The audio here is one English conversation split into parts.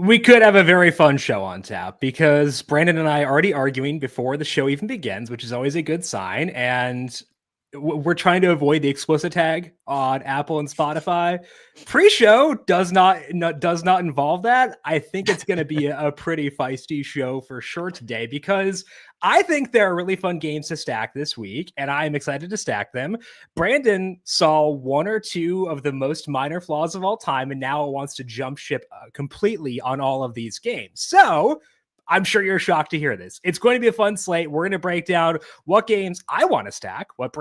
We could have a very fun show on tap because Brandon and I are already arguing before the show even begins, which is always a good sign. And we're trying to avoid the explicit tag on Apple and Spotify. Pre-show does not involve that. I think it's going to be a pretty feisty show for sure today because I think there are really fun games to stack this week, and I'm excited to stack them. Brandon saw one or two of the most minor flaws of all time, and now wants to jump ship completely on all of these games. So I'm sure you're shocked to hear this. It's going to be a fun slate. We're going to break down what games I want to stack, what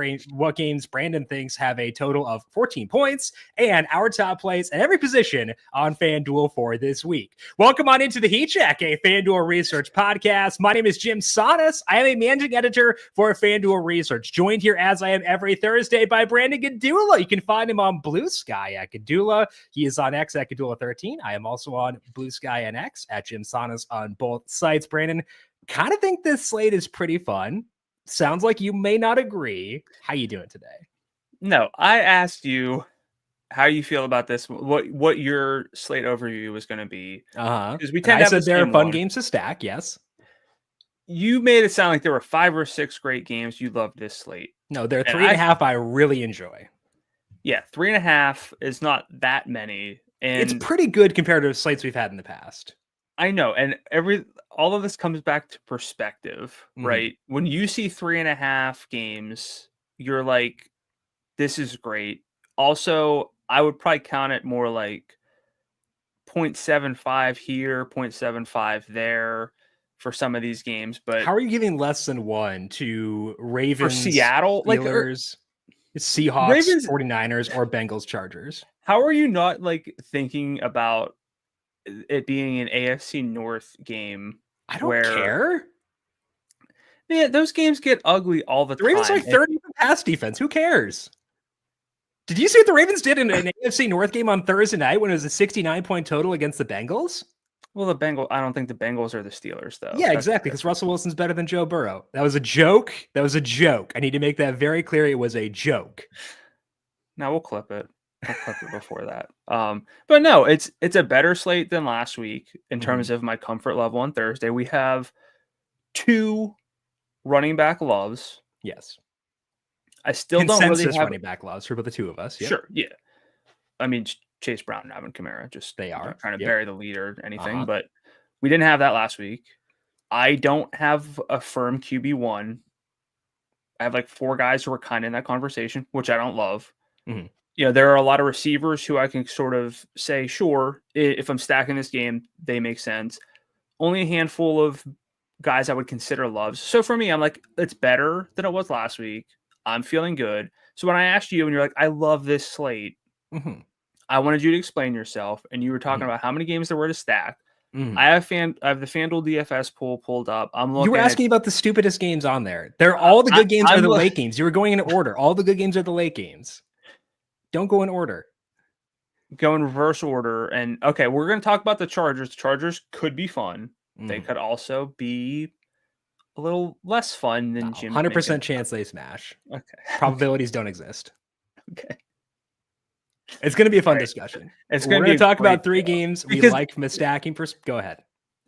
games Brandon thinks have a total of 14 points, and our top plays at every position on FanDuel for this week. Welcome on into the Heat Check, a FanDuel Research podcast. My name is JimSannes. I am a managing editor for FanDuel Research, joined here as I am every Thursday by Brandon Gdula. You can find him on Blue Sky at Gdula. He is on X at Gdula13. I am also on Blue Sky and X at JimSannes on both sites. Brandon, kind of think this slate is pretty fun. Sounds like you may not agree. How you doing today? No, I asked you how you feel about this, what your slate overview was going to be. Because we tend to have there are fun games to stack. Yes. You made it sound like there were 5 or 6 great games. You loved this slate. No, there are 3.5 I really enjoy. Yeah, 3.5 is not that many. And it's pretty good compared to slates we've had in the past. I know. And all of this comes back to perspective, right? When you see 3.5 games, you're like, this is great. Also, I would probably count it more like 0.75 here, 0.75 there for some of these games. But how are you giving less than 1 to Ravens, for Seattle, Steelers, Seahawks, Ravens, 49ers, or Bengals, Chargers? How are you not thinking about it being an AFC North game? I don't care. Yeah, those games get ugly all the time. The Ravens 30 pass defense. Who cares? Did you see what the Ravens did in an AFC North game on Thursday night when it was a 69-point total against the Bengals? Well, I don't think the Bengals are the Steelers, though. Yeah, exactly, because Russell Wilson's better than Joe Burrow. That was a joke. I need to make that very clear. It was a joke. Now we'll clip it. I'll clip it before that. But no, it's a better slate than last week in terms of my comfort level on Thursday. We have 2 running back loves. Yes. I still don't really have running back loves for the two of us. Yep. Sure, yeah. I mean, Chase Brown and Alvin Kamara, they are trying to bury the lead or anything, but we didn't have that last week. I don't have a firm QB1. I have 4 guys who are kind of in that conversation, which I don't love. Mm-hmm. You know, there are a lot of receivers who I can sort of say, sure, if I'm stacking this game, they make sense. Only a handful of guys I would consider loves. So for me, I'm like, it's better than it was last week. I'm feeling good. So when I asked you and you're like, I love this slate, I wanted you to explain yourself. And you were talking about how many games there were to stack. I have the FanDuel DFS pool pulled up. You were asking about the stupidest games on there. All the good games are the late games. You were going in order. All the good games are the late games. Don't go in order. Go in reverse order. And okay, we're going to talk about the Chargers. The Chargers could be fun. They could also be a little less fun than Jim. 100% chance they smash. Okay. Probabilities don't exist. Okay. It's going to be a fun discussion. We're going to talk about 3 games we like from a stacking perspective. Go ahead.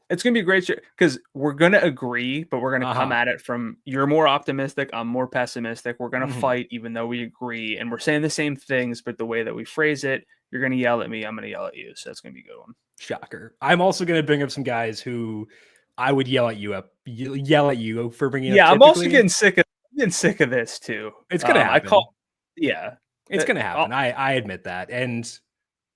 It's going to be a great show because we're going to agree, but we're going to come at it from you're more optimistic. I'm more pessimistic. We're going to fight even though we agree. And we're saying the same things, but the way that we phrase it, you're going to yell at me. I'm going to yell at you. So that's going to be a good one. Shocker. I'm also going to bring up some guys who I would yell at you for bringing up. Yeah, I'm also getting sick of this too. It's going to happen. It's going to happen. I admit that. And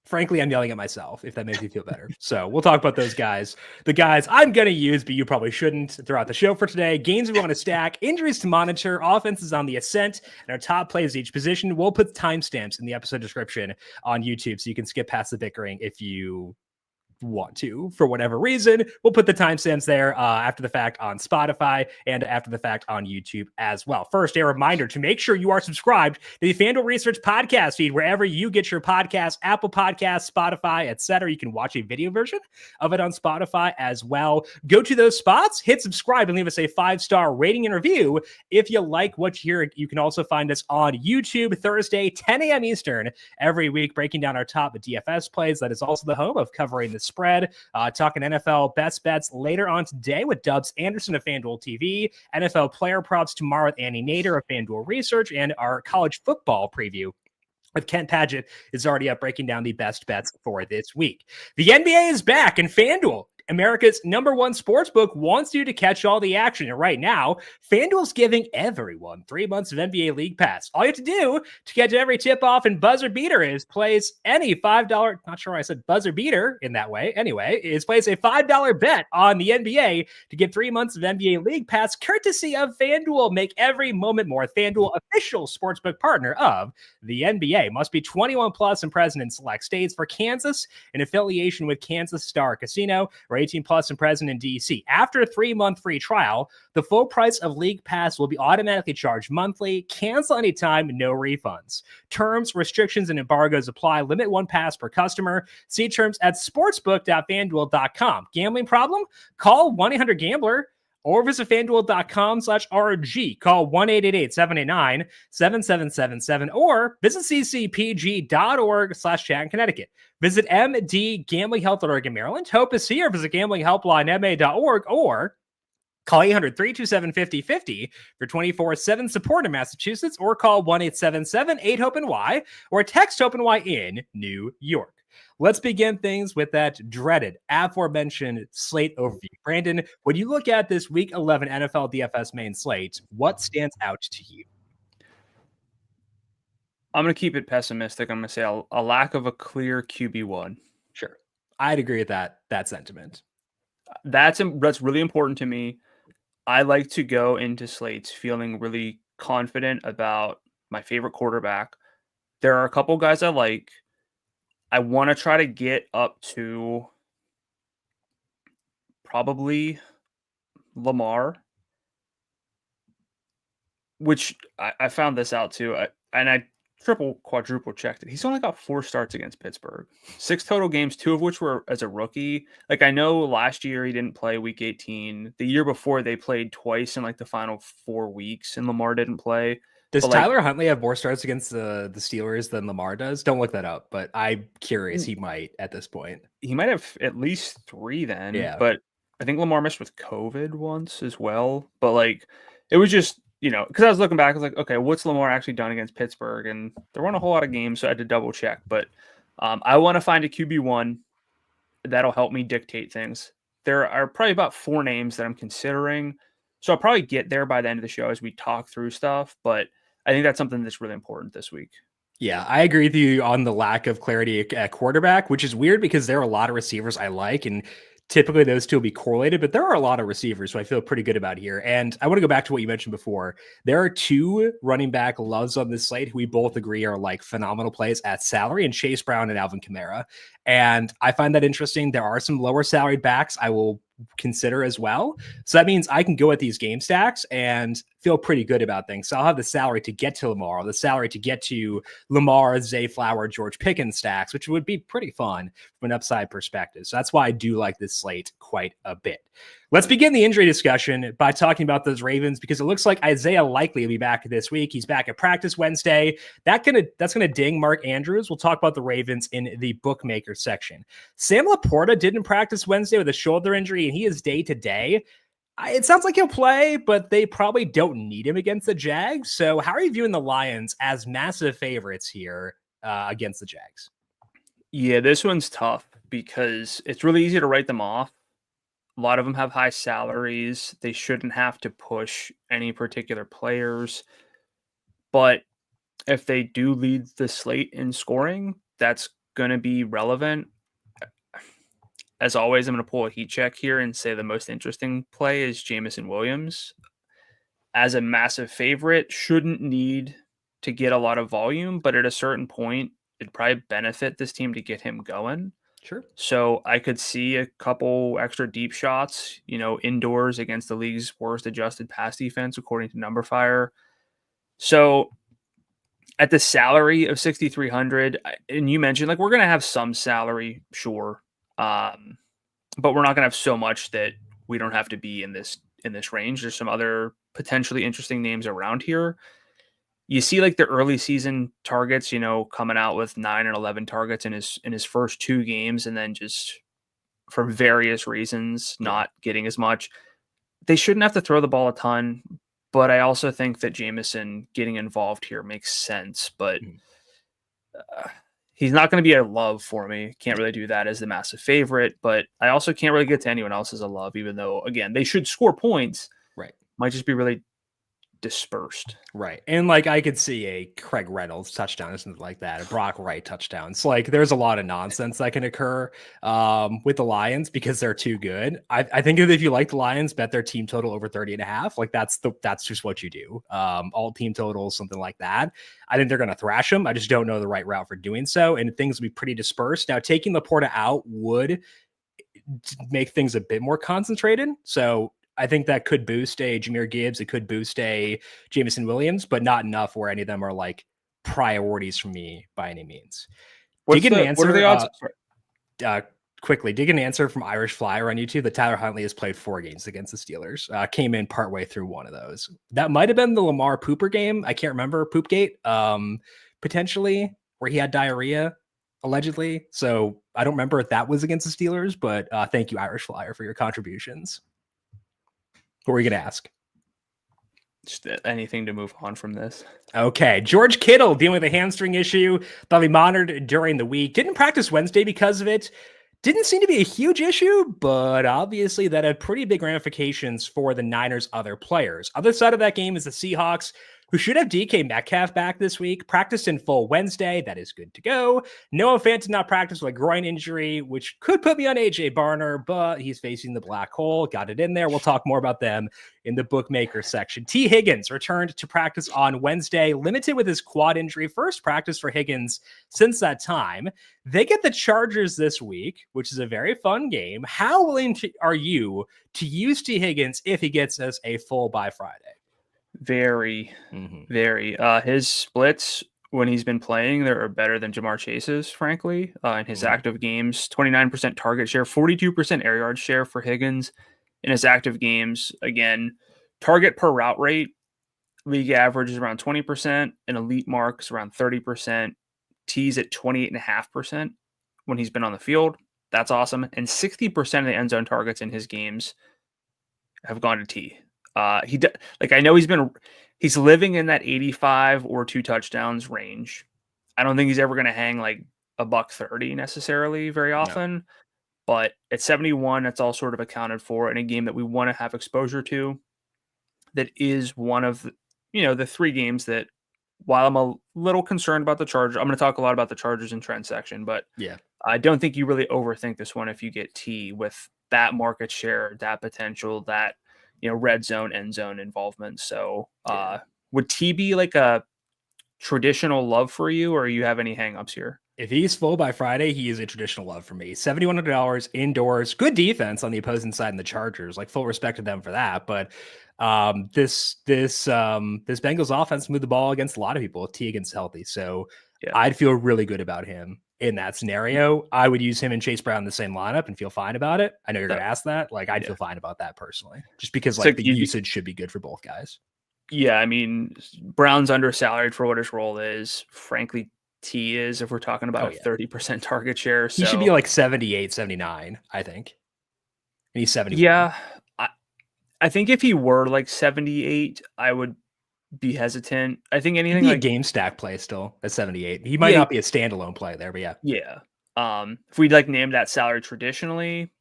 frankly, I'm yelling at myself, if that makes you feel better. So we'll talk about those guys. The guys I'm going to use, but you probably shouldn't throughout the show for today. Games we want to stack, injuries to monitor, offenses on the ascent, and our top plays at each position. We'll put timestamps in the episode description on YouTube so you can skip past the bickering if you want to, for whatever reason. We'll put the timestamps there after the fact on Spotify and after the fact on YouTube as well. First, a reminder to make sure you are subscribed to the FanDuel Research Podcast feed wherever you get your podcasts, Apple Podcasts, Spotify, etc. You can watch a video version of it on Spotify as well. Go to those spots, hit subscribe, and leave us a 5-star rating and review. If you like what you hear, you can also find us on YouTube Thursday, 10 a.m. Eastern every week, breaking down our top DFS plays. That is also the home of Covering the spread. Talking NFL best bets later on today with Dubs Anderson of FanDuel TV, NFL player props tomorrow with Andy Nader of FanDuel Research, and our college football preview with Kent Padgett is already up breaking down the best bets for this week. The NBA is back, and FanDuel, America's #1 sportsbook, wants you to catch all the action. And right now, FanDuel's giving everyone 3 months of NBA League Pass. All you have to do to catch every tip-off and buzzer beater is place any $5, not sure why I said buzzer beater in that way. Anyway, is place a $5 bet on the NBA to get 3 months of NBA League Pass, courtesy of FanDuel. Make every moment more. FanDuel, official sportsbook partner of the NBA. Must be 21 plus and present in select states. For Kansas, in affiliation with Kansas Star Casino, or 18 plus and present in DC. After a 3-month free trial, the full price of League Pass will be automatically charged monthly. Cancel anytime, no refunds. Terms, restrictions, and embargoes apply. Limit 1 pass per customer. See terms at sportsbook.fanduel.com. Gambling problem? Call 1-800-GAMBLER. Or visit fanduel.com/RG. Call 1-888-789-7777 or visit ccpg.org/chat in Connecticut. Visit MD Gambling Health.org in Maryland. Hope is here. Visit gamblinghelplinema.org or call 800-327-5050 for 24/7 support in Massachusetts, or call 1-877-8-HOPE-NY or text HOPE-NY in New York. Let's begin things with that dreaded aforementioned slate overview. Brandon, when you look at this Week 11 NFL DFS main slate, what stands out to you? I'm going to keep it pessimistic. I'm going to say a lack of a clear QB1. Sure. I'd agree with that sentiment. That's really important to me. I like to go into slates feeling really confident about my favorite quarterback. There are a couple guys I like. I want to try to get up to probably Lamar, which I found this out too. And I quadruple checked it. He's only got 4 starts against Pittsburgh, 6 total games, 2 of which were as a rookie. Like, I know last year he didn't play week 18. The year before they played twice in like the final 4 weeks and Lamar didn't play. Does Tyler Huntley have more starts against the Steelers than Lamar does? Don't look that up, but I'm curious. He might at this point. He might have at least 3 then. Yeah. But I think Lamar missed with COVID once as well. But like, it was just, because I was looking back, I was like, okay, what's Lamar actually done against Pittsburgh? And there weren't a whole lot of games, so I had to double check. But I want to find a QB1 that'll help me dictate things. There are probably about 4 names that I'm considering. So I'll probably get there by the end of the show as we talk through stuff. But I think that's something that's really important this week. Yeah, I agree with you on the lack of clarity at quarterback, which is weird because there are a lot of receivers I like, and typically those two will be correlated, but there are a lot of receivers who I feel pretty good about here. And I want to go back to what you mentioned before. There are 2 running back loves on this slate who we both agree are like phenomenal plays at salary, and Chase Brown and Alvin Kamara. And I find that interesting. There are some lower salaried backs I will consider as well. So that means I can go at these game stacks and feel pretty good about things. So I'll have the salary to get to Lamar, the salary to get to Lamar, Zay Flower, George Pickens stacks, which would be pretty fun from an upside perspective. So that's why I do like this slate quite a bit. Let's begin the injury discussion by talking about those Ravens, because it looks like Isaiah likely will be back this week. He's back at practice Wednesday. That's gonna ding Mark Andrews. We'll talk about the Ravens in the bookmaker section. Sam Laporta didn't practice Wednesday with a shoulder injury, and he is day to day. It sounds like he'll play, but they probably don't need him against the Jags. So how are you viewing the Lions as massive favorites here against the Jags? Yeah, this one's tough because it's really easy to write them off. A lot of them have high salaries. They shouldn't have to push any particular players. But if they do lead the slate in scoring, that's going to be relevant. As always, I'm going to pull a heat check here and say the most interesting play is Jameis and Williams. As a massive favorite, shouldn't need to get a lot of volume, but at a certain point, it'd probably benefit this team to get him going. Sure. So I could see a couple extra deep shots, indoors against the league's worst adjusted pass defense, according to NumberFire. So at the salary of 6,300, and you mentioned like we're going to have some salary, sure, but we're not going to have so much that we don't have to be in this range. There's some other potentially interesting names around here. You see like the early season targets, coming out with 9 and 11 targets in his first 2 games, and then just for various reasons not getting as much. They shouldn't have to throw the ball a ton, but I also think that Jameson getting involved here makes sense. But he's not going to be a love for me. Can't really do that as the massive favorite, but I also can't really get to anyone else as a love, even though, again, they should score points. Right. Might just be really dispersed. Right. And like I could see a Craig Reynolds touchdown or something like that, a Brock Wright touchdown. It's like there's a lot of nonsense that can occur with the Lions because they're too good. I think if you like the Lions, bet their team total over 30.5. Like that's just what you do. All team totals, something like that. I think they're going to thrash them. I just don't know the right route for doing so. And things will be pretty dispersed. Now, taking Laporta out would make things a bit more concentrated. So I think that could boost a Jahmyr Gibbs. It could boost a Jameson Williams, but not enough where any of them are like priorities for me by any means. What are the odds? Quickly, dig an answer from Irish Flyer on YouTube that Tyler Huntley has played 4 games against the Steelers. Came in partway through one of those. That might have been the Lamar Pooper game. I can't remember. Poopgate, potentially, where he had diarrhea, allegedly. So I don't remember if that was against the Steelers, but thank you, Irish Flyer, for your contributions. What were you going to ask? Just anything to move on from this. Okay. George Kittle dealing with a hamstring issue that'll be monitored during the week. Didn't practice Wednesday because of it. Didn't seem to be a huge issue, but obviously that had pretty big ramifications for the Niners' other players. Other side of that game is the Seahawks, who should have DK Metcalf back this week. Practiced in full Wednesday. That is good to go. Noah Fant did not practice with a groin injury, which could put me on AJ Barner, but he's facing the black hole. Got it in there. We'll talk more about them in the bookmaker section. T. Higgins returned to practice on Wednesday, limited with his quad injury. First practice for Higgins since that time. They get the Chargers this week, which is a very fun game. How willing are you to use T. Higgins if he gets us a full by Friday? Very. His splits when he's been playing, they're better than Jamar Chase's, frankly. In his active games, 29% target share, 42% air yard share for Higgins in his active games. Again, target per route rate, league average is around 20%, and elite marks around 30%. T's at 28.5% when he's been on the field. That's awesome. And 60% of the end zone targets in his games have gone to T. I know he's living in that 85 or 2 touchdowns range. I don't think he's ever going to hang like $130 necessarily very often, but at 71, that's all sort of accounted for in a game that we want to have exposure to. That is one of the 3 games that, while I'm a little concerned about the Chargers, I'm going to talk a lot about the Chargers and trend section, but I don't think you really overthink this one if you get T with that market share, that potential, that red zone, end zone involvement. So would T be like a traditional love for you, or you have any hangups here? If he's full by Friday, he is a traditional love for me. $7,100 indoors, good defense on the opposing side in the Chargers, like full respect to them for that. But this Bengals offense moved the ball against a lot of people if T Higgins healthy. So I'd feel really good about him in that scenario. I would use him and Chase Brown in the same lineup and feel fine about it. I know you're going to ask that. Like, I'd feel fine about that personally, just because the usage should be good for both guys. Yeah, I mean, Brown's undersalaried for what his role is. Frankly, T is, if we're talking about 30% target share. So. He should be like 78, 79, I think. And he's 70. Yeah, I think if he were like 78, I would be hesitant. I think anything like a game stack play still at 78. He might not be a standalone play there, but yeah. If we'd like name that salary traditionally,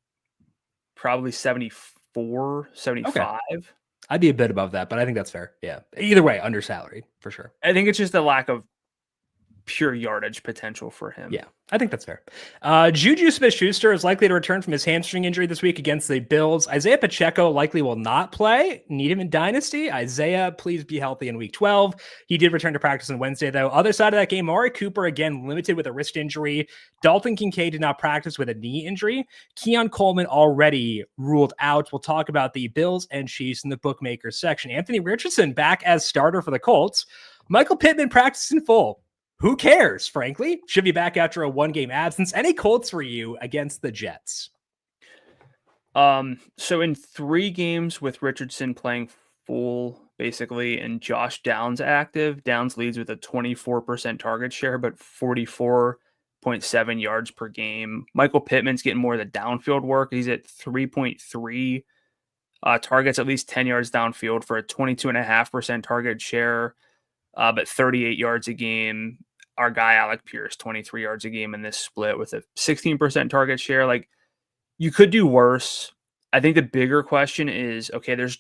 probably 74, 75. Okay. I'd be a bit above that, but I think that's fair. Yeah. Either way, under salary for sure. I think it's just a lack of pure yardage potential for him. Yeah, I think that's fair. Juju Smith-Schuster is likely to return from his hamstring injury this week against the Bills. Isaiah Pacheco likely will not play. Need him in Dynasty. Isaiah, please be healthy in week 12. He did return to practice on Wednesday, though. Other side of that game, Amari Cooper, again, limited with a wrist injury. Dalton Kincaid did not practice with a knee injury. Keon Coleman already ruled out. We'll talk about the Bills and Chiefs in the bookmakers section. Anthony Richardson back as starter for the Colts. Michael Pittman practiced in full. Who cares, frankly? Should be back after a 1-game absence. Any Colts for you against the Jets? So in 3 games with Richardson playing full, basically, and Josh Downs active, Downs leads with a 24% target share, but 44 3.7 yards per game. Michael Pittman's getting more of the downfield work. He's at 3.3 targets, at least 10 yards downfield for a 22.5% target share, but 38 yards a game. Our guy, Alec Pierce, 23 yards a game in this split with a 16% target share. Like, you could do worse. I think the bigger question is, okay, there's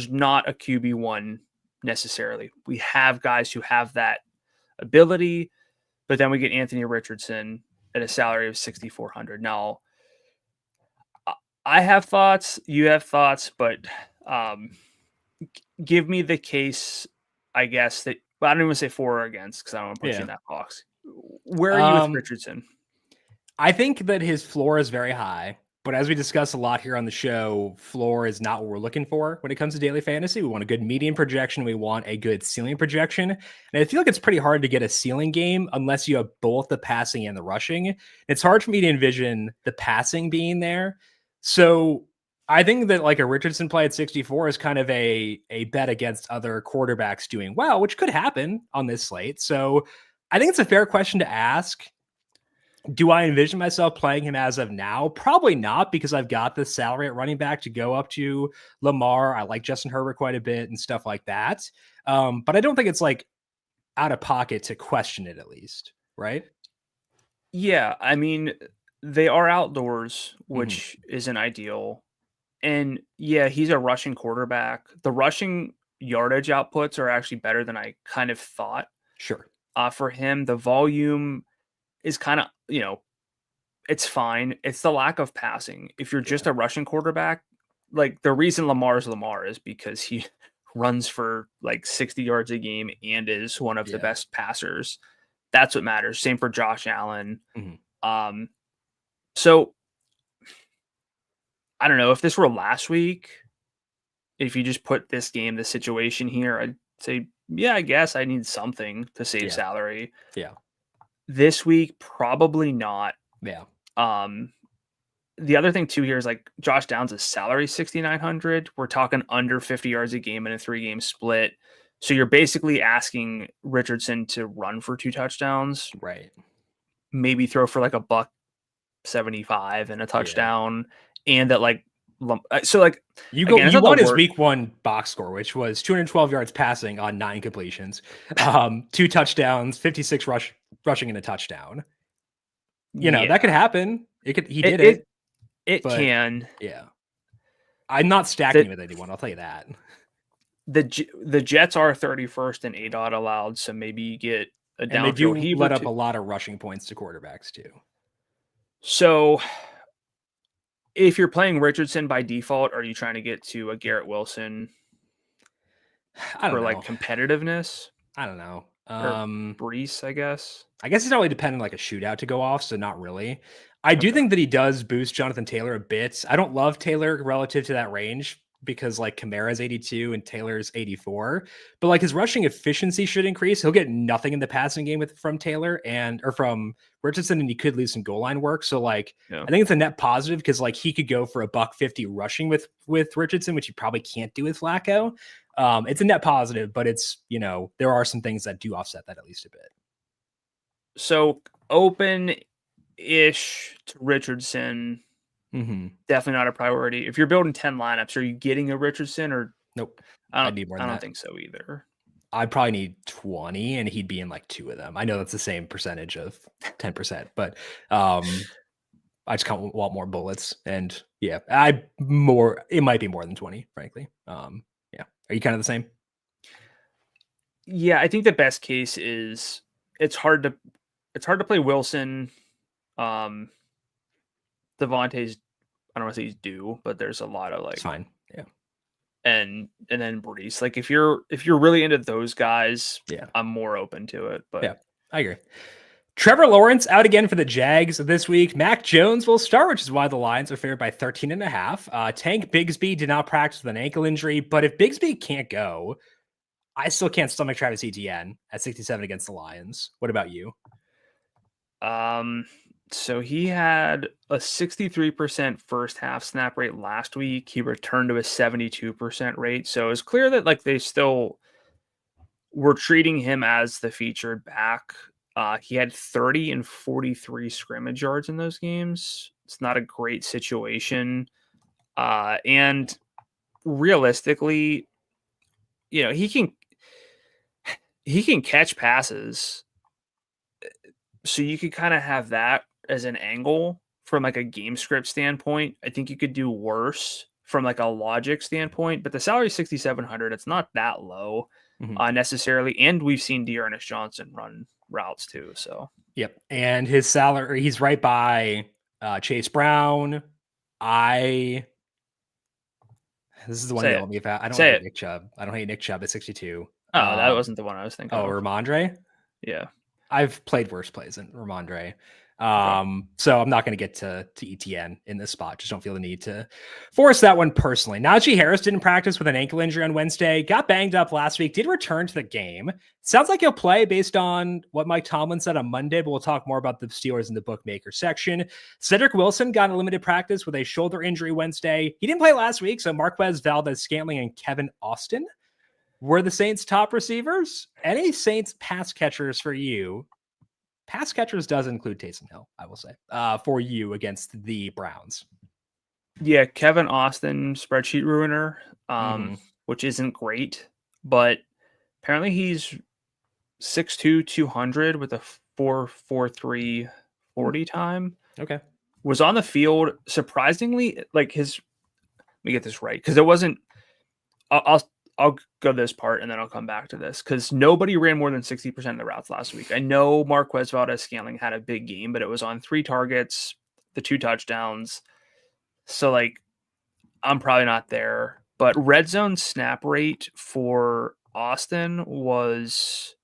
not a QB1 necessarily. We have guys who have that ability, but then we get Anthony Richardson at a salary of $6,400. Now, I have thoughts, you have thoughts, but give me the case, I guess, that I don't even say for or against because I don't want to put you in that box. Where are you with Richardson? I think that his floor is very high, but as we discuss a lot here on the show, floor is not what we're looking for when it comes to daily fantasy. We want a good median projection. We want a good ceiling projection. And I feel like it's pretty hard to get a ceiling game unless you have both the passing and the rushing. It's hard for me to envision the passing being there. So I think that like a Richardson play at 64 is kind of a bet against other quarterbacks doing well, which could happen on this slate. So I think it's a fair question to ask. Do I envision myself playing him as of now? Probably not, because I've got the salary at running back to go up to Lamar. I like Justin Herbert quite a bit and stuff like that. But I don't think it's like out of pocket to question it, at least, right? Yeah, I mean, they are outdoors, which isn't ideal. And yeah, he's a rushing quarterback. The rushing yardage outputs are actually better than I kind of thought. Sure. For him, the volume is kind of, it's fine. It's the lack of passing. If you're just a rushing quarterback, like the reason Lamar is because he runs for like 60 yards a game and is one of the best passers. That's what matters. Same for Josh Allen. So I don't know if this were last week, if you just put this situation here, I'd say, yeah, I guess I need something to save salary. Yeah. This week, probably not. Yeah. The other thing too here is like Josh Downs' salary $6,900. We're talking under 50 yards a game in a 3-game split. So you're basically asking Richardson to run for 2 touchdowns. Right. Maybe throw for like $175 and a touchdown. And that like, so like you won his week 1 box score, which was 212 yards passing on 9 completions, 2 touchdowns, 56 rushing and a touchdown. That could happen. He did it. It can. Yeah. I'm not stacking with anyone. I'll tell you that. The Jets are 31st in ADOT allowed, so maybe you get a downfield. And they do let up a lot of rushing points to quarterbacks too. So if you're playing Richardson by default, are you trying to get to a Garrett Wilson for like competitiveness? I don't know. Brees, I guess. I guess it's not really dependent on like a shootout to go off, so not really. I do think that he does boost Jonathan Taylor a bit. I don't love Taylor relative to that range because like Kamara's 82 and Taylor's 84, but like his rushing efficiency should increase. He'll get nothing in the passing game from Taylor or from Richardson, and he could lose some goal line work. So like, I think it's a net positive because like he could go for $150 rushing with Richardson, which you probably can't do with Flacco. It's a net positive, but it's, there are some things that do offset that at least a bit. So open-ish to Richardson. Definitely not a priority. If you're building 10 lineups, are you getting a Richardson or nope? I need more than I don't that. think so either. I'd probably need 20 and he'd be in like 2 of them. I know that's the same percentage of 10%, but I just want more bullets. And it might be more than 20, frankly. Are you kind of the same? Yeah, I think the best case is it's hard to play Wilson. Devontae's, I don't want to say he's due, but there's a lot of like, it's fine. Yeah. And then Brees. Like if you're really into those guys, I'm more open to it. But yeah, I agree. Trevor Lawrence out again for the Jags this week. Mac Jones will start, which is why the Lions are favored by 13.5. Tank Bigsby did not practice with an ankle injury, but if Bigsby can't go, I still can't stomach Travis Etienne at 67 against the Lions. What about you? So he had a 63% first half snap rate last week. He returned to a 72% rate. So it's clear that like they still were treating him as the featured back. He had 30 and 43 scrimmage yards in those games. It's not a great situation. And realistically, he can catch passes. So you could kind of have that as an angle from like a game script standpoint. I think you could do worse from like a logic standpoint, but the salary is 6,700. It's not that low necessarily. And we've seen Dearness Johnson run routes too. So yep. And his salary, he's right by Chase Brown. This is the one you told me about. I don't hate Nick Chubb. I don't hate Nick Chubb at 62. Oh, that wasn't the one I was thinking of. Ramondre? Yeah. I've played worse plays than Ramondre. So I'm not going to get to ETN in this spot. Just don't feel the need to force that one personally. Najee Harris didn't practice with an ankle injury on Wednesday, got banged up last week, did return to the game. Sounds like he'll play based on what Mike Tomlin said on Monday, but we'll talk more about the Steelers in the bookmaker section. Cedric Wilson got a limited practice with a shoulder injury Wednesday. He didn't play last week, so Marquez Valdez-Scantling and Kevin Austin were the Saints' top receivers. Any Saints pass catchers for you? Pass catchers does include Taysom Hill, I will say, for you against the Browns. Yeah, Kevin Austin, spreadsheet ruiner, which isn't great, but apparently he's 6'2", 200 with a 4.43 40 time. Okay. Was on the field, surprisingly, like let me get this right, because it wasn't, I'll go this part and then I'll come back to this because nobody ran more than 60% of the routes last week. I know Marquez Valdez-Scantling had a big game, but it was on 3 targets, the 2 touchdowns. So like, I'm probably not there, but red zone snap rate for Austin was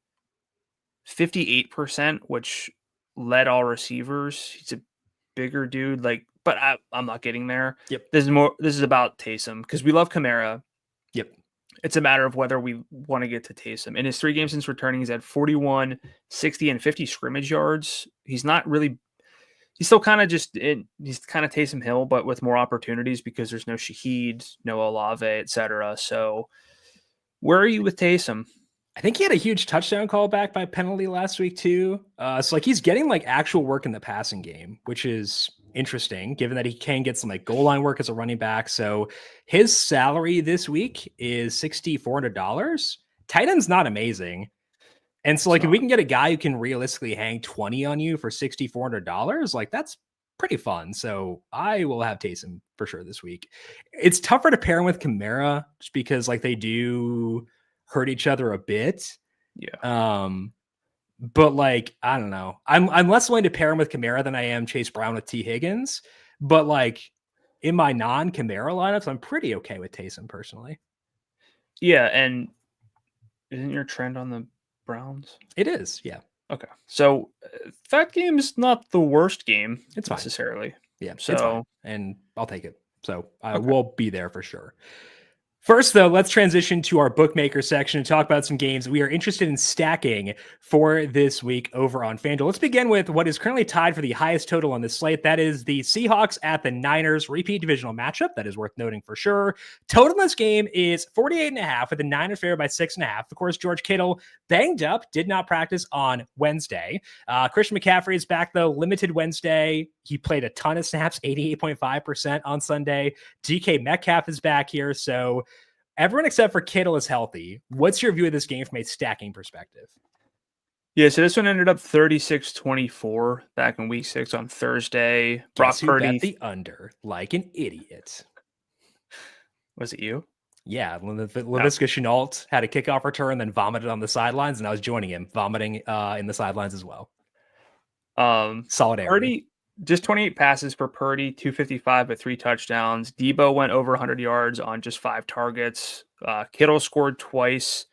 58%, which led all receivers. He's a bigger dude, but I'm not getting there. Yep. This is about Taysom because we love Kamara. Yep. It's a matter of whether we want to get to Taysom. In his 3 games since returning, he's had 41, 60, and 50 scrimmage yards. He's not really – he's still kind of he's kind of Taysom Hill, but with more opportunities because there's no Shaheed, no Olave, etc. So where are you with Taysom? I think he had a huge touchdown call back by penalty last week too. So like he's getting like actual work in the passing game, which is interesting given that he can get some like goal line work as a running back. So his salary this week is $6,400. Tight end's not amazing. And so like if we can get a guy who can realistically hang 20 on you for $6,400, like that's pretty fun. So I will have Taysom for sure this week. It's tougher to pair him with Kamara just because like they do hurt each other a bit. Yeah. But like, I don't know. I'm less willing to pair him with Kamara than I am Chase Brown with T. Higgins. But like in my non-Kamara lineups, I'm pretty okay with Taysom personally. Yeah, and isn't your trend on the Browns? It is, yeah. Okay. So that game is not the worst game it's necessarily. Fine. Yeah, so it's fine. And I'll take it. So I will be there for sure. First, though, let's transition to our bookmaker section and talk about some games we are interested in stacking for this week over on FanDuel. Let's begin with what is currently tied for the highest total on the slate. That is the Seahawks at the Niners repeat divisional matchup. That is worth noting for sure. Total in this game is 48.5 with the Niners favored by 6.5. Of course, George Kittle banged up, did not practice on Wednesday. Christian McCaffrey is back, though, limited Wednesday. He played a ton of snaps, 88.5% on Sunday. DK Metcalf is back here, so everyone except for Kittle is healthy. What's your view of this game from a stacking perspective? Yeah, so this one ended up 36-24 back in week 6 on Thursday. Brock Purdy bet the under like an idiot. Was it you? Yeah, Laviska Shenault had a kickoff return, then vomited on the sidelines, and I was joining him, vomiting in the sidelines as well. Solidarity. Purdy, just 28 passes for Purdy, 255 with 3 touchdowns. Debo went over 100 yards on just 5 targets. Kittle scored twice.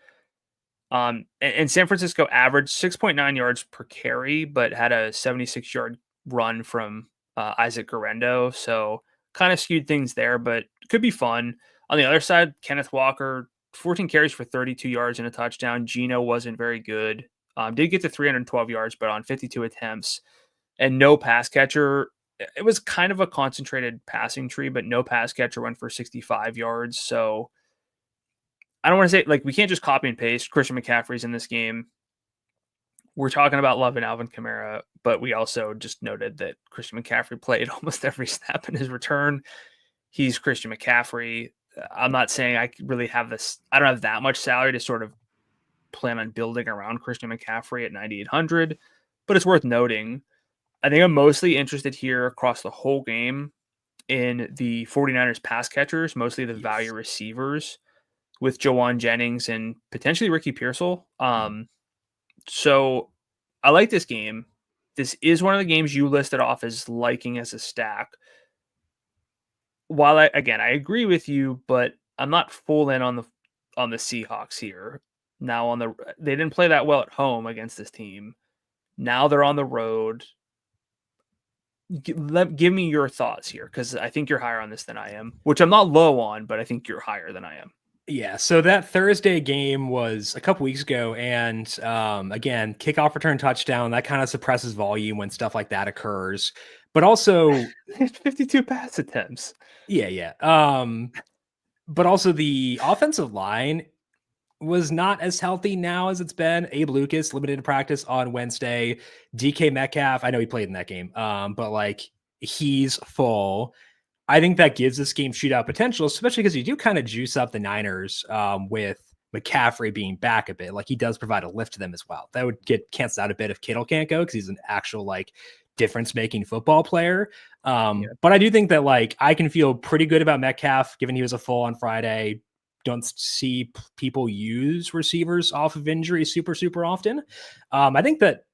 And San Francisco averaged 6.9 yards per carry, but had a 76-yard run from Isaac Guerrero. So kind of skewed things there, but could be fun. On the other side, Kenneth Walker, 14 carries for 32 yards and a touchdown. Geno wasn't very good. Did get to 312 yards, but on 52 attempts. And no pass catcher. It was kind of a concentrated passing tree, but no pass catcher went for 65 yards. So I don't want to say, like, we can't just copy and paste. Christian McCaffrey's in this game. we're talking about Love and Alvin Kamara, but we also just noted that Christian McCaffrey played almost every snap in his return. He's Christian McCaffrey. I'm not saying I really have this. I don't have that much salary to sort of plan on building around Christian McCaffrey at 9,800, but it's worth noting. I think I'm mostly interested here across the whole game in the 49ers pass catchers, mostly the value receivers with Jawan Jennings and potentially Ricky Pearsall. So I like this game. This is one of the games you listed off as liking as a stack. While I agree with you, but I'm not full in on the Seahawks here. Now they didn't play that well at home against this team. Now they're on the road. Give me your thoughts here, because I think you're higher on this than I am, which I'm not low on, but I think you're higher than I am. Yeah, so that Thursday game was a couple weeks ago, and again, kickoff return touchdown, that kind of suppresses volume when stuff like that occurs. But also 52 pass attempts. Yeah. But also the offensive line was not as healthy now as it's been. Abe Lucas limited to practice on Wednesday. DK Metcalf, I know he played in that game, but like he's full. I think that gives this game shootout potential, especially because you do kind of juice up the Niners with McCaffrey being back a bit. Like he does provide a lift to them as well. That would get canceled out a bit if Kittle can't go, because he's an actual like difference-making football player. But I do think that like I can feel pretty good about Metcalf, given he was a full on Friday. Don't see people use receivers off of injury super often. I think that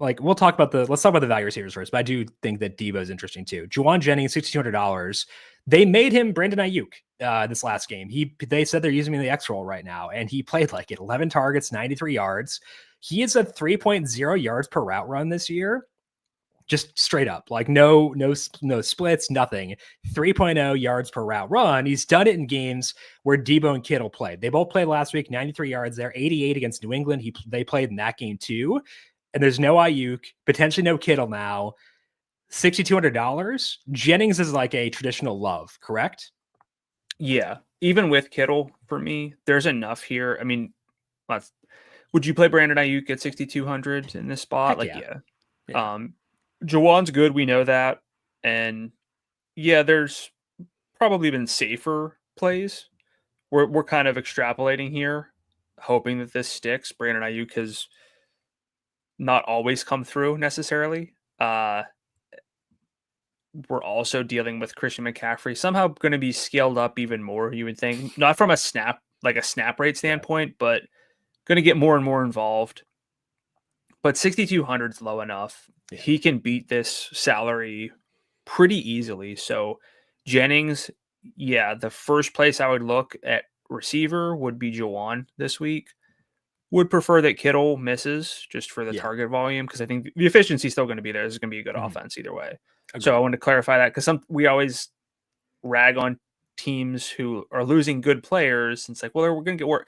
like let's talk about the value receivers first, but I do think that Debo is interesting too. Jawan Jennings, $6,200. They made him Brandon Ayuk this last game. They said they're using him in the X role right now, and he played like it. 11 targets, 93 yards. He is at 3.0 yards per route run this year. Just straight up, like no splits, nothing. 3.0 yards per route run. He's done it in games where Debo and Kittle played. They both played last week, 93 yards there, 88 against New England. They played in that game too. And there's no Ayuk, potentially no Kittle now. $6,200. Jennings is like a traditional love, correct? Yeah. Even with Kittle, for me, there's enough here. I mean, would you play Brandon Ayuk at 6,200 in this spot? Heck yeah. Jawan's good. We know that. And yeah, there's probably been safer plays. We're kind of extrapolating here, hoping that this sticks. Brandon Ayuk has not always come through necessarily. We're also dealing with Christian McCaffrey, somehow going to be scaled up even more, you would think. Not from a snap rate standpoint, but going to get more and more involved. But 6,200 is low enough. Yeah. He can beat this salary pretty easily. So Jennings, the first place I would look at receiver would be Jawan this week. Would prefer that Kittle misses just for the target volume, because I think the efficiency is still going to be there. This is going to be a good offense either way. Okay. So I wanted to clarify that, because we always rag on teams who are losing good players. It's like, well, we're going to get work.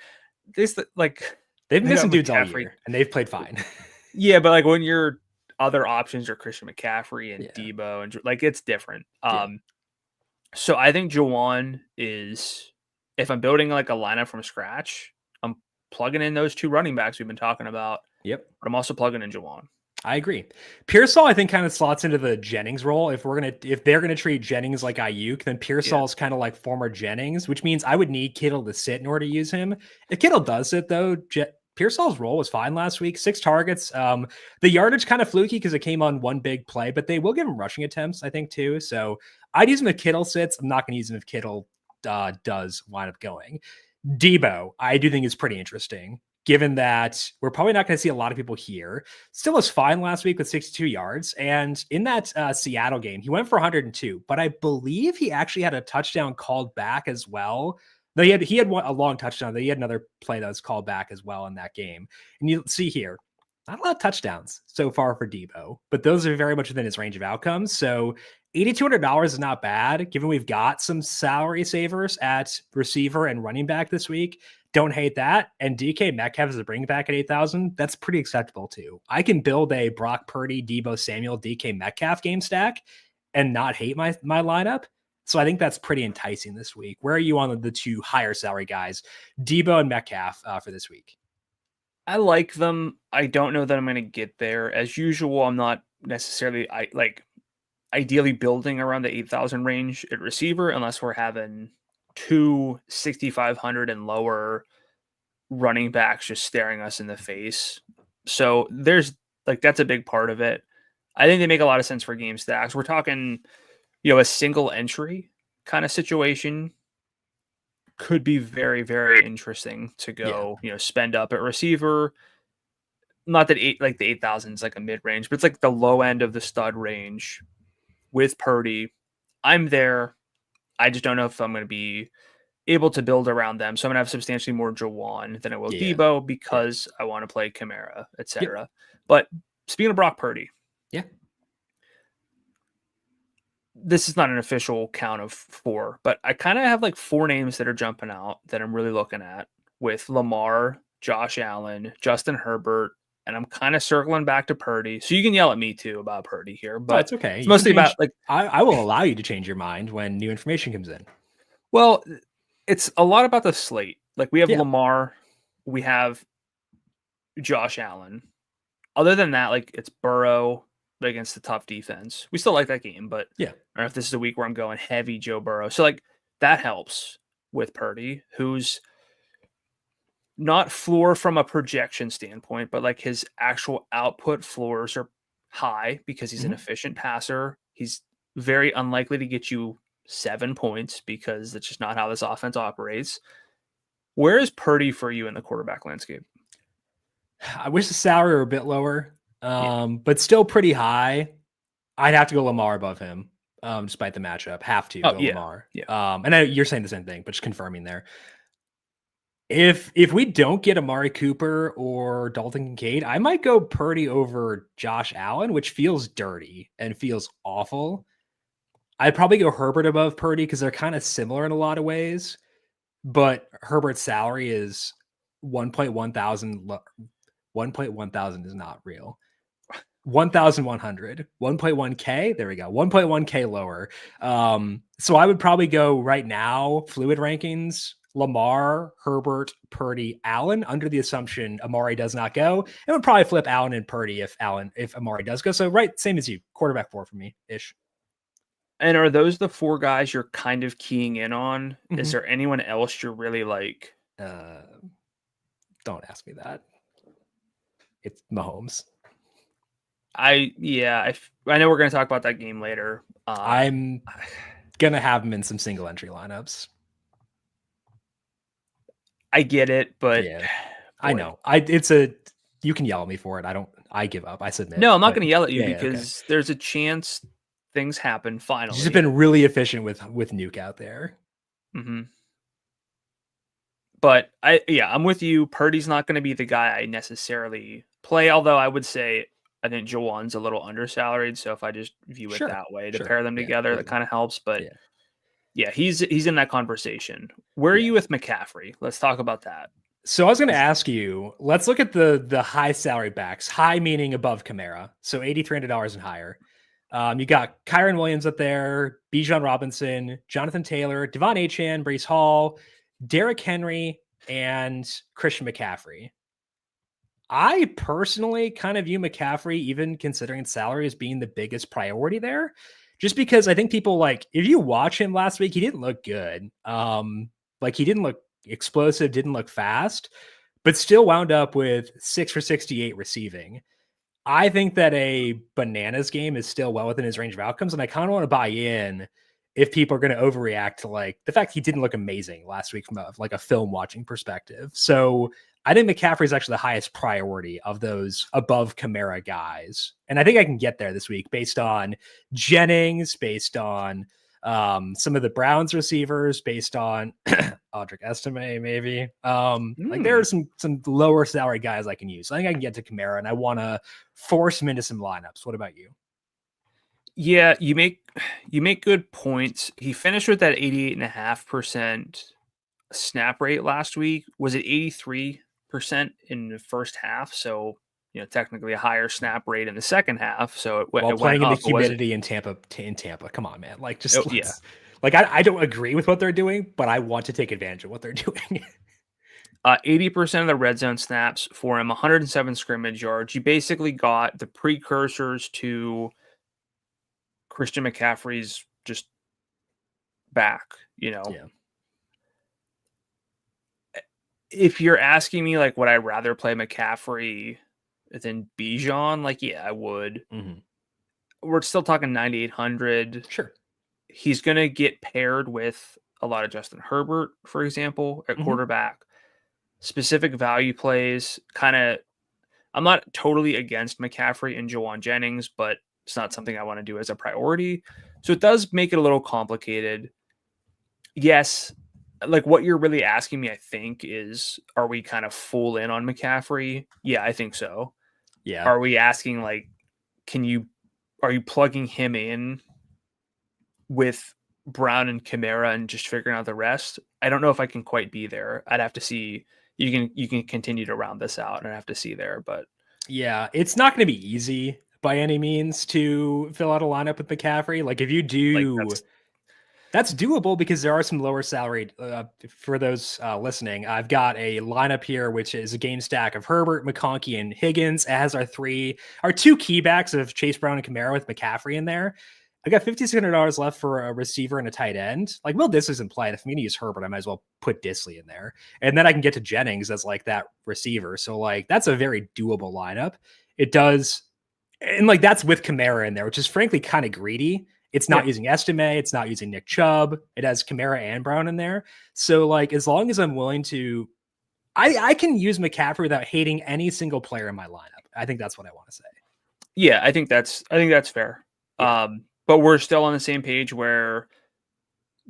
They've missed some dudes all year, and they've played fine. Yeah, but like when your other options are Christian McCaffrey and Debo, and like it's different. So I think Jawan is, if I'm building like a lineup from scratch, I'm plugging in those two running backs we've been talking about. Yep. But I'm also plugging in Jawan. I agree. Pearsall, I think, kind of slots into the Jennings role. If they're gonna treat Jennings like Ayuk, then Pearsall is kind of like former Jennings, which means I would need Kittle to sit in order to use him. If Kittle does sit though, Pearsall's role was fine last week. 6 targets. The yardage kind of fluky because it came on one big play, but they will give him rushing attempts, I think, too. So I'd use him if Kittle sits. I'm not going to use him if Kittle does wind up going. Debo, I do think is pretty interesting, given that we're probably not going to see a lot of people here. Still was fine last week with 62 yards. And in that Seattle game, he went for 102, but I believe he actually had a touchdown called back as well. No, he had a long touchdown. He had another play that was called back as well in that game. And you see here, not a lot of touchdowns so far for Debo, but those are very much within his range of outcomes. So $8,200 is not bad, given we've got some salary savers at receiver and running back this week. Don't hate that. And DK Metcalf as a bring back at 8,000. That's pretty acceptable too. I can build a Brock Purdy, Debo Samuel, DK Metcalf game stack and not hate my lineup. So I think that's pretty enticing this week. Where are you on the two higher salary guys, Debo and Metcalf, for this week? I like them. I don't know that I'm going to get there. As usual, I'm not necessarily ideally building around the 8,000 range at receiver unless we're having two 6,500 and lower running backs just staring us in the face. So there's that's a big part of it. I think they make a lot of sense for game stacks. We're talking, a single entry kind of situation could be very, very interesting to go, spend up at receiver. Not that the 8,000 is like a mid range, but it's like the low end of the stud range with Purdy. I'm there. I just don't know if I'm going to be able to build around them. So I'm going to have substantially more Jawan than I will Debo because I want to play Kamara, etc. Yep. But speaking of Brock Purdy, this is not an official count of 4, but I kind of have 4 names that are jumping out that I'm really looking at with Lamar, Josh Allen, Justin Herbert, and I'm kind of circling back to Purdy. So you can yell at me too about Purdy here, but it's okay. It's mostly about I will allow you to change your mind when new information comes in. Well, it's a lot about the slate. We have Lamar, we have Josh Allen. Other than that, it's Burrow against the tough defense. We still like that game, but I don't know if this is a week where I'm going heavy Joe Burrow. So that helps with Purdy, who's not floor from a projection standpoint, but his actual output floors are high because he's an efficient passer. He's very unlikely to get you 7 points because that's just not how this offense operates. Where is Purdy for you in the quarterback landscape? I wish the salary were a bit lower, but still pretty high. I'd have to go Lamar above him, despite the matchup. Have to go Lamar. Yeah. And you're saying the same thing, but just confirming there. If we don't get Amari Cooper or Dalton Kincaid, I might go Purdy over Josh Allen, which feels dirty and feels awful. I'd probably go Herbert above Purdy because they're kind of similar in a lot of ways, but Herbert's salary is 1.1 thousand. 1.1 thousand is not real. 1,100, 1.1K. There we go. 1.1K lower. So I would probably go right now, fluid rankings, Lamar, Herbert, Purdy, Allen, under the assumption Amari does not go. And would probably flip Allen and Purdy if Amari does go. So right, same as you, quarterback 4 for me ish. And are those the 4 guys you're kind of keying in on? Is there anyone else you're really like? Don't ask me that. It's Mahomes. I know we're going to talk about that game later. I'm going to have him in some single entry lineups. I get it, but I know. You can yell at me for it. I give up. I submit. No, I'm not going to yell at you because there's a chance things happen finally. He's been really efficient with Nuke out there. Mm-hmm. But I'm with you. Purdy's not going to be the guy I necessarily play, although I would say I think Jawan's a little undersalaried. So if I just view it that way to pair them together, that kind of helps. But he's in that conversation. Where are you with McCaffrey? Let's talk about that. So I was going to ask you, let's look at the high salary backs, high meaning above Kamara. So $8,300 and higher. You got Kyron Williams up there, Bijan Robinson, Jonathan Taylor, Devon Achane, Breece Hall, Derrick Henry, and Christian McCaffrey. I personally kind of view McCaffrey, even considering salary, as being the biggest priority there, just because I think people if you watch him last week, he didn't look good. He didn't look explosive, didn't look fast, but still wound up with 6 for 68 receiving. I think that a bananas game is still well within his range of outcomes, and I kind of want to buy in if people are going to overreact to the fact he didn't look amazing last week from a film watching perspective. So I think McCaffrey is actually the highest priority of those above Kamara guys. And I think I can get there this week based on Jennings, based on some of the Browns receivers, based on Audric Estime, maybe. There are some lower salary guys I can use. I think I can get to Kamara, and I want to force him into some lineups. What about you? Yeah, you make good points. He finished with that 88.5% snap rate last week. Was it 83% in the first half? So, technically a higher snap rate in the second half. So it went playing in up. The humidity in Tampa. Come on, man. I don't agree with what they're doing, but I want to take advantage of what they're doing. 80% of the red zone snaps for him, 107 scrimmage yards. You basically got the precursors to Christian McCaffrey's just back, Yeah. If you're asking me, like, would I rather play McCaffrey than Bijan? Like, yeah, I would. Mm-hmm. We're still talking 9,800. Sure. He's going to get paired with a lot of Justin Herbert, for example, at quarterback. Specific value plays, I'm not totally against McCaffrey and Jawan Jennings, but it's not something I want to do as a priority. So it does make it a little complicated. Yes, like what you're really asking me, I think, is, are we kind of full in on McCaffrey? Yeah, I think so. Yeah. Are we asking, like, are you plugging him in with Brown and Kamara and just figuring out the rest? I don't know if I can quite be there. I'd have to see. You can continue to round this out, and I have to see there. But yeah, it's not going to be easy by any means to fill out a lineup with McCaffrey. Like if you do, that's doable because there are some lower salaried. For those listening, I've got a lineup here, which is a game stack of Herbert, McConkey, and Higgins. It has our two key backs of Chase Brown and Kamara with McCaffrey in there. I got $5,600 left for a receiver and a tight end. Like, Will Disley's in play. If I'm going to use Herbert, I might as well put Disley in there. And then I can get to Jennings as like that receiver. So like, that's a very doable lineup. It does. And like, that's with Kamara in there, which is frankly kind of greedy. It's not using Estime. It's not using Nick Chubb. It has Kamara and Brown in there. So like, as long as I'm willing to, I can use McCaffrey without hating any single player in my lineup. I think that's what I want to say. Yeah, I think that's fair. Yeah. But we're still on the same page where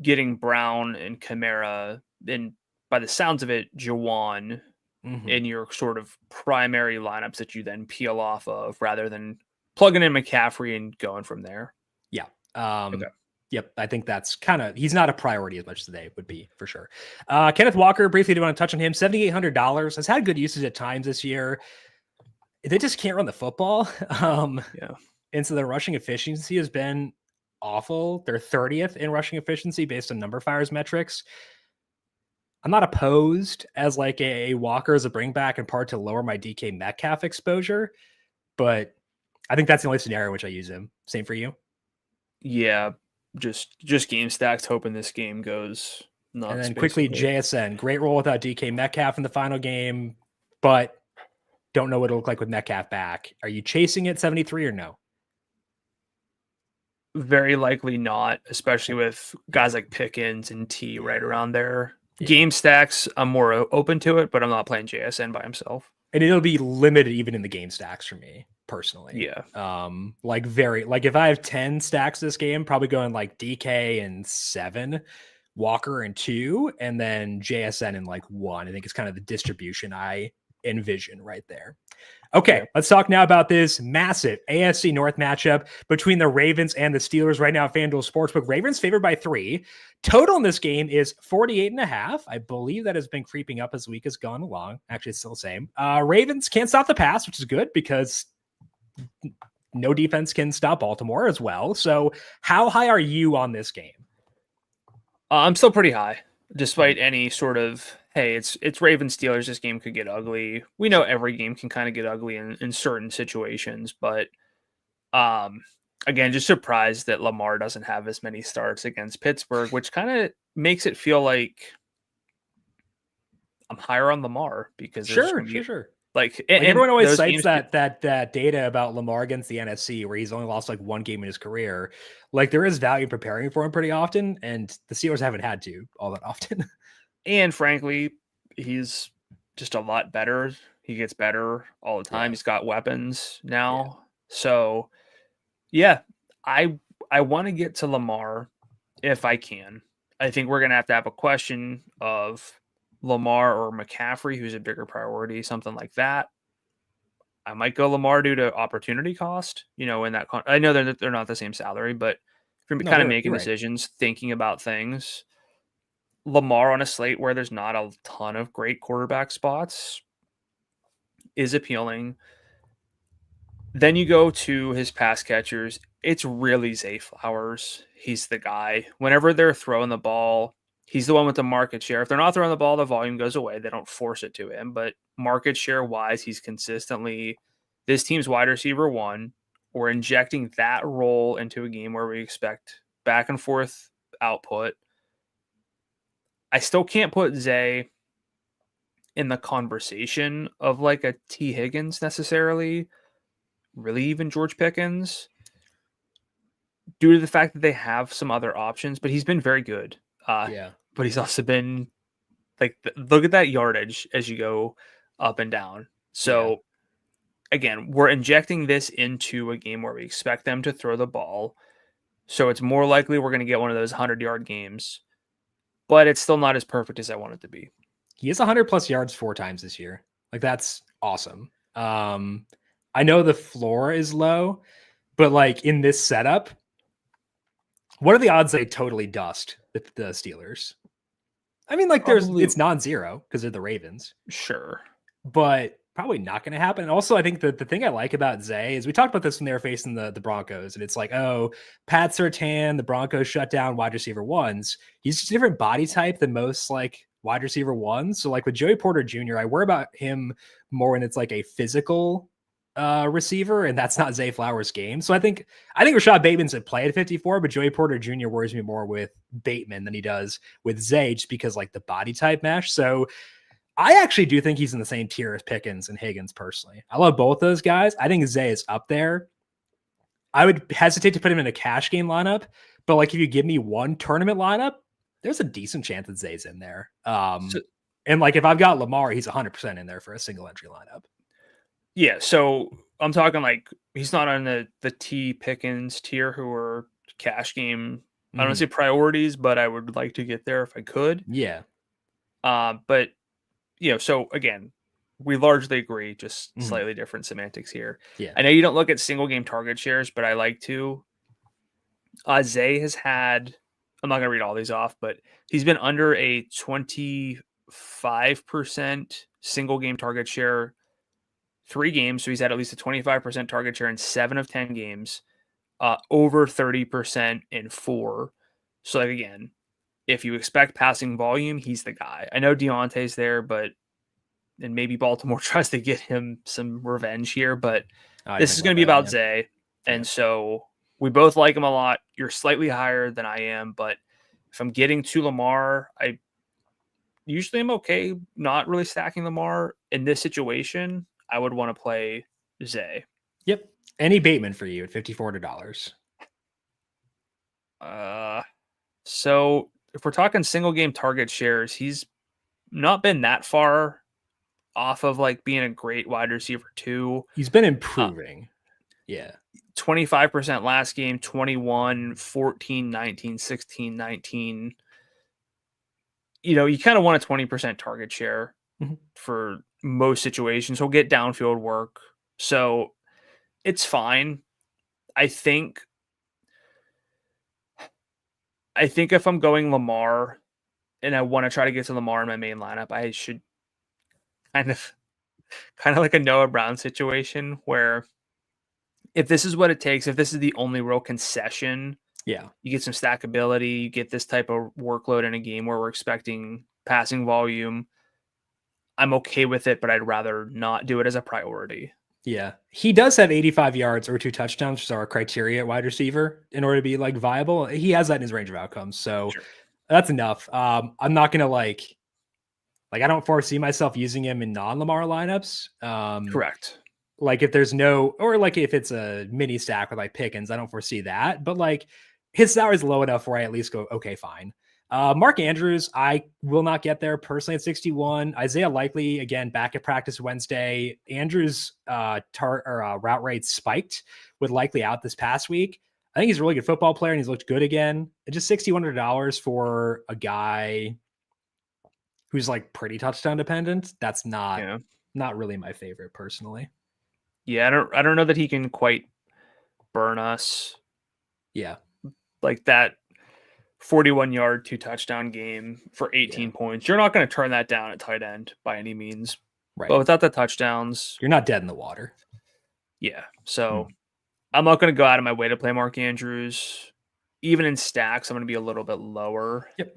getting Brown and Kamara, and by the sounds of it, Jawan in your sort of primary lineups that you then peel off of, rather than plugging in McCaffrey and going from there. Yeah. Okay. Yep. I think that's he's not a priority as much as today would be for sure. Kenneth Walker, briefly do want to touch on him. $7,800 has had good usage at times this year. They just can't run the football. And so their rushing efficiency has been awful. They're 30th in rushing efficiency based on number fires metrics. I'm not opposed as like a Walker as a bring back in part to lower my DK Metcalf exposure, but I think that's the only scenario in which I use him. Same for you? Yeah, just game stacks, hoping this game goes nuts. And then quickly, JSN, great role without DK Metcalf in the final game, but don't know what it'll look like with Metcalf back. Are you chasing it 73 or no? Very likely not, especially with guys like Pickens and T right around there. Yeah. Game stacks, I'm more open to it, but I'm not playing JSN by himself. And it'll be limited even in the game stacks for me personally. Yeah. If I have 10 stacks this game, probably going like DK and 7, Walker and 2, and then JSN in like 1. I think it's kind of the distribution I envision right there. Okay, let's talk now about this massive AFC North matchup between the Ravens and the Steelers right now at FanDuel Sportsbook. Ravens favored by 3. Total in this game is 48.5. I believe that has been creeping up as the week has gone along. Actually, it's still the same. Ravens can't stop the pass, which is good because no defense can stop Baltimore as well. So how high are you on this game? I'm still pretty high, despite any sort of, hey, it's Ravens Steelers. This game could get ugly. We know every game can kind of get ugly in certain situations, but again, just surprised that Lamar doesn't have as many starts against Pittsburgh, which kind of makes it feel like I'm higher on Lamar because sure. Like everyone always cites that data about Lamar against the NFC where he's only lost like 1 game in his career. Like there is value preparing for him pretty often, and the Steelers haven't had to all that often. And frankly, he's just a lot better. He gets better all the time. Yeah. He's got weapons now. Yeah. So yeah, I want to get to Lamar if I can. I think we're going to have a question of Lamar or McCaffrey, who's a bigger priority, something like that. I might go Lamar due to opportunity cost, in that. I know they're not the same salary, but if you're kind of making decisions, thinking about things, Lamar on a slate where there's not a ton of great quarterback spots is appealing. Then you go to his pass catchers. It's really Zay Flowers. He's the guy. Whenever they're throwing the ball, He's the one with the market share. If they're not throwing the ball, the volume goes away. They don't force it to him. But market share wise, he's consistently this team's wide receiver one. We're injecting that role into a game where we expect back and forth output. I still can't put Zay in the conversation of like a T. Higgins necessarily, really even George Pickens, due to the fact that they have some other options, but he's been very good. But he's also been like, look at that yardage as you go up and down. So again, we're injecting this into a game where we expect them to throw the ball. So it's more likely we're going to get one of those 100-yard games, but it's still not as perfect as I want it to be. He has 100 plus yards 4 times this year. Like, that's awesome. I know the floor is low, but like in this setup, what are the odds they totally dust the Steelers? I mean, like it's non-zero because they're the Ravens. Sure. But probably not going to happen. And also, I think that the thing I like about Zay is we talked about this when they were facing the Broncos, and it's like, oh, Pat Surtain, the Broncos shut down wide receiver ones. He's just a different body type than most like wide receiver ones. So like with Joey Porter Jr., I worry about him more when it's like a physical receiver, and that's not Zay Flowers' game. So I think Rashad Bateman's at play at 54, but Joey Porter Jr. worries me more with Bateman than he does with Zay, just because like the body type mesh. So I actually do think he's in the same tier as Pickens and Higgins personally. I love both those guys. I think Zay is up there. I would hesitate to put him in a cash game lineup, but like if you give me one tournament lineup, there's a decent chance that Zay's in there. And like if I've got Lamar, he's 100% in there for a single entry lineup. Yeah, so I'm talking like he's not on the T Pickens tier who are cash game. I don't say priorities, but I would like to get there if I could. Yeah. But so again, we largely agree, just slightly different semantics here. Yeah. I know you don't look at single game target shares, but I like to. Zay has had, I'm not going to read all these off, but he's been under a 25% single game target share 3 games. So he's had at least a 25% target share in 7 of 10 games, over 30% in 4. So like, again, if you expect passing volume, he's the guy. I know Deontay's there, and maybe Baltimore tries to get him some revenge here, but this is going to be about Zay. And so we both like him a lot. You're slightly higher than I am, but if I'm getting to Lamar, I usually am okay not really stacking Lamar. In this situation, I would want to play Zay. Yep. Any Bateman for you at $5,400. So if we're talking single game target shares, he's not been that far off of like being a great wide receiver too. He's been improving. 25% last game, 21, 14, 19, 16, 19. You kind of want a 20% target share for most situations. He'll get downfield work. So it's fine. I think if I'm going Lamar and I want to try to get to Lamar in my main lineup, I should kind of like a Noah Brown situation where if this is what it takes, if this is the only real concession, you get some stackability, you get this type of workload in a game where we're expecting passing volume, I'm okay with it, but I'd rather not do it as a priority. Yeah. He does have 85 yards or 2 touchdowns, which is our criteria at wide receiver in order to be like viable. He has that in his range of outcomes. So that's enough. I'm not going to like I don't foresee myself using him in non-Lamar lineups. Correct. Like if there's or like if it's a mini stack with like Pickens, I don't foresee that, but like his salary is low enough where I at least go, okay, fine. Mark Andrews, I will not get there personally at 61. Isaiah Likely, again, back at practice Wednesday. Andrews' route rate spiked with Likely out this past week. I think he's a really good football player and he's looked good again. It's just $6,100 for a guy who's like pretty touchdown dependent. That's not really my favorite personally. Yeah, I don't know that he can quite burn us. Yeah. Like that 41-yard, 2-touchdown game for 18 points. You're not going to turn that down at tight end by any means. Right. But without the touchdowns, you're not dead in the water. Yeah. So I'm not going to go out of my way to play Mark Andrews. Even in stacks, I'm going to be a little bit lower. Yep.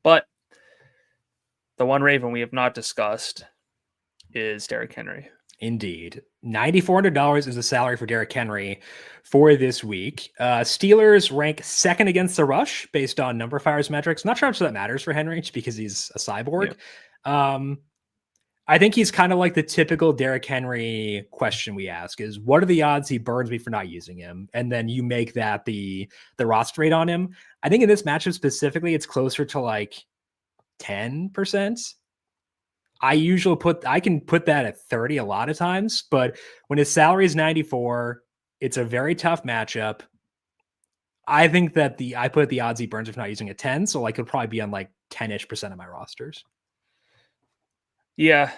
But the one Raven we have not discussed is Derrick Henry. Indeed. $9,400 is the salary for Derrick Henry for this week. Steelers rank second against the rush based on number fires metrics. Not sure how much that matters for Henry just because he's a cyborg. Yeah. I think he's kind of like the typical Derrick Henry question we ask is, what are the odds he burns me for not using him? And then you make that the roster rate on him. I think in this matchup specifically, it's closer to like 10%. I can put that at 30 a lot of times, but when his salary is 94, it's a very tough matchup. I think that I put the odds he burns if not using a 10, so like it'll probably be on like 10-ish% of my rosters. Yeah,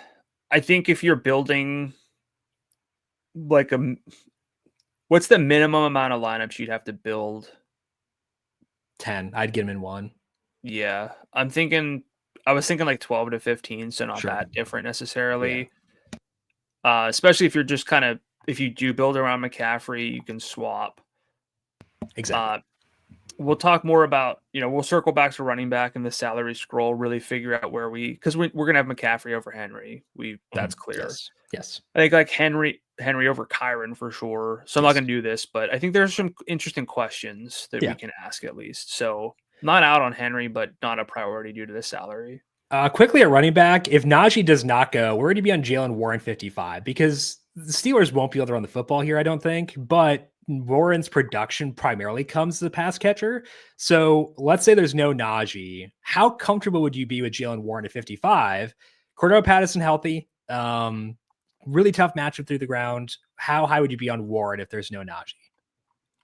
I think if you're building like what's the minimum amount of lineups you'd have to build? 10. I'd get him in one. Yeah, I was thinking like 12 to 15, so not that different necessarily. Yeah. Especially if you're just if you do build around McCaffrey, you can swap. Exactly. We'll talk more about, we'll circle back to running back in the salary scroll, really figure out because we're going to have McCaffrey over Henry. That's clear. Yes. I think like Henry over Kyron for sure. So I'm not going to do this, but I think there's some interesting questions that we can ask at least. So not out on Henry, but not a priority due to the salary. Quickly at running back, if Najee does not go, we're going to be on Jalen Warren 55 because the Steelers won't be able to run the football here, I don't think. But Warren's production primarily comes as a pass catcher. So let's say there's no Najee. How comfortable would you be with Jalen Warren at 55? Cordero Patterson healthy. Really tough matchup through the ground. How high would you be on Warren if there's no Najee?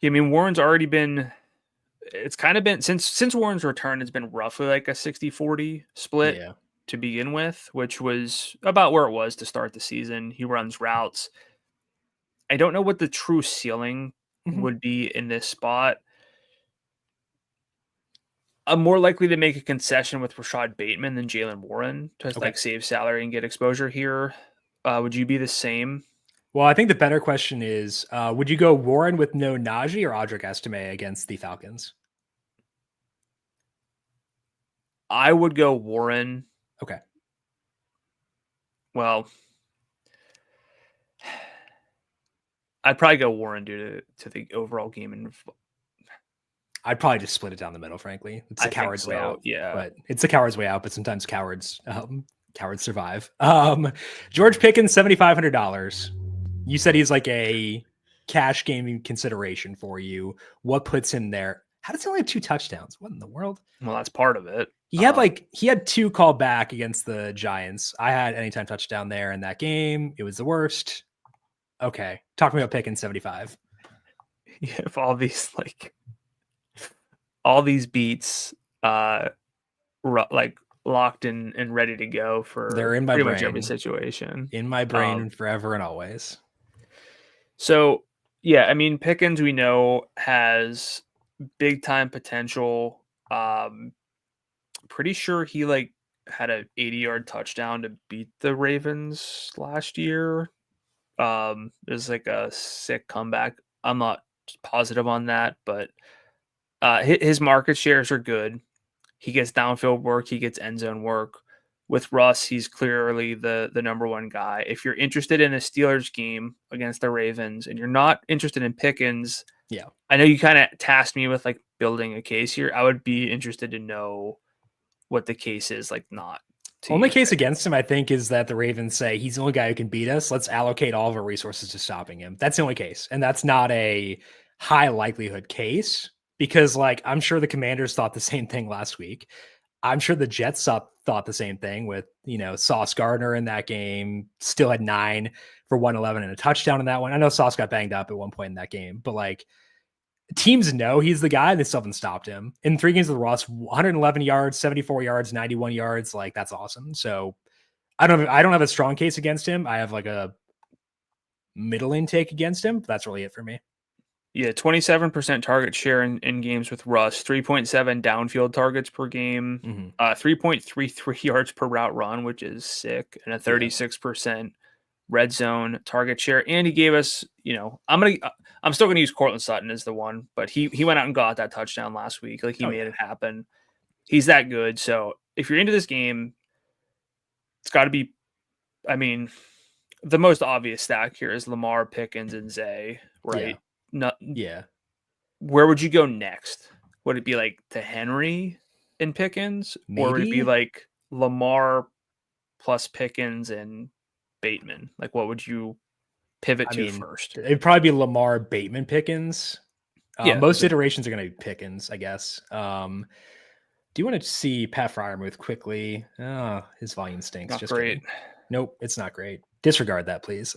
Yeah, I mean, Warren's already been... It's kind of been... Since Warren's return, it's been roughly like a 60-40 split to begin with, which was about where it was to start the season. He runs routes. I don't know what the true ceiling would be in this spot. I'm more likely to make a concession with Rashad Bateman than Jalen Warren to like save salary and get exposure here. Would you be the same? Well, I think the better question is, would you go Warren with no Najee or Audric Estime against the Falcons? I would go Warren. Okay. Well, I'd probably go Warren due to the overall game. And I'd probably just split it down the middle, frankly. It's a coward's way out. Yeah. But it's a coward's way out, but sometimes cowards survive. George Pickens, $7,500. You said he's like a cash gaming consideration for you. What puts him there? How does he only have 2 touchdowns? What in the world? Well, that's part of it. He had 2 called back against the Giants. I had anytime touchdown there in that game. It was the worst. Okay. Talk to me about Pickens 75. You have all these beats locked in and ready to go for they're in my pretty brain. Much every situation. In my brain forever and always. So yeah, I mean Pickens we know has big time potential. Pretty sure he had a 80-yard touchdown to beat the Ravens last year. It was like a sick comeback. I'm not positive on that, but his market shares are good. He gets downfield work. He gets end zone work. With Russ, he's clearly the number one guy. If you're interested in a Steelers game against the Ravens and you're not interested in Pickens, I know you kind of tasked me with building a case here. I would be interested to know what the case is. Only case against him, I think, is that the Ravens say he's the only guy who can beat us. Let's allocate all of our resources to stopping him. That's the only case. And that's not a high likelihood case because I'm sure the Commanders thought the same thing last week. I'm sure the Jets thought the same thing with, Sauce Gardner in that game, still had 9 for 111 and a touchdown in that one. I know Sauce got banged up at one point in that game, but teams know he's the guy and they still haven't stopped him. In 3 games with Ross, 111 yards, 74 yards, 91 yards. That's awesome. So I don't have a strong case against him. I have a middle intake against him. But that's really it for me. Yeah, 27% target share in games with Russ, 3.7 downfield targets per game, 3.33 yards per route run, which is sick, and a 36% red zone target share. And he gave us, I'm still gonna use Cortland Sutton as the one, but he went out and got that touchdown last week. He made it happen. He's that good. So if you're into this game, it's got to be, I mean, the most obvious stack here is Lamar, Pickens, and Zay, right? Yeah. Where would you go next? Would it be like to Henry and Pickens? Or would it be Maybe. like Lamar plus Pickens and Bateman? Like, what would you pivot to first? It'd probably be Lamar, Bateman, Pickens. Most iterations are going to be Pickens, I guess. Do you want to see Pat Freiermuth quickly? Oh, his volume stinks. Not Just great. kidding. Nope, it's not great. Disregard that, please.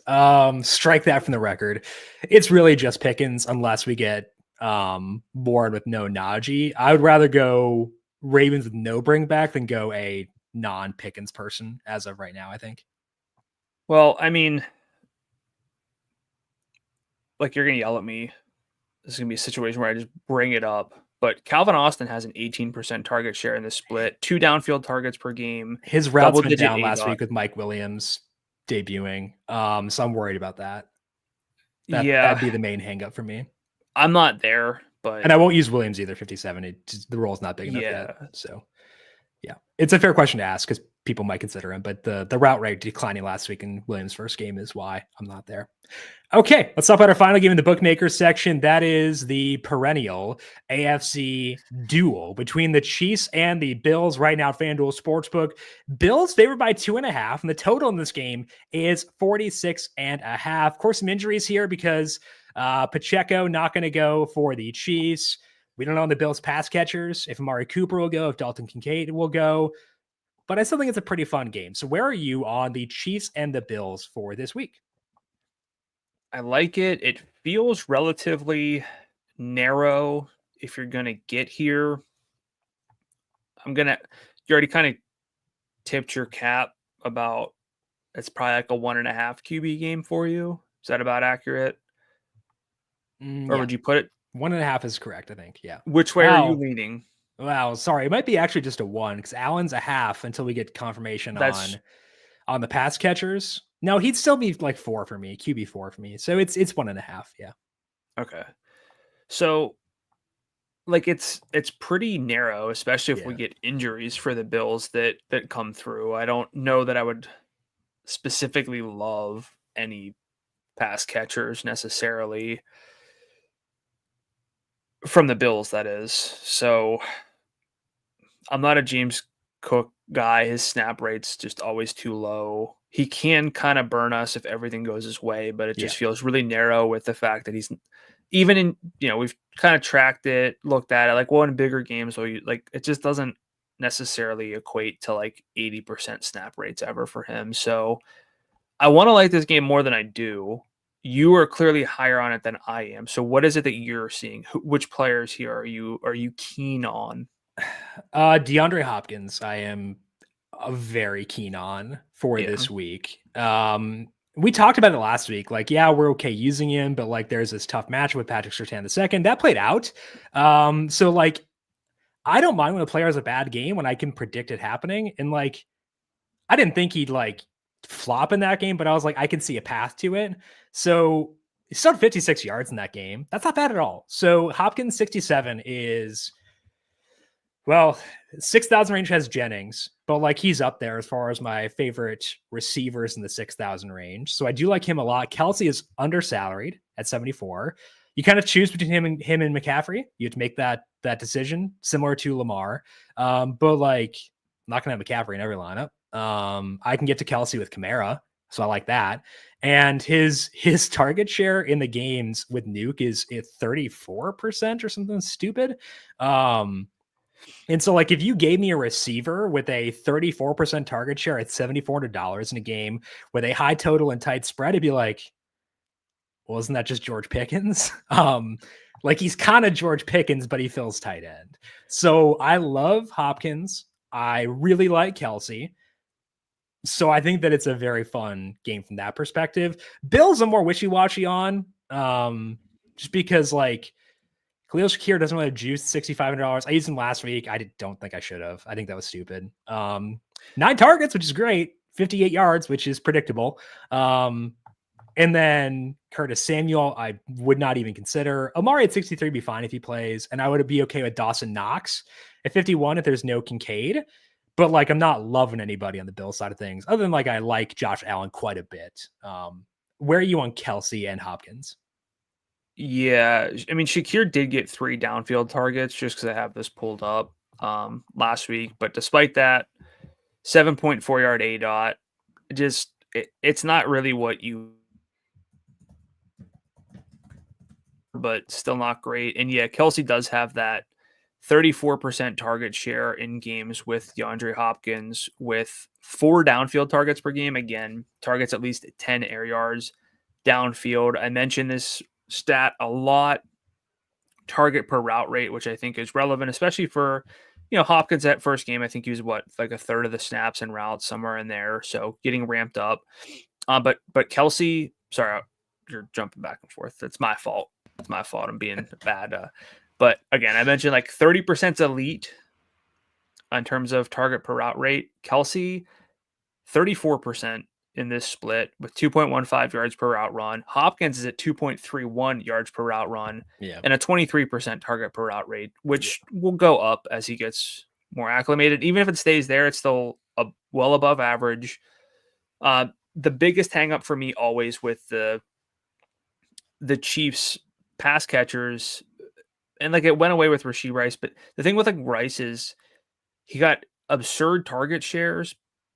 Strike that from the record. It's really just Pickens unless we get bored with no Najee. I would rather go Ravens with no bring back than go a non-Pickens person as of right now, I think. Well, I mean, like, you're going to yell at me. This is going to be a situation where I just bring it up. But Calvin Austin has an 18% target share in this split, 2 downfield targets per game. His routes went down last week with Mike Williams debuting. So I'm worried about that. That'd be the main hang up for me. I'm not there, but... And I won't use Williams either, 57. The role's not big enough yet. So, yeah. It's a fair question to ask because people might consider him, but the route rate declining last week in Williams' first game is why I'm not there. Okay, let's talk about our final game in the bookmakers section. That is the perennial AFC duel between the Chiefs and the Bills right now at FanDuel Sportsbook. Bills favored by 2.5, and the total in this game is 46.5. Of course, some injuries here because Pacheco not going to go for the Chiefs. We don't know on the Bills pass catchers if Amari Cooper will go, if Dalton Kincaid will go. But I still think it's a pretty fun game. So where are you on the Chiefs and the Bills for this week? I like it. It feels relatively narrow if you're going to get here. You already kind of tipped your cap about it's probably like a 1.5 QB game for you. Is that about accurate? Or would you put it? 1.5 is correct, I think. Yeah. Which way are you leaning? Wow. Sorry. It might be actually just a 1 because Allen's a half until we get confirmation on the pass catchers. No, he'd still be like 4 for me, QB 4 for me. So it's 1.5. Yeah. Okay. So like it's pretty narrow, especially if we get injuries for the Bills that come through. I don't know that I would specifically love any pass catchers necessarily from the Bills, that is. So I'm not a James Cook guy. His snap rate's just always too low. He can kind of burn us if everything goes his way, but it just feels really narrow with the fact that he's even in, we've kind of tracked it, looked at it, like, well, in bigger games, so it just doesn't necessarily equate to like 80% snap rates ever for him. So I want to like this game more than I do. You are clearly higher on it than I am. So what is it that you're seeing? Which players here are you keen on? DeAndre Hopkins, I am very keen on for this week. We talked about it last week. Like, yeah, we're okay using him, but like there's this tough match with Patrick Surtain II. That played out. So like I don't mind when a player has a bad game when I can predict it happening. And like I didn't think he'd like flop in that game, but I was like, I can see a path to it. So he still had 56 yards in that game. That's not bad at all. So Hopkins 67 is, well, 6,000 range has Jennings, but like he's up there as far as my favorite receivers in the 6,000 range. So I do like him a lot. Kelsey is undersalaried at 74. You kind of choose between him and McCaffrey. You have to make that decision, similar to Lamar. But like, I'm not going to have McCaffrey in every lineup. I can get to Kelsey with Kamara, so I like that. And his target share in the games with Nuke is at 34% or something stupid. And so like if you gave me a receiver with a 34% target share at $7,400 in a game with a high total and tight spread, it'd be like, well, isn't that just George Pickens? Like he's kind of George Pickens, but he fills tight end. So I love Hopkins. I really like Kelsey. So I think that it's a very fun game from that perspective. Bills I'm more wishy-washy on, just because like Khalil Shakir doesn't really juice $6,500. I used him last week. I don't think I should have. I think that was stupid. 9 targets, which is great. 58 yards, which is predictable. And then Curtis Samuel, I would not even consider. Amari at 63 would be fine if he plays. And I would be okay with Dawson Knox at 51 if there's no Kincaid. But like, I'm not loving anybody on the Bill side of things, other than like, I like Josh Allen quite a bit. Where are you on Kelsey and Hopkins? Yeah. I mean, Shakir did get 3 downfield targets just because I have this pulled up last week. But despite that, 7.4 yard ADOT, it's not really what you, but still not great. And yeah, Kelsey does have that 34% target share in games with DeAndre Hopkins with 4 downfield targets per game. Again, targets at least 10 air yards downfield. I mentioned this stat a lot. Target per route rate, which I think is relevant, especially for, Hopkins at first game. I think he was like a third of the snaps and routes, somewhere in there. So getting ramped up. But Kelsey, sorry, you're jumping back and forth. It's my fault. I'm being bad. But again, I mentioned like 30% elite in terms of target per route rate. Kelsey, 34% in this split with 2.15 yards per route run. Hopkins is at 2.31 yards per route run and a 23% target per route rate, which will go up as he gets more acclimated. Even if it stays there, it's still well above average. The biggest hang up for me always with the Chiefs pass catchers, and like it went away with Rashee Rice, but the thing with like Rice is he got absurd target shares,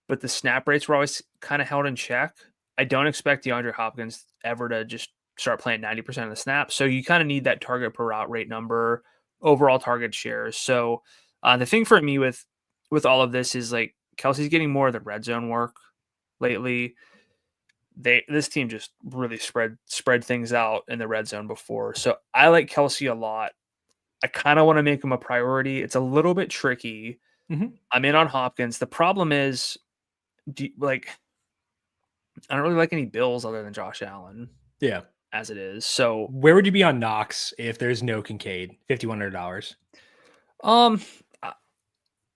but the snap rates were always kind of held in check. I don't expect DeAndre Hopkins ever to just start playing 90% of the snaps. So you kind of need that target per route rate number, overall target shares. So the thing for me with all of this is like Kelsey's getting more of the red zone work lately. This team just really spread things out in the red zone before. So I like Kelsey a lot. I kind of want to make him a priority. It's a little bit tricky. Mm-hmm. I'm in on Hopkins. The problem is, I don't really like any Bills other than Josh Allen. Yeah. As it is. So where would you be on Knox if there's no Kincaid? $5,100.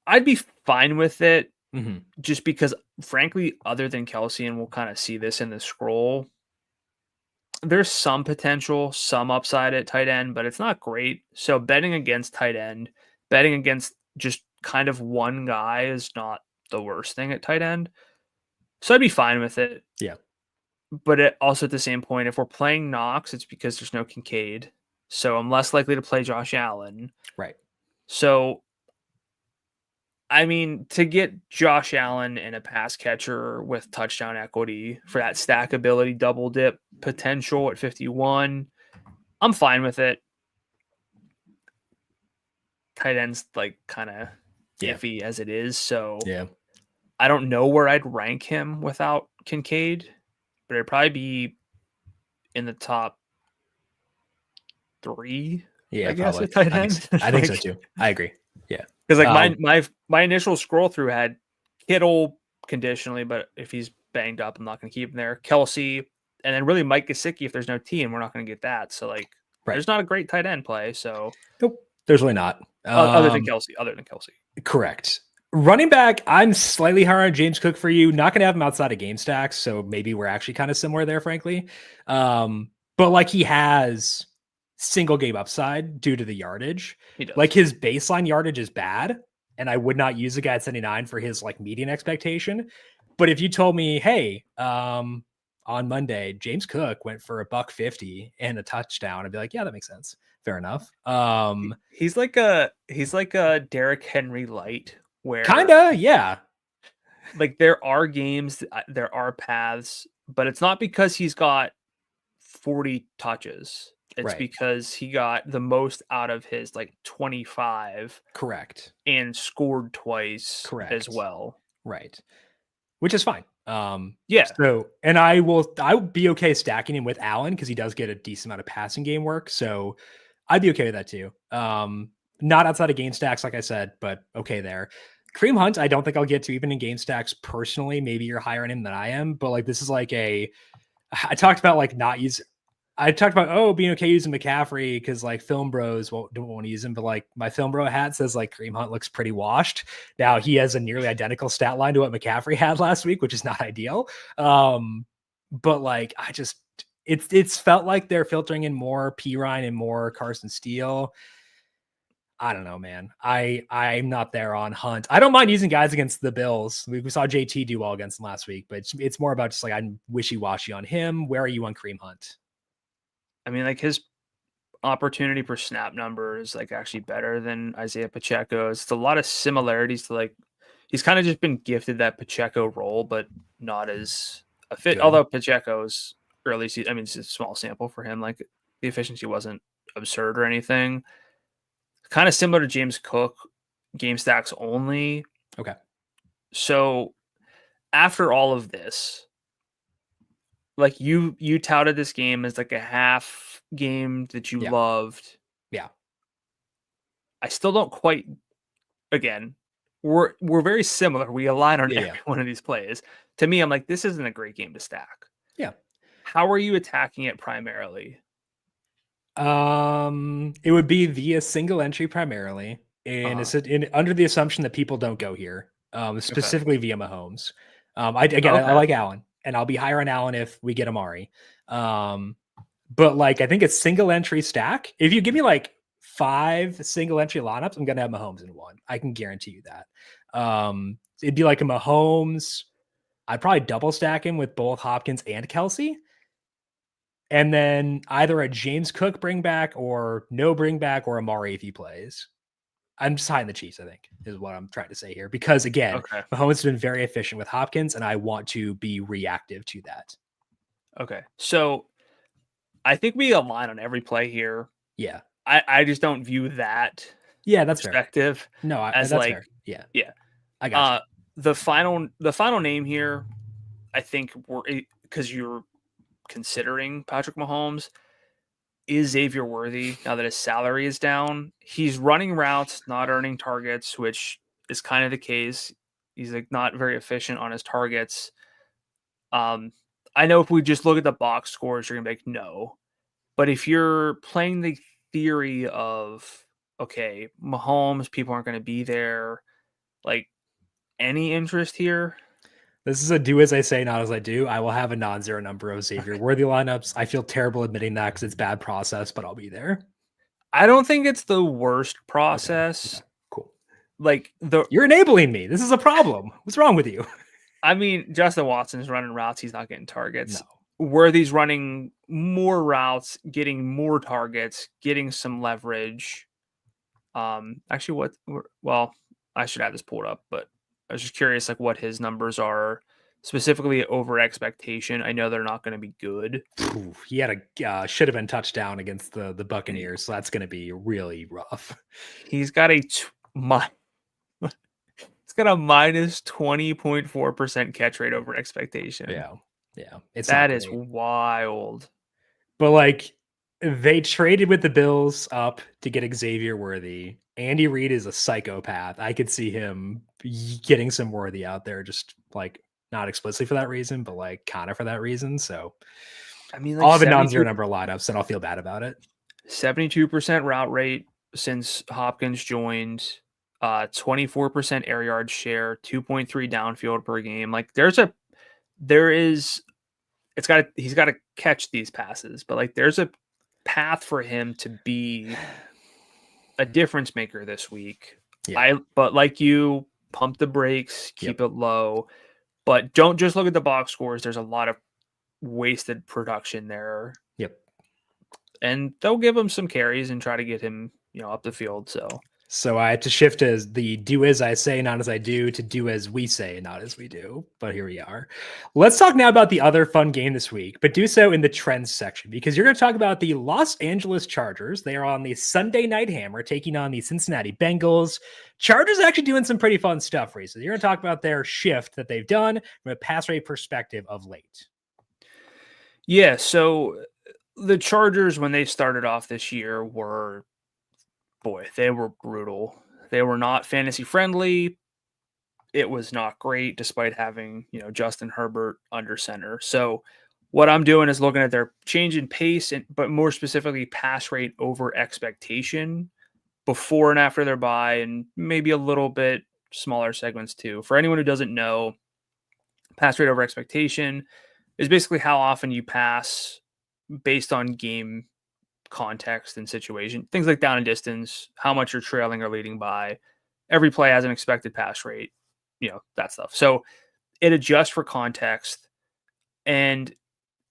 I'd be fine with it. Mm-hmm. Just because, frankly, other than Kelsey, and we'll kind of see this in the scroll, there's some potential, some upside at tight end, but it's not great. So betting against tight end, betting against just kind of one guy is not the worst thing at tight end. So I'd be fine with it. Yeah. But also at the same point, if we're playing Knox, it's because there's no Kincaid. So I'm less likely to play Josh Allen. Right. So, I mean, to get Josh Allen and a pass catcher with touchdown equity for that stackability double dip potential at 51, I'm fine with it. Tight end's like kind of iffy as it is. So I don't know where I'd rank him without Kincaid, but it'd probably be in the top 3. Yeah, I guess probably. at tight end. I think so too. I agree. Yeah. Because like my initial scroll through had Kittle conditionally, but if he's banged up, I'm not going to keep him there. Kelsey, and then really Mike Gesicki if there's no T, and we're not going to get that. So like, there's not a great tight end play. So nope, there's really not. Other than Kelsey. Correct. Running back, I'm slightly higher on James Cook for you. Not going to have him outside of game stacks, so maybe we're actually kind of similar there, frankly. But like he has single game upside due to the yardage. Like his baseline yardage is bad, and I would not use a guy at 79 for his like median expectation. But if you told me, hey, on Monday, James Cook went for $150 and a touchdown, I'd be like, yeah, that makes sense. Fair enough. He's like a Derrick Henry light, where kinda, yeah. Like there are games, there are paths, but it's not because he's got 40 touches. It's because he got the most out of his like 25. Correct. And scored twice. Correct. As well. Right. Which is fine. Yeah. So, and I would be okay stacking him with Allen because he does get a decent amount of passing game work. So I'd be okay with that too. Not outside of game stacks, like I said, but okay there. Kareem Hunt, I don't think I'll get to even in game stacks personally. Maybe you're higher on him than I am, but like this is like I talked about like being okay using McCaffrey because like film bros don't want to use him, but like my film bro hat says like Kareem Hunt looks pretty washed. Now he has a nearly identical stat line to what McCaffrey had last week, which is not ideal. But like It's felt like they're filtering in more Pirine and more Carson Steele. I don't know, man. I'm not there on Hunt. I don't mind using guys against the Bills. We saw JT do well against them last week, but it's more about just like I'm wishy-washy on him. Where are you on Kareem Hunt? I mean, like his opportunity per snap number is like actually better than Isaiah Pacheco's. It's a lot of similarities to like he's kind of just been gifted that Pacheco role, but not as a fit. Good. Although Pacheco's early season, I mean, it's a small sample for him. Like the efficiency wasn't absurd or anything. Kind of similar to James Cook, game stacks only. Okay. So after all of this, like you touted this game as like a half game that you loved. Yeah. I still don't quite. Again, we're very similar. We align on every one of these plays. To me, I'm like, this isn't a great game to stack. Yeah. How are you attacking it primarily? It would be via single entry primarily, and it's under the assumption that people don't go here, specifically via Mahomes. I like Allen, and I'll be higher on Allen if we get Amari. But like I think it's single entry stack. If you give me like 5 single entry lineups, I'm gonna have Mahomes in one. I can guarantee you that. It'd be like a Mahomes. I'd probably double stack him with both Hopkins and Kelsey. And then either a James Cook bring back or no bring back or Amari if he plays. I'm just high in the Chiefs, I think, is what I'm trying to say here. Because again, Mahomes has been very efficient with Hopkins, and I want to be reactive to that. Okay. So I think we align on every play here. Yeah. I just don't view that that's perspective. Fair. No, as that's like fair. Yeah. Yeah. I got you. The final name here, I think because you're considering Patrick Mahomes, is Xavier Worthy now that his salary is down. He's running routes, not earning targets, which is kind of the case. He's like not very efficient on his targets. I know if we just look at the box scores, you're gonna be like, no. But if you're playing the theory of, okay, Mahomes, people aren't going to be there, like any interest here? This is a do as I say, not as I do. I will have a non-zero number of Xavier Worthy lineups. I feel terrible admitting that because it's bad process, but I'll be there. I don't think it's the worst process. Okay. Cool. Like you're enabling me. This is a problem. What's wrong with you? I mean, Justin Watson's running routes. He's not getting targets. No. Worthy's running more routes, getting more targets, getting some leverage. Actually, I should have this pulled up, but I was just curious, like what his numbers are specifically over expectation. I know they're not going to be good. He had a should have been touchdown against the Buccaneers, so that's going to be really rough. He's got a minus 20.4% catch rate over expectation. Yeah. That is wild. But like they traded with the Bills up to get Xavier Worthy. Andy Reid is a psychopath. I could see him getting some Worthy out there, just like not explicitly for that reason, but like kind of for that reason. So I mean, like I'll have a non-zero number of lineups and I'll feel bad about it. 72% route rate since Hopkins joined. 24% air yard share, 2.3 downfield per game. Like he's got to catch these passes, but like there's a path for him to be a difference maker this week. But like you pump the brakes, keep it low, but don't just look at the box scores. There's a lot of wasted production there. Yep. And they'll give him some carries and try to get him, up the field. So I had to shift as the do as I say, not as I do, to do as we say, not as we do. But here we are. Let's talk now about the other fun game this week, but do so in the trends section because you're going to talk about the Los Angeles Chargers. They are on the Sunday Night Hammer taking on the Cincinnati Bengals. Chargers actually doing some pretty fun stuff recently. You're going to talk about their shift that they've done from a pass rate perspective of late. Yeah, so the Chargers, when they started off this year, they were brutal. They were not fantasy friendly. It was not great despite having, Justin Herbert under center. So what I'm doing is looking at their change in pace, but more specifically pass rate over expectation before and after their bye, and maybe a little bit smaller segments too. For anyone who doesn't know, pass rate over expectation is basically how often you pass based on game context and situation. Things like down and distance, how much you're trailing or leading by. Every play has an expected pass rate, that stuff. So it adjusts for context. And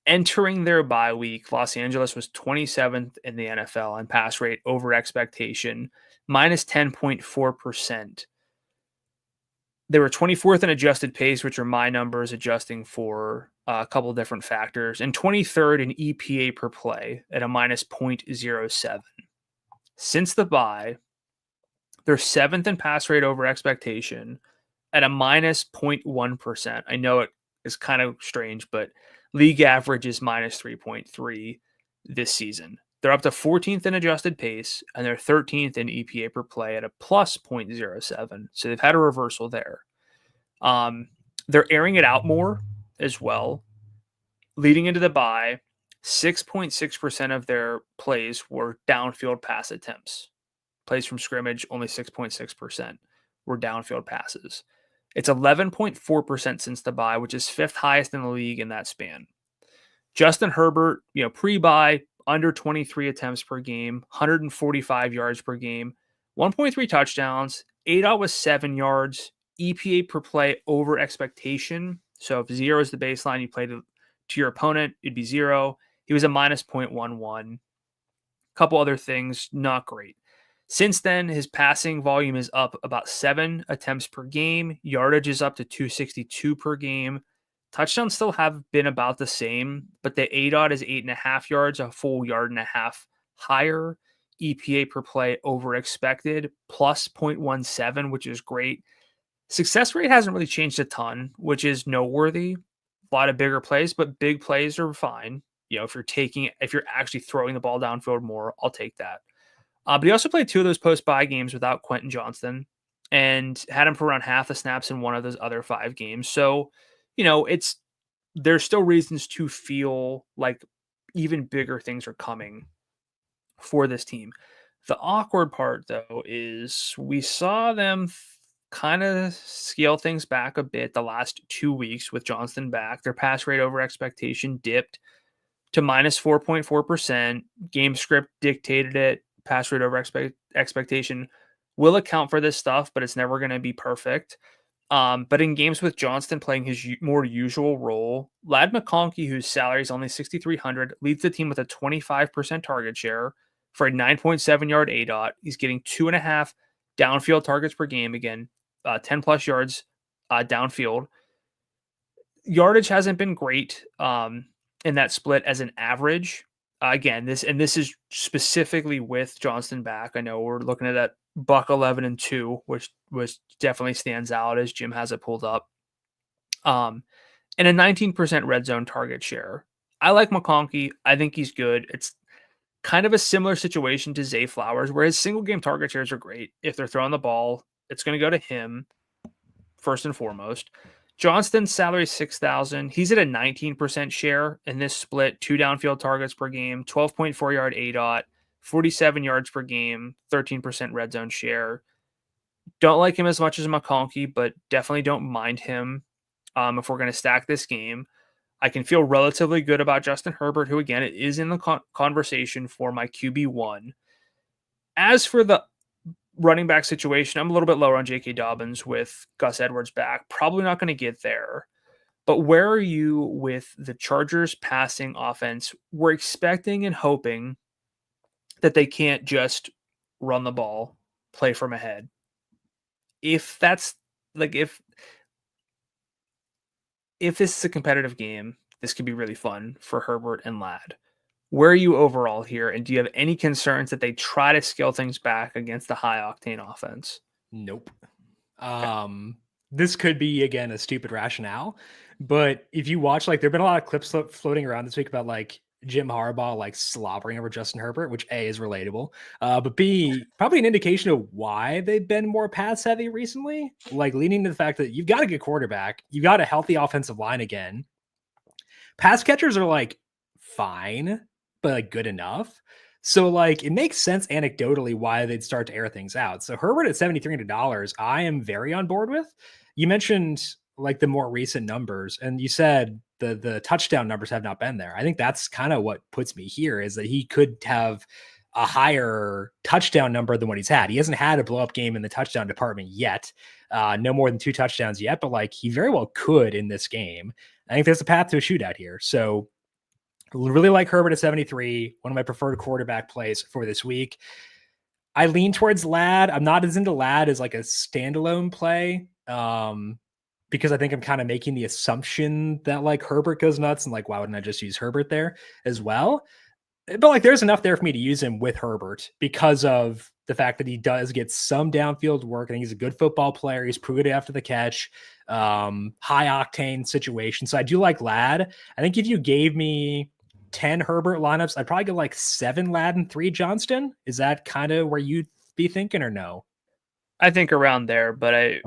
entering their bye week, Los Angeles was 27th in the NFL on pass rate over expectation, minus 10.4%. They were 24th in adjusted pace, which are my numbers adjusting for a couple of different factors, and 23rd in EPA per play at a minus 0.07. Since the bye, they're 7th in pass rate over expectation at a minus 0.1%. I know it is kind of strange, but league average is minus 3.3 this season. They're up to 14th in adjusted pace, and they're 13th in EPA per play at a plus 0.07. So they've had a reversal there. They're airing it out more as well. Leading into the bye, 6.6% of their plays were downfield pass attempts. Plays from scrimmage, only 6.6% were downfield passes. It's 11.4% since the bye, which is fifth highest in the league in that span. Justin Herbert, pre-bye, under 23 attempts per game, 145 yards per game, 1.3 touchdowns, ADOT was 7 yards, EPA per play over expectation. So if 0 is the baseline, you play to your opponent, it'd be 0. He was a minus 0.11. A couple other things, not great. Since then, his passing volume is up about 7 attempts per game. Yardage is up to 262 per game. Touchdowns still have been about the same, but the ADOT is 8.5 yards, a full yard and a half higher. EPA per play over expected, plus 0.17, which is great. Success rate hasn't really changed a ton, which is noteworthy. A lot of bigger plays, but big plays are fine. If you're actually throwing the ball downfield more, I'll take that. But he also played 2 of those post-bye games without Quentin Johnston and had him for around half the snaps in one of those other 5 games. So, there's still reasons to feel like even bigger things are coming for this team. The awkward part, though, is we saw them kind of scale things back a bit the last 2 weeks with Johnston back. Their pass rate over expectation dipped to minus 4.4%. Game script dictated it. Pass rate over expectation will account for this stuff, but it's never going to be perfect. But in games with Johnston playing his more usual role, Ladd McConkey, whose salary is only $6,300, leads the team with a 25% target share for a 9.7 yard ADOT. He's getting 2.5 downfield targets per game. Again, 10 plus yards downfield. Yardage hasn't been great in that split as an average. Again, this is specifically with Johnston back. I know we're looking at that buck 11 and 2, which definitely stands out as Jim has it pulled up. And a 19% red zone target share. I like McConkey. I think he's good. It's kind of a similar situation to Zay Flowers, where his single game target shares are great. If they're throwing the ball, it's going to go to him first and foremost. Johnston's salary is $6,000. He's at a 19% share in this split, 2 downfield targets per game, 12.4 yard ADOT, 47 yards per game, 13% red zone share. Don't like him as much as McConkey, but definitely don't mind him if we're going to stack this game. I can feel relatively good about Justin Herbert, who, again, is in the conversation for my QB1. As for the running back situation, I'm a little bit lower on J.K. Dobbins with Gus Edwards back. Probably not going to get there. But where are you with the Chargers passing offense? We're expecting and hoping that they can't just run the ball, play from ahead. If that's if this is a competitive game, this could be really fun for Herbert and Ladd. Where are you overall here? And do you have any concerns that they try to scale things back against the high octane offense? Nope. Okay. This could be, again, a stupid rationale, but if you watch, there've been a lot of clips floating around this week about Jim Harbaugh slobbering over Justin Herbert, which A, is relatable, but B, probably an indication of why they've been more pass heavy recently, leaning to the fact that you've got a good quarterback, you've got a healthy offensive line again. Pass catchers are fine, but good enough. So it makes sense anecdotally why they'd start to air things out. So Herbert at $7,300, I am very on board with. You mentioned like the more recent numbers, and you said the touchdown numbers have not been there. I think that's kind of what puts me here, is that he could have a higher touchdown number than what he's had. He hasn't had a blow up game in the touchdown department yet. No more than 2 touchdowns yet, but like he very well could in this game. I think there's a path to a shootout here. So really like Herbert at 73, one of my preferred quarterback plays for this week. I lean towards Ladd. I'm not as into Ladd as like a standalone play, because I think I'm kind of making the assumption that like Herbert goes nuts, and like, why wouldn't I just use Herbert there as well? But like, there's enough there for me to use him with Herbert because of the fact that he does get some downfield work. I think he's a good football player. He's pretty good after the catch, high octane situation. So I do like Ladd. I think if you gave me 10 Herbert lineups, I'd probably go like 7 Ladd and 3 Johnston. Is that kind of where you'd be thinking, or no? I think around there, but I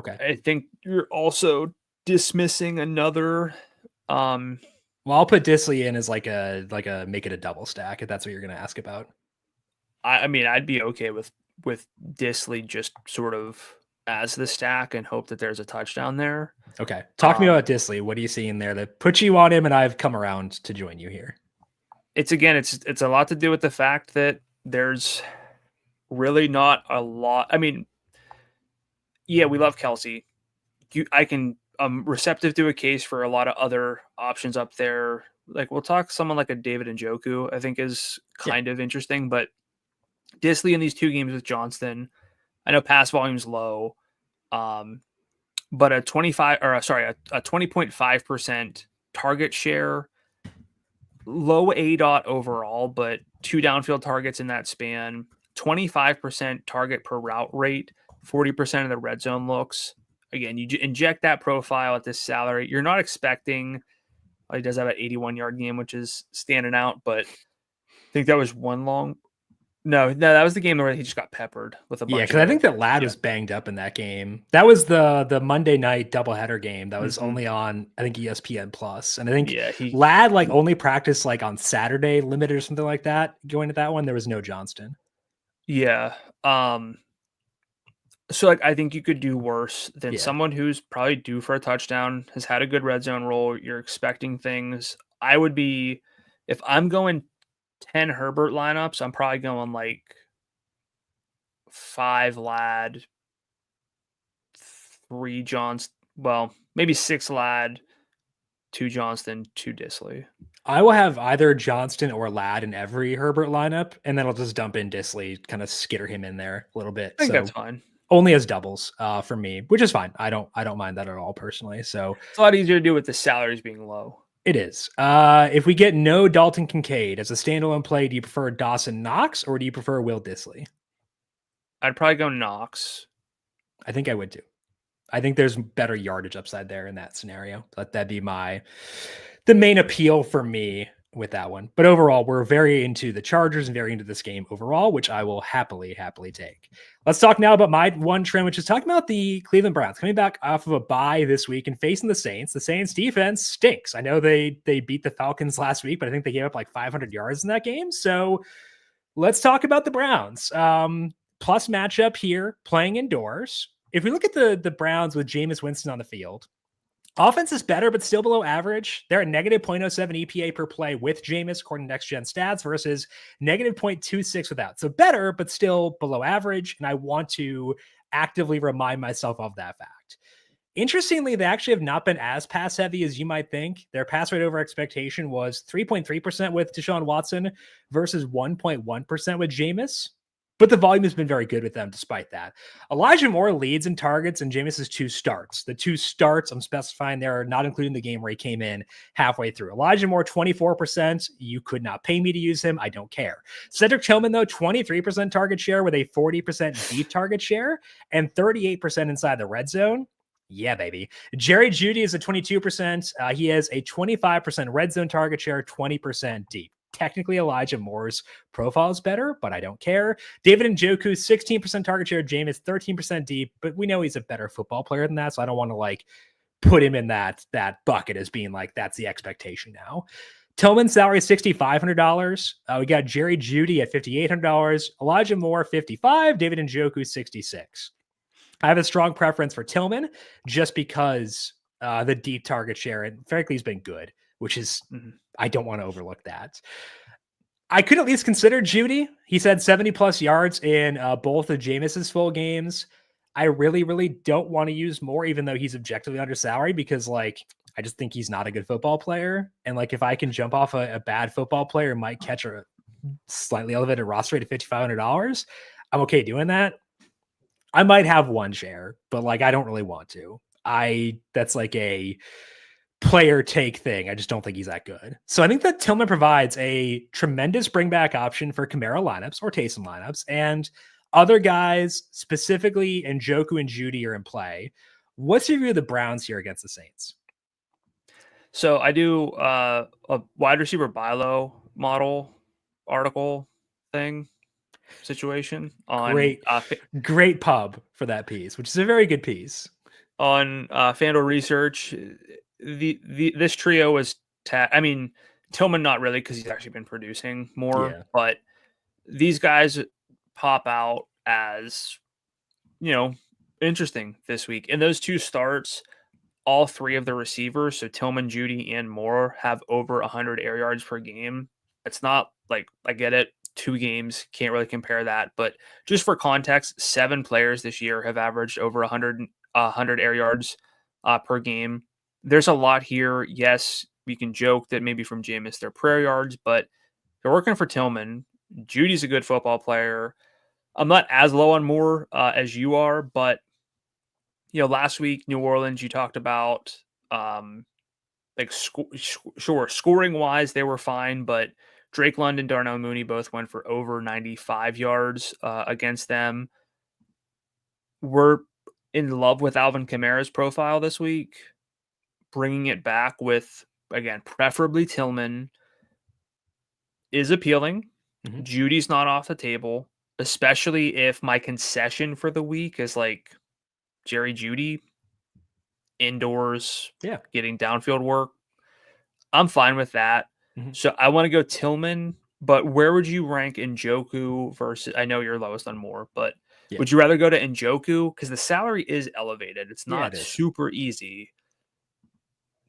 think you're also dismissing another. Well, I'll put Disley in as like a make it a double stack if that's what you're going to ask about. I mean, I'd be okay with Disley just sort of as the stack and hope that there's a touchdown there. Okay, talk to me about Disley. What do you see in there that puts you on him? And I've come around to join you here. It's a lot to do with the fact that there's really not a lot. I mean, yeah, we love Kelsey. I'm receptive to a case for a lot of other options up there. Like we'll talk someone like a David Njoku, I think is kind of interesting, but Disley in these 2 games with Johnston, I know pass volume's low, but a 20.5% target share, low ADOT overall, but 2 downfield targets in that span, 25% target per route rate, 40% of the red zone looks. Again, you inject that profile at this salary. You're not expecting, he does have an 81-yard game, which is standing out, but I think that was one long. No, that was the game where he just got peppered with a bunch. Yeah, because I think that Ladd was banged up in that game. That was the Monday night doubleheader game that was only on, I think, ESPN Plus. And I think Ladd like only practiced like on Saturday limited or something like that. Going to that one, there was no Johnston. Yeah. So like I think you could do worse than someone who's probably due for a touchdown, has had a good red zone role. You're expecting things. I would be, if I'm going 10 Herbert lineups, I'm probably going like 5 Ladd, 3 Johnston, well, maybe 6 Ladd, 2 Johnston, 2 Disley. I will have either Johnston or Ladd in every Herbert lineup, and then I'll just dump in Disley, kind of skitter him in there a little bit. I think that's fine. Only as doubles for me, which is fine. I don't mind that at all personally. So it's a lot easier to do with the salaries being low. It is. If we get no Dalton Kincaid as a standalone play, do you prefer Dawson Knox or do you prefer Will Disley? I'd probably go Knox. I think I would too. I think there's better yardage upside there in that scenario. That'd be the main appeal for me with that one. But overall, we're very into the Chargers and very into this game overall, which I will happily take. Let's talk now about my one trend, which is talking about the Cleveland Browns coming back off of a bye this week and facing the Saints. The Saints defense stinks. I know they beat the Falcons last week, but I think they gave up like 500 yards in that game. So let's talk about the Browns. Plus matchup here, playing indoors. If we look at the Browns with Jameis Winston on the field, offense is better, but still below average. They're at negative 0.07 EPA per play with Jameis, according to Next Gen Stats, versus negative 0.26 without. So better, but still below average. And I want to actively remind myself of that fact. Interestingly, they actually have not been as pass heavy as you might think. Their pass rate over expectation was 3.3% with Deshaun Watson versus 1.1% with Jameis. But the volume has been very good with them despite that. Elijah Moore leads in targets and Jameis's 2 starts. The 2 starts I'm specifying there are not including the game where he came in halfway through. Elijah Moore, 24%. You could not pay me to use him. I don't care. Cedric Tillman, though, 23% target share with a 40% deep target share and 38% inside the red zone. Yeah, baby. Jerry Jeudy is at 22%. He has a 25% red zone target share, 20% deep. Technically, Elijah Moore's profile is better, but I don't care. David Njoku, 16% target share. Jameis, 13% deep, but we know he's a better football player than that, so I don't want to like put him in that bucket as being like that's the expectation now. Tillman's salary is $6,500. We got Jerry Jeudy at $5,800. Elijah Moore, $55,000. David Njoku, $66,000. I have a strong preference for Tillman just because the deep target share, and frankly, he's been good, which is, I don't want to overlook that. I could at least consider Jeudy. He's had 70 plus yards in both of Jameis's full games. I really, really don't want to use more, even though he's objectively under salary, because like, I just think he's not a good football player. And like, if I can jump off a bad football player and might catch a slightly elevated roster rate of $5,500, I'm okay doing that. I might have one share, but like, I don't really want to. That's like a player take thing. I just don't think he's that good. So I think that Tillman provides a tremendous bring back option for Kamara lineups or Taysom lineups, and other guys, specifically Njoku and Jeudy, are in play. What's your view of the Browns here against the Saints? So I do a wide receiver buy low model article thing situation on great pub for that piece, which is a very good piece on FanDuel Research. This trio was Tillman not really, because he's actually been producing more, but these guys pop out as interesting this week. And those two starts, all three of the receivers, so Tillman, Jeudy, and Moore, have over 100 air yards per game. It's not like, I get it, 2 games, can't really compare that, but just for context, 7 players this year have averaged over 100 air yards per game. There's a lot here. Yes, we can joke that maybe from Jameis they're prayer yards, but they're working for Tillman. Judy's a good football player. I'm not as low on Moore as you are, but last week, New Orleans, you talked about scoring wise, they were fine, but Drake London, Darnell Mooney both went for over 95 yards against them. We're in love with Alvin Kamara's profile this week, bringing it back with, again, preferably Tillman is appealing. Judy's not off the table, especially if my concession for the week is like Jerry Jeudy indoors, getting downfield work. I'm fine with that. So I want to go Tillman, but where would you rank Njoku versus, I know you're lowest on Moore, but would you rather go to Njoku? Because the salary is elevated. It's not super easy.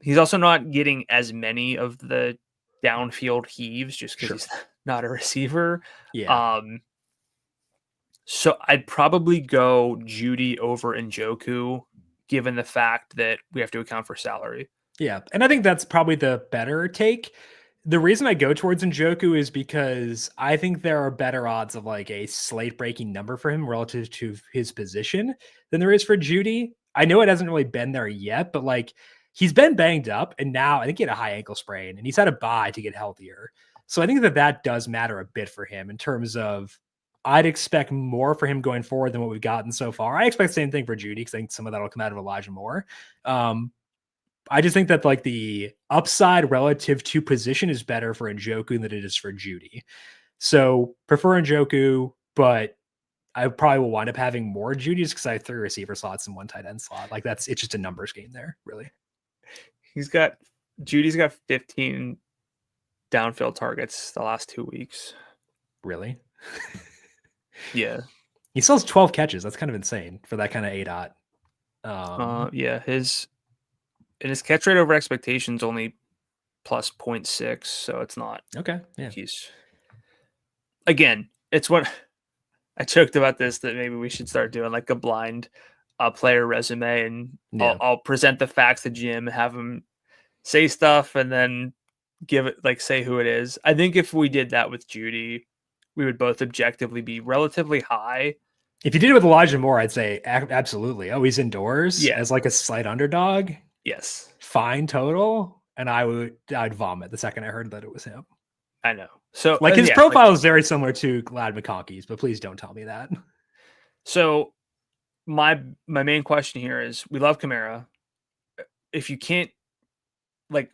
He's also not getting as many of the downfield heaves just because he's not a receiver. So I'd probably go Jeudy over Njoku, given the fact that we have to account for salary. Yeah, and I think that's probably the better take. The reason I go towards Njoku is because I think there are better odds of like a slate breaking number for him relative to his position than there is for Jeudy. I know it hasn't really been there yet, but like, he's been banged up, and now I think he had a high ankle sprain, and he's had a bye to get healthier. So I think that does matter a bit for him in terms of, I'd expect more for him going forward than what we've gotten so far. I expect the same thing for Jeudy, because I think some of that will come out of Elijah Moore. I just think that like the upside relative to position is better for Njoku than it is for Jeudy. So prefer Njoku, but I probably will wind up having more Jeudy just because I have 3 receiver slots and 1 tight end slot. Like it's just a numbers game there, really. Judy's got 15 downfield targets the last 2 weeks. Really? Yeah. He still has 12 catches. That's kind of insane for that kind of ADOT. His catch rate over expectations only plus 0.6, so it's not. Okay. Yeah. It's what I joked about this, that maybe we should start doing like a blind player resume, and I'll present the facts to Jim, have him say stuff, and then give it, like, say who it is. I think if we did that with Jeudy, we would both objectively be relatively high. If you did it with Elijah Moore, I'd say absolutely. Oh, he's indoors as like a slight underdog. Yes. Fine total. And I'd vomit the second I heard that it was him. I know. So like his profile is very similar to Glad McConkey's, but please don't tell me that. So my main question here is, we love Kamara. If you can't, like,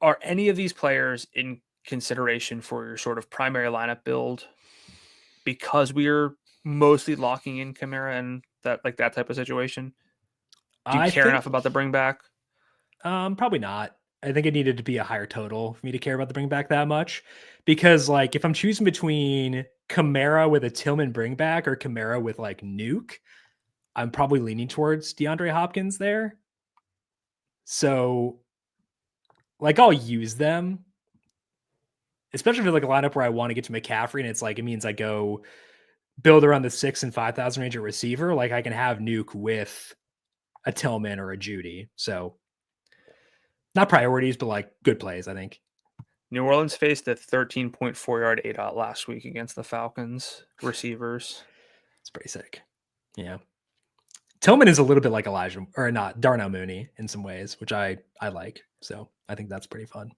are any of these players in consideration for your sort of primary lineup build, because we are mostly locking in Kamara and that type of situation? Do you care enough about the bring back? Probably not. I think it needed to be a higher total for me to care about the bring back that much, because like if I'm choosing between Kamara with a Tillman bring back or Kamara with like Nuke, I'm probably leaning towards DeAndre Hopkins there. So like I'll use them, especially for like a lineup where I want to get to McCaffrey, and it's like it means I go build around the 6 and 5,000 range at receiver. Like I can have Nuke with a Tillman or a Judy. So not priorities, but like good plays, I think. New Orleans faced a 13.4-yard ADOT last week against the Falcons receivers. It's pretty sick. Yeah. Tillman is a little bit like Elijah, or not, Darnell Mooney in some ways, which I like. So I think that's pretty fun.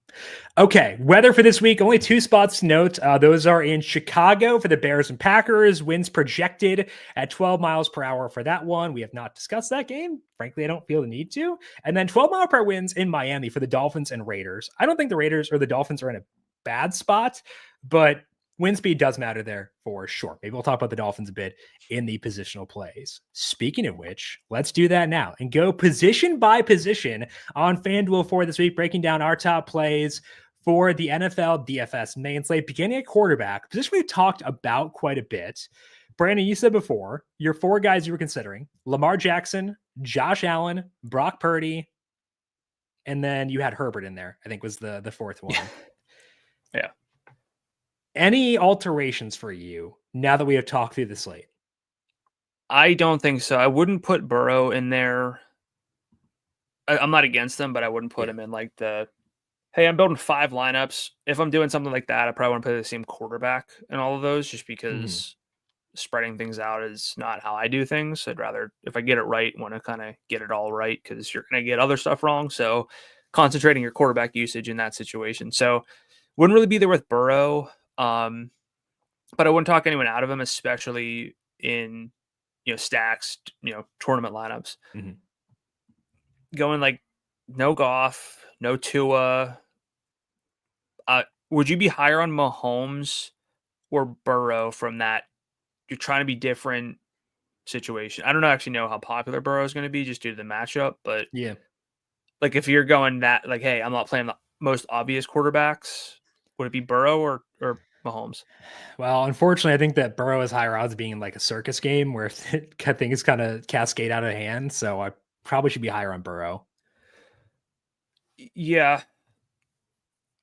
Okay, weather for this week, only 2 spots to note. Those are in Chicago for the Bears and Packers. Winds projected at 12 miles per hour for that one. We have not discussed that game. Frankly, I don't feel the need to. And then 12-mile-per-hour winds in Miami for the Dolphins and Raiders. I don't think the Raiders or the Dolphins are in a bad spot, but wind speed does matter there for sure. Maybe we'll talk about the Dolphins a bit in the positional plays. Speaking of which, let's do that now and go position by position on FanDuel for this week, breaking down our top plays for the NFL DFS main slate, beginning at quarterback, position we've talked about quite a bit. Brandon, you said before, your 4 guys you were considering: Lamar Jackson, Josh Allen, Brock Purdy, and then you had Herbert in there, I think was the 4th one. Yeah. Any alterations for you now that we have talked through the slate? I don't think so. I wouldn't put Burrow in there. I'm not against him, but I wouldn't put him in like the, hey, I'm building 5 lineups. If I'm doing something like that, I probably want to put the same quarterback in all of those, just because spreading things out is not how I do things. I'd rather, if I get it right, want to kind of get it all right, because you're going to get other stuff wrong. So concentrating your quarterback usage in that situation. So wouldn't really be there with Burrow. But I wouldn't talk anyone out of him, especially in, stacks, tournament lineups. Going like no Goff, no Tua. Would you be higher on Mahomes or Burrow from that? You're trying to be different situation. I don't actually know how popular Burrow is going to be just due to the matchup, but Yeah, like if you're going that, like, hey, I'm not playing the most obvious quarterbacks, would it be Burrow or Mahomes? well, unfortunately, I think that Burrow is higher odds of being in like a circus game where things kind of cascade out of hand. So I probably should be higher on Burrow. Yeah.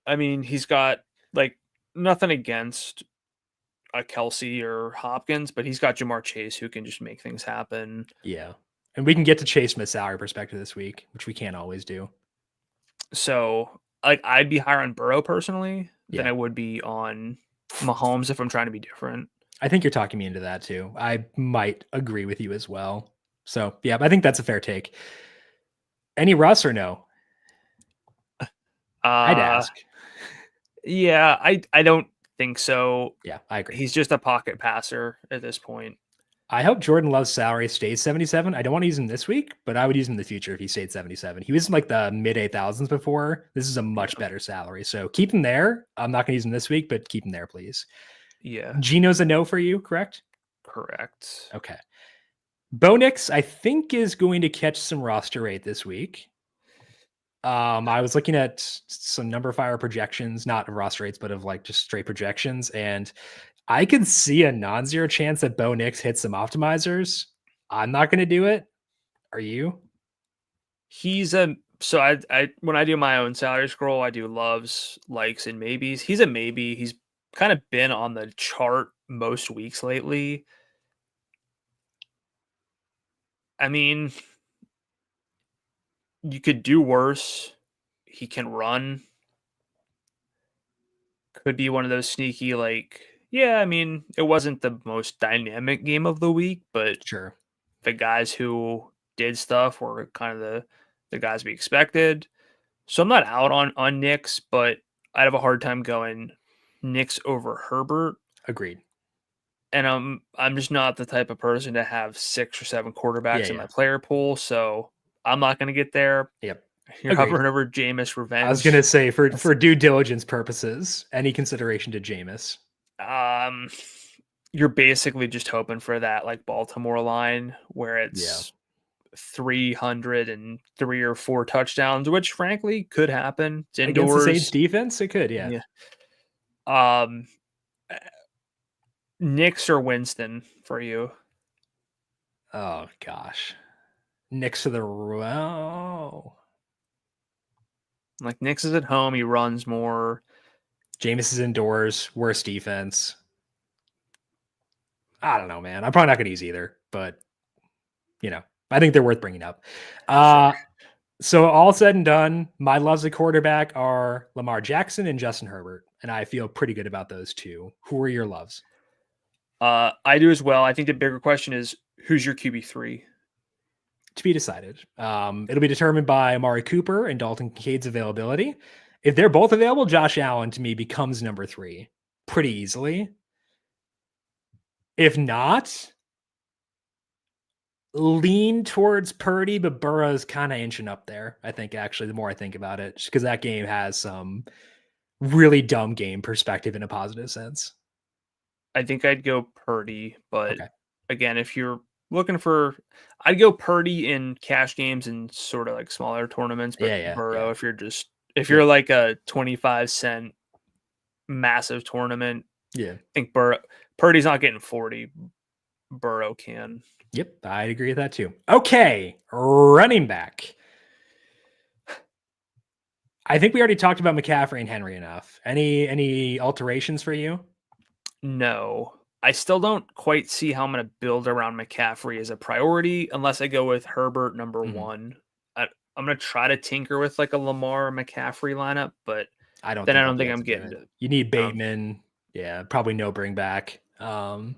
I mean, he's got like nothing against a Kelsey or Hopkins, but he's got Jamar Chase who can just make things happen. Yeah. And we can get to Chase from a salary perspective this week, which we can't always do. So like I'd be higher on Burrow personally than Yeah. I would be on Mahomes if I'm trying to be different. I think you're talking me into that too. I might agree with you as well. So yeah, I think that's a fair take. Any Russ or no? I'd ask. Yeah, I don't think so. Yeah, I agree. He's just a pocket passer at this point. I hope Jordan Love's salary stays 77. I don't want to use him this week, but I would use him in the future if he stayed 77. He was in like the mid 8,000s before. This is a much better salary. So keep him there. I'm not going to use him this week, but keep him there, please. Yeah. Gino's a no for you, correct? Correct. Okay. Bo Nix, I think, is going to catch some roster rate this week. I was looking at some number fire projections, not of roster rates, but of like just straight projections. And I could see a non-zero chance that Bo Nix hits some optimizers. I'm not going to do it. Are you? He's a, so I when I do my own salary scroll, I do loves, likes, and maybes. He's a maybe. He's kind of been on the chart most weeks lately. I mean, you could do worse. He can run. Could be one of those sneaky, like, yeah, I mean, it wasn't the most dynamic game of the week, but Sure. the guys who did stuff were kind of the guys we expected. So I'm not out on Knicks, but I'd have a hard time going Knicks over Herbert. Agreed. And I'm just not the type of person to have 6 or 7 quarterbacks in my player pool, so I'm not going to get there. Yep. You're hovering over Jameis revenge. I was going to say for due diligence purposes, any consideration to Jameis. You're basically just hoping for that like Baltimore line where it's 303 or 4 touchdowns, which frankly could happen. It's indoors. Against the Saints defense, it could, yeah. Knicks or Winston for you? Oh gosh, Knicks to the row. Like Knicks is at home, he runs more. Jameis is indoors, worst defense. I don't know, man. I'm probably not going to use either, but I think they're worth bringing up. Sure. So all said and done, my loves at quarterback are Lamar Jackson and Justin Herbert, and I feel pretty good about those two. Who are your loves? I do as well. I think the bigger question is who's your QB3? To be decided. It'll be determined by Amari Cooper and Dalton Kincaid's availability. If they're both available, Josh Allen to me becomes number 3 pretty easily. If not, lean towards Purdy, but Burrow's kind of inching up there. I think actually, the more I think about it, just because that game has some really dumb game perspective in a positive sense. I think I'd go Purdy, but Okay. again, if you're looking for, I'd go Purdy in cash games and sort of like smaller tournaments, but Burrow if you're like a 25-cent massive tournament, I think Purdy's not getting 40. Burrow can. Yep, I'd agree with that too. Okay, running back. I think we already talked about McCaffrey and Henry enough. Any alterations for you? No. I still don't quite see how I'm going to build around McCaffrey as a priority unless I go with Herbert number 1. I'm going to try to tinker with like a Lamar McCaffrey lineup, but I don't think I'm getting to. You need Bateman. Probably no bring back. But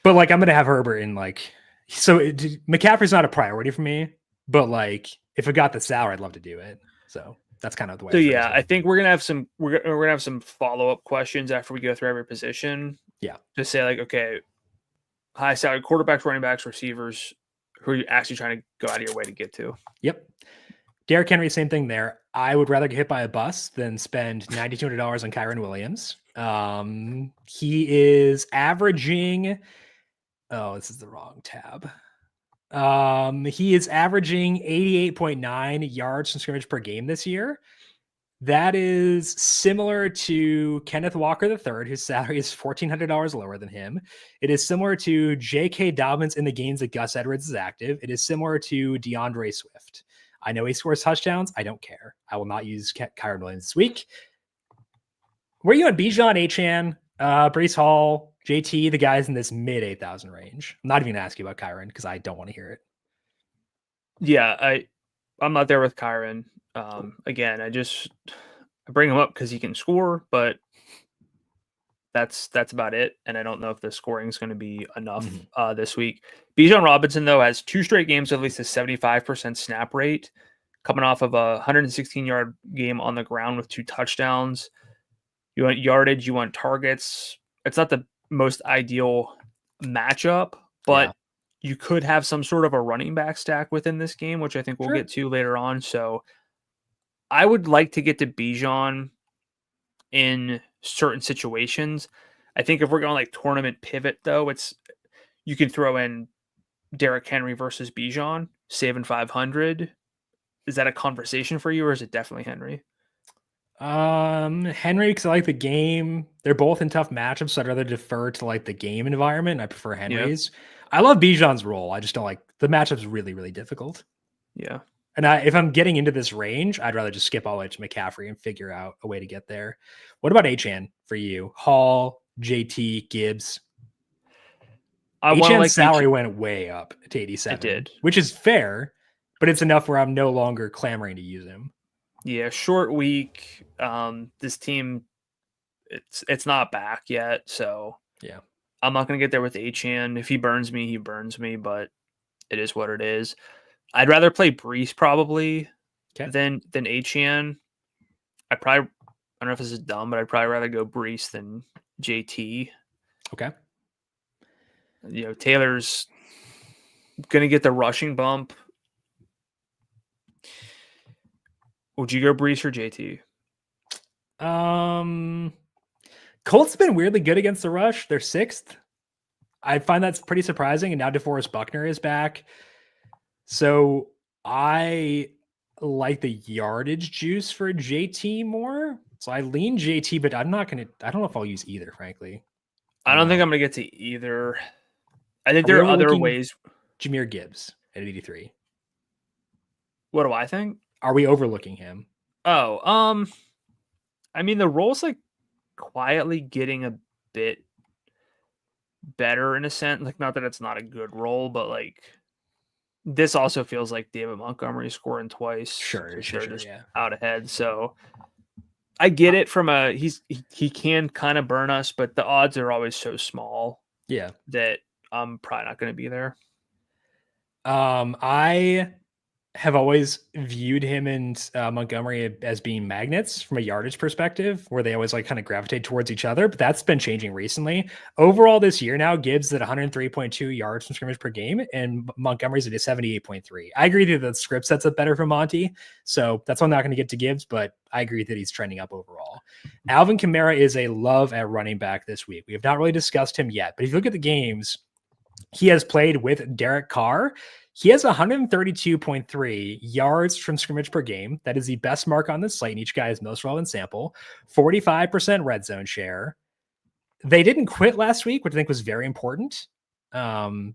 like I'm going to have Herbert in McCaffrey's not a priority for me, but like if I got the salary, I'd love to do it. So that's kind of the way. So I think we're gonna have some follow-up questions after we go through every position. Yeah. To say like, okay, high salary quarterbacks, running backs, receivers, who are you actually trying to go out of your way to get to? Yep. Derrick Henry, same thing there. I would rather get hit by a bus than spend $9,200 on Kyren Williams. He is averaging. Oh, this is the wrong tab. He is averaging 88.9 yards from scrimmage per game this year. That is similar to Kenneth Walker III, whose salary is $1,400 lower than him. It is similar to J.K. Dobbins in the games that Gus Edwards is active. It is similar to DeAndre Swift. I know he scores touchdowns. I don't care. I will not use Kyren Williams this week. Where are you on Bijan, Achane, Breece Hall, JT, the guys in this mid 8,000 range? I'm not even going to ask you about Kyren because I don't want to hear it. Yeah, I'm not there with Kyren. Again, I bring him up because he can score, but that's about it. And I don't know if the scoring is going to be enough this week. Bijan Robinson, though, has 2 straight games with at least a 75% snap rate, coming off of a 116-yard game on the ground with 2 touchdowns. You want yardage, you want targets. It's not the most ideal matchup, but you could have some sort of a running back stack within this game, which I think we'll get to later on. So I would like to get to Bijan in certain situations. I think if we're going like tournament pivot, though, you can throw in Derrick Henry versus Bijan, saving 500. Is that a conversation for you, or is it definitely Henry? Henry, because I like the game. They're both in tough matchups, so I'd rather defer to like the game environment. I prefer Henry's. I love Bijan's role. I just don't like the matchup's really, really difficult. Yeah. And if I'm getting into this range, I'd rather just skip all the way to McCaffrey and figure out a way to get there. What about Achane for you? Hall, JT, Gibbs. Achane's salary went way up to 87. It did. Which is fair, but it's enough where I'm no longer clamoring to use him. Yeah, short week. This team, it's not back yet, so yeah, I'm not gonna get there with Achane. If he burns me, he burns me, but it is what it is. I'd rather play Breece probably than Achane. I don't know if this is dumb, but I'd probably rather go Breece than JT. Okay. Taylor's gonna get the rushing bump. Would you go Breece or JT? Colts have been weirdly good against the rush. They're 6th. I find that's pretty surprising. And now DeForest Buckner is back. So I like the yardage juice for JT more. So I lean JT, but I don't know if I'll use either, frankly. I don't think I'm going to get to either. I think there are other ways. Jahmyr Gibbs at 83. What do I think? Are we overlooking him? Oh, I mean, the role's like quietly getting a bit better in a sense. Like, not that it's not a good role, but like this also feels like David Montgomery scoring twice. Sure, They're just yeah. out ahead. So I get it from he can kind of burn us, but the odds are always so small. Yeah. That I'm probably not going to be there. I have always viewed him and Montgomery as being magnets from a yardage perspective, where they always like kind of gravitate towards each other. But that's been changing recently. Overall, this year now, Gibbs at 103.2 yards from scrimmage per game, and Montgomery's at 78.3. I agree that the script sets up better for Monty, so that's why I'm not going to get to Gibbs, but I agree that he's trending up overall. Alvin Kamara is a love at running back this week. We have not really discussed him yet, but if you look at the games he has played with Derek Carr, he has 132.3 yards from scrimmage per game. That is the best mark on this slate, and each guy's most relevant sample. 45% red zone share. They didn't quit last week, which I think was very important. I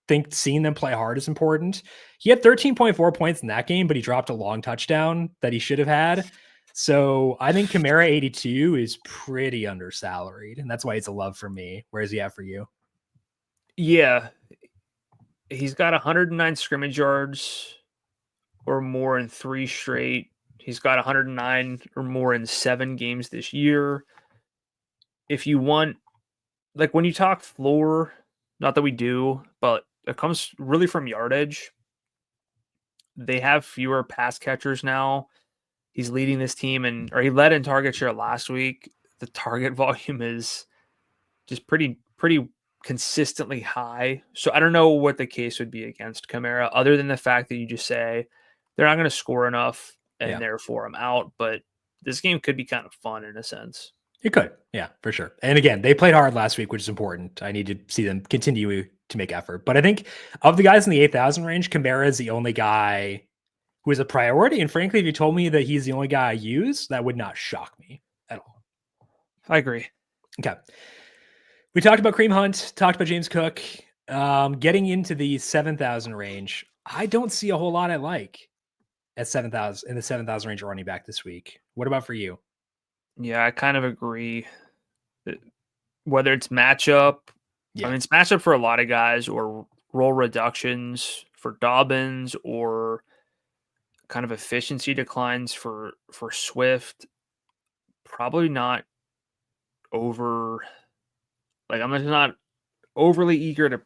think seeing them play hard is important. He had 13.4 points in that game, but he dropped a long touchdown that he should have had. So I think Kamara 82 is pretty undersalaried, and that's why it's a love for me. Where is he at for you? Yeah. He's got 109 scrimmage yards or more in 3 straight. He's got 109 or more in 7 games this year. If you want, like when you talk floor, not that we do, but it comes really from yardage. They have fewer pass catchers now. He's leading this team or he led in target share last week. The target volume is just pretty consistently high. So I don't know what the case would be against Kamara, other than the fact that you just say they're not going to score enough and therefore I'm out. But this game could be kind of fun in a sense. It could. Yeah, for sure. And again, they played hard last week, which is important. I need to see them continue to make effort. But I think of the guys in the 8,000 range, Kamara is the only guy who is a priority. And frankly, if you told me that he's the only guy I use, that would not shock me at all. I agree. Okay. We talked about Kareem Hunt, talked about James Cook. Getting into the 7,000 range, I don't see a whole lot I like at 7,000 in the 7,000 range running back this week. What about for you? Yeah, I kind of agree. Whether it's matchup, I mean, it's matchup for a lot of guys, or role reductions for Dobbins, or kind of efficiency declines for Swift. Probably not over. Like, I'm just not overly eager to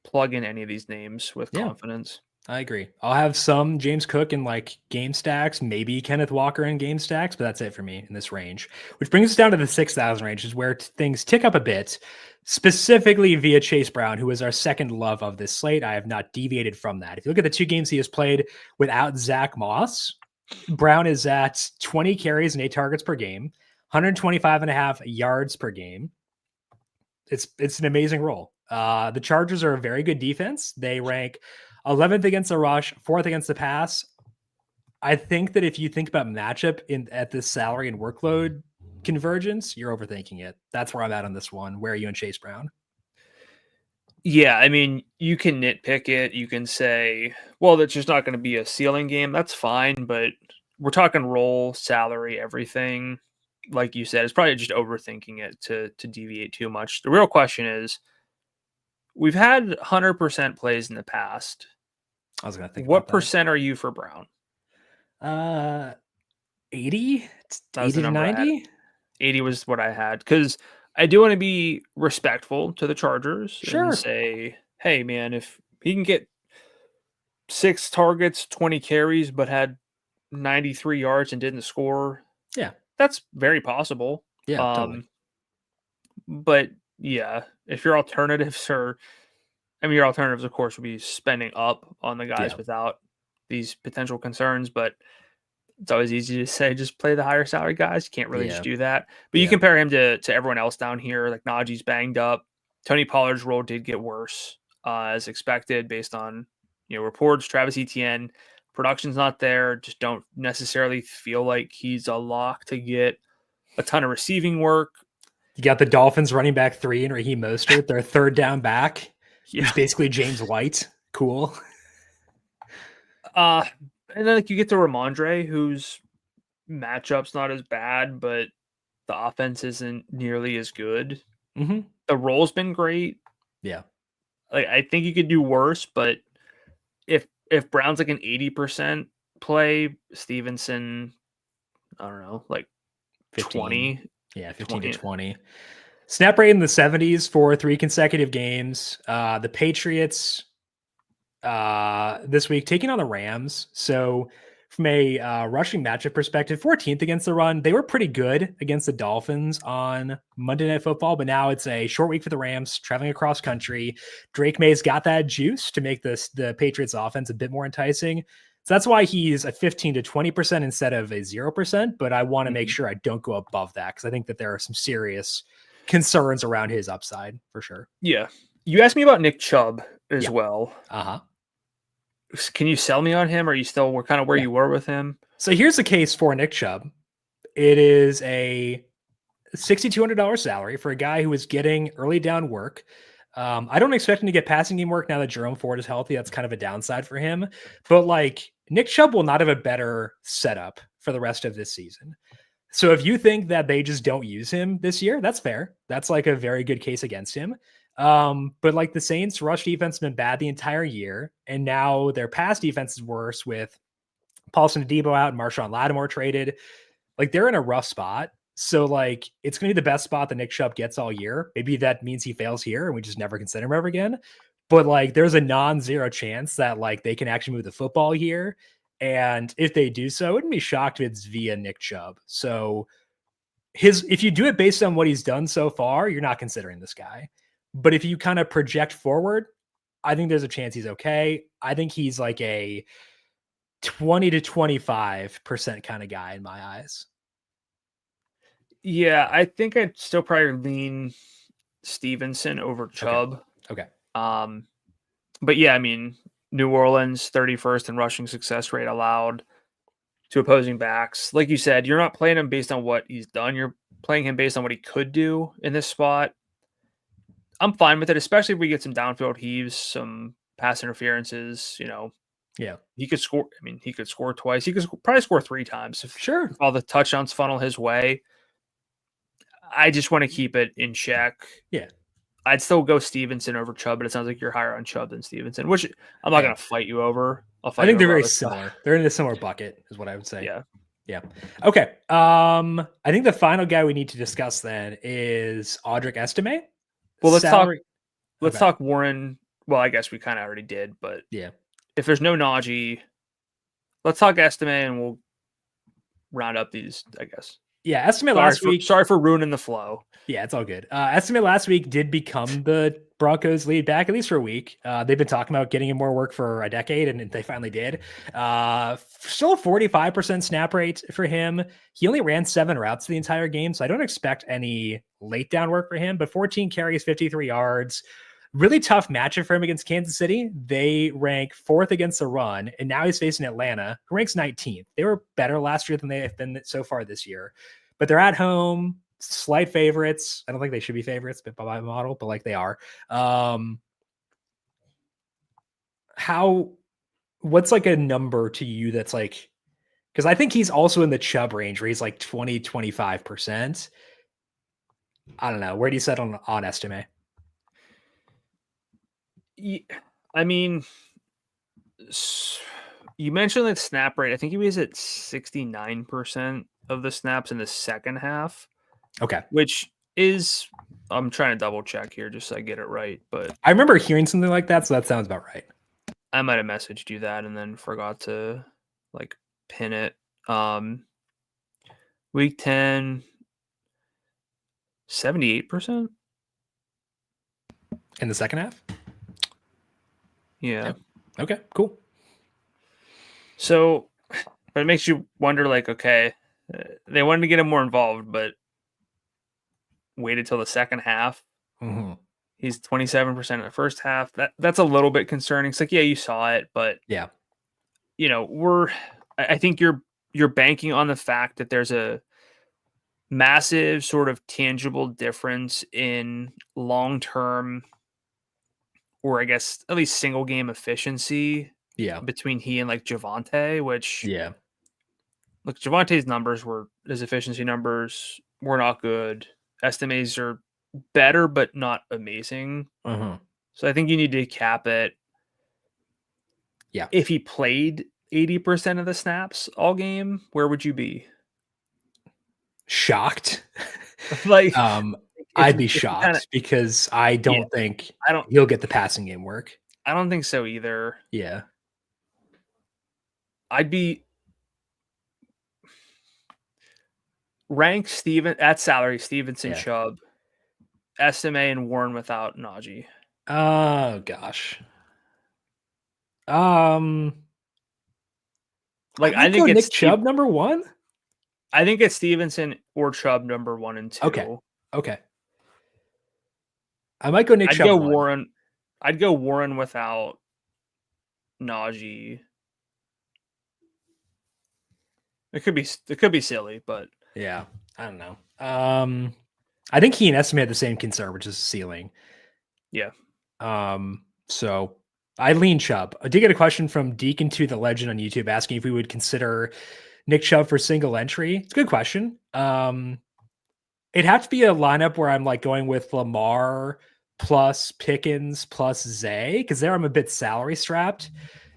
plug in any of these names with confidence. I agree. I'll have some James Cook in like game stacks, maybe Kenneth Walker in game stacks, but that's it for me in this range, which brings us down to the 6,000 range, is where things tick up a bit, specifically via Chase Brown, who is our second love of this slate. I have not deviated from that. If you look at the 2 games he has played without Zach Moss, Brown is at 20 carries and 8 targets per game, 125.5 yards per game. It's an amazing role. The Chargers are a very good defense. They rank 11th against the rush, 4th against the pass. I think that if you think about matchup at this salary and workload convergence, you're overthinking it. That's where I'm at on this one. Where are you in Chase Brown? Yeah, I mean, you can nitpick it. You can say, well, that's just not going to be a ceiling game. That's fine, but we're talking role, salary, everything. Like you said, it's probably just overthinking it to deviate too much. The real question is, we've had 100% plays in the past. I was going to think what percent are you for Brown? 80? 80 to 90? 80 was what I had, because I do want to be respectful to the Chargers and say, hey, man, if he can get 6 targets, 20 carries, but had 93 yards and didn't score, that's very possible. Yeah, totally. But yeah, if your alternatives are, your alternatives, of course, would be spending up on the guys without these potential concerns. But it's always easy to say, just play the higher salary guys. You can't really just do that. But you compare him to everyone else down here. Like Najee's banged up. Tony Pollard's role did get worse as expected based on reports. Travis Etienne, production's not there. Just don't necessarily feel like he's a lock to get a ton of receiving work. You got the Dolphins running back 3 and Raheem Mostert, their third down back. He's basically James White. Cool. And then like you get to Ramondre, whose matchup's not as bad, but the offense isn't nearly as good. Mm-hmm. The role's been great. Yeah. Like I think you could do worse, but if Brown's like an 80% play, Stevenson, I don't know, like 15. 20. Yeah, 15 to 20. Snap rate in the 70s for 3 consecutive games. The Patriots this week taking on the Rams. So from a rushing matchup perspective, 14th against the run. They were pretty good against the Dolphins on Monday Night Football, but now it's a short week for the Rams, traveling across country. Drake May's got that juice to make the Patriots offense a bit more enticing. So that's why he's a 15 to 20% instead of a 0%. But I want to make sure I don't go above that because I think that there are some serious concerns around his upside for sure. Yeah. You asked me about Nick Chubb as well. Uh-huh. Can you sell me on him? Or are you still kind of where you were with him? So here's the case for Nick Chubb. It is a $6,200 salary for a guy who is getting early down work. I don't expect him to get passing game work now that Jerome Ford is healthy. That's kind of a downside for him. But like Nick Chubb will not have a better setup for the rest of this season. So if you think that they just don't use him this year, that's fair. That's like a very good case against him. But like the Saints rush defense has been bad the entire year. And now their pass defense is worse with Paulson Adebo out and Marshawn Lattimore traded. Like they're in a rough spot. So like it's going to be the best spot that Nick Chubb gets all year. Maybe that means he fails here and we just never consider him ever again. But like there's a non-zero chance that like they can actually move the football here. And if they do so, I wouldn't be shocked if it's via Nick Chubb. So if you do it based on what he's done so far, you're not considering this guy. But if you kind of project forward, I think there's a chance he's okay. I think he's like a 20 to 25% kind of guy in my eyes. Yeah, I think I'd still probably lean Stevenson over Chubb. Okay. But yeah, I mean, New Orleans 31st in rushing success rate allowed to opposing backs. Like you said, you're not playing him based on what he's done. You're playing him based on what he could do in this spot. I'm fine with it, especially if we get some downfield heaves, some pass interferences, Yeah. He could score. I mean, he could score twice. He could probably score 3 times if all the touchdowns funnel his way. I just want to keep it in check. Yeah. I'd still go Stevenson over Chubb, but it sounds like you're higher on Chubb than Stevenson, which I'm not going to fight you over. I think they're very similar. They're in a similar bucket is what I would say. Yeah. Yeah. Okay. I think the final guy we need to discuss then is Audric Estime. Well, let's talk Warren. Well, I guess we kind of already did, but yeah. If there's no Najee, let's talk Estime and we'll round up these, I guess. Yeah, Estime last week. Sorry for ruining the flow. Yeah, it's all good. Estime last week did become the Broncos lead back, at least for a week. They've been talking about getting him more work for a decade, and they finally did. Still a 45% snap rate for him. He only ran 7 routes the entire game, so I don't expect any late down work for him, but 14 carries, 53 yards. Really tough matchup for him against Kansas City. They rank 4th against the run, and now he's facing Atlanta, who ranks 19th. They were better last year than they have been so far this year, but they're at home, slight favorites. I don't think they should be favorites, but by model, but like they are. What's like a number to you that's like, because I think he's also in the Chubb range where he's like 20, 25%. I don't know. Where do you set on Estime? I mean, you mentioned that snap rate. I think he was at 69% of the snaps in the second half. Okay. Which is, I'm trying to double check here just so I get it right. But I remember hearing something like that, so that sounds about right. I might have messaged you that and then forgot to like pin it. Week 10, 78%. In the second half? Yeah. Okay, cool. So, but it makes you wonder, like, okay, they wanted to get him more involved, but waited till the second half. Mm-hmm. He's 27% in the first half. That's a little bit concerning. It's like, yeah, you saw it, but yeah, I think you're banking on the fact that there's a massive sort of tangible difference in long-term, or I guess at least single game efficiency Yeah. between he and like Javonte, which Yeah. look, Javante's numbers his efficiency numbers were not good. Estimates are better, but not amazing. Uh-huh. So I think you need to cap it. Yeah. If he played 80% of the snaps all game, where would you be? Shocked. Like, I'd be shocked because I don't think he'll get the passing game work. I don't think so either. Yeah. I'd be rank at salary, Stevenson, Chubb, SMA, and Warren without Najee. Oh gosh. Like I think it's Nick Chubb number 1. I think it's Stevenson or Chubb number 1 and 2. Okay. I might go Nick Chubb. I'd go Warren without Najee. It could be silly, but yeah, I don't know. I think he and Estimate had the same concern, which is ceiling. Yeah. So I lean Chubb. I did get a question from Deacon to the Legend on YouTube asking if we would consider Nick Chubb for single entry. It's a good question. It'd have to be a lineup where I'm like going with Lamar plus Pickens plus Zay, because there I'm a bit salary strapped.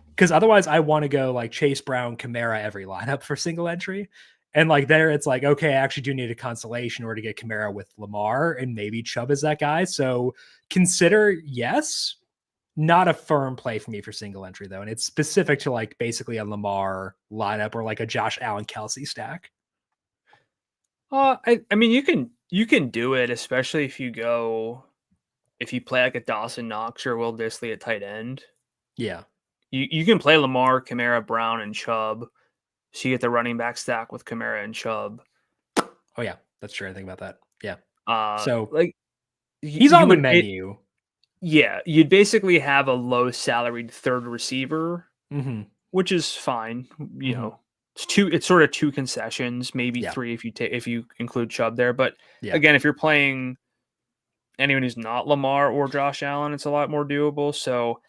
Because otherwise I want to go like Chase Brown, Kamara every lineup for single entry. And like there it's like, okay, I actually do need a consolation or to get Kamara with Lamar, and maybe Chubb is that guy. So consider yes. Not a firm play for me for single entry though. And it's specific to like basically a Lamar lineup or like a Josh Allen Kelsey stack. I mean you can do it, especially if you play like a Dawson Knox or Will Dissly at tight end. Yeah. You can play Lamar, Kamara, Brown, and Chubb. So you get the running back stack with Kamara and Chubb. Oh yeah, that's true. I think about that. Yeah. So like he's on the menu. Yeah, you'd basically have a low salaried third receiver, which is fine. You know, it's sort of 2 concessions, maybe 3 if you include Chubb there. But again, if you're playing anyone who's not Lamar or Josh Allen, it's a lot more doable. So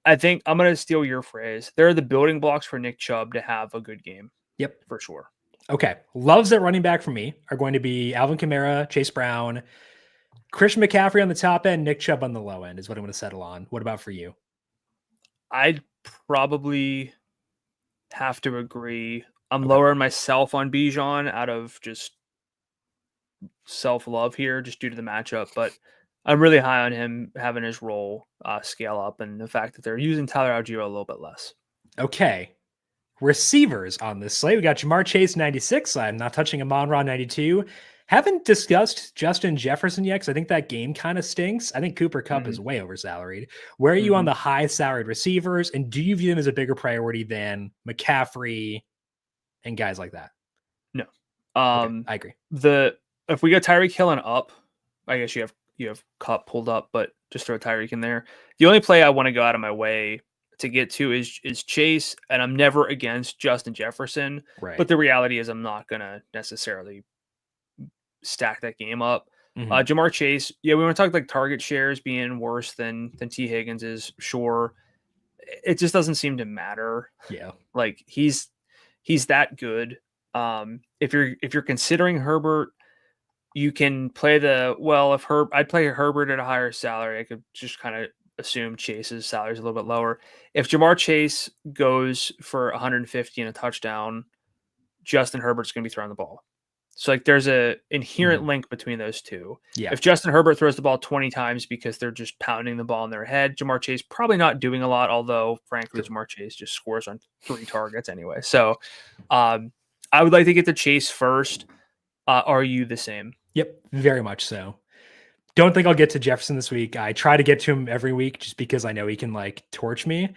I think I'm going to steal your phrase. There are the building blocks for Nick Chubb to have a good game. Yep, for sure. Okay, loves at running back for me are going to be Alvin Kamara, Chase Brown, Christian McCaffrey on the top end, Nick Chubb on the low end is what I'm going to settle on. What about for you? I'd probably have to agree. I'm lowering myself on Bijan out of just self-love here, just due to the matchup, but I'm really high on him having his role scale up and the fact that they're using Tyler Algier a little bit less. Okay. Receivers on this slate. We got Jamar Chase 96. I'm not touching Amon-Ra 92. Haven't discussed Justin Jefferson yet because I think that game kind of stinks. I think Cooper Kupp is way oversalaried. Where are you on the high salaried receivers? And do you view them as a bigger priority than McCaffrey and guys like that? No. Okay, I agree. If we go Tyreek Hill and up, I guess you have Kupp pulled up, but just throw Tyreek in there. The only play I want to go out of my way to get to is Chase, and I'm never against Justin Jefferson. Right. But the reality is I'm not going to necessarily stack that game up. Jamar Chase, we want to talk like target shares being worse than T. Higgins is, sure. It just doesn't seem to matter. Yeah. Like he's that good. If you're considering Herbert, you can play I'd play Herbert at a higher salary. I could just kind of assume Chase's salary is a little bit lower. If Jamar Chase goes for 150 and a touchdown, Justin Herbert's going to be throwing the ball. So like there's a inherent link between those two. Yeah. If Justin Herbert throws the ball 20 times because they're just pounding the ball in their head, Jamar Chase probably not doing a lot, although frankly, Jamar Chase just scores on 3 targets anyway. So I would like to get to Chase first. Are you the same? Yep, very much so. Don't think I'll get to Jefferson this week. I try to get to him every week just because I know he can like torch me.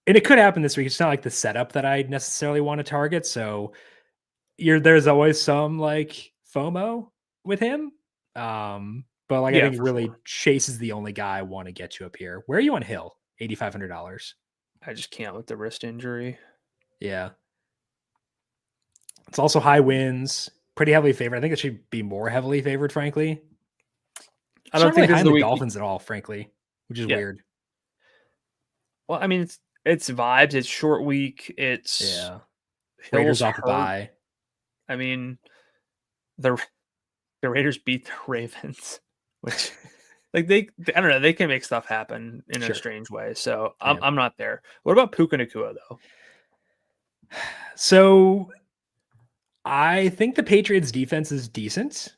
And it could happen this week. It's not like the setup that I necessarily want to target. So there's always some like FOMO with him. But like I think really Chase is the only guy I want to get to up here. Where are you on Hill? $8,500. I just can't with the wrist injury. Yeah. It's also high wins, pretty heavily favored. I think it should be more heavily favored, frankly. I don't think really the Dolphins at all, frankly, which is weird. Well, I mean, It's vibes. It's short week. It's Raiders Hill's off the hurt. bye. I mean, the Raiders beat the Ravens, which like I don't know, they can make stuff happen in a strange way. So I'm not there. What about Puka Nacua though? So I think the Patriots defense is decent.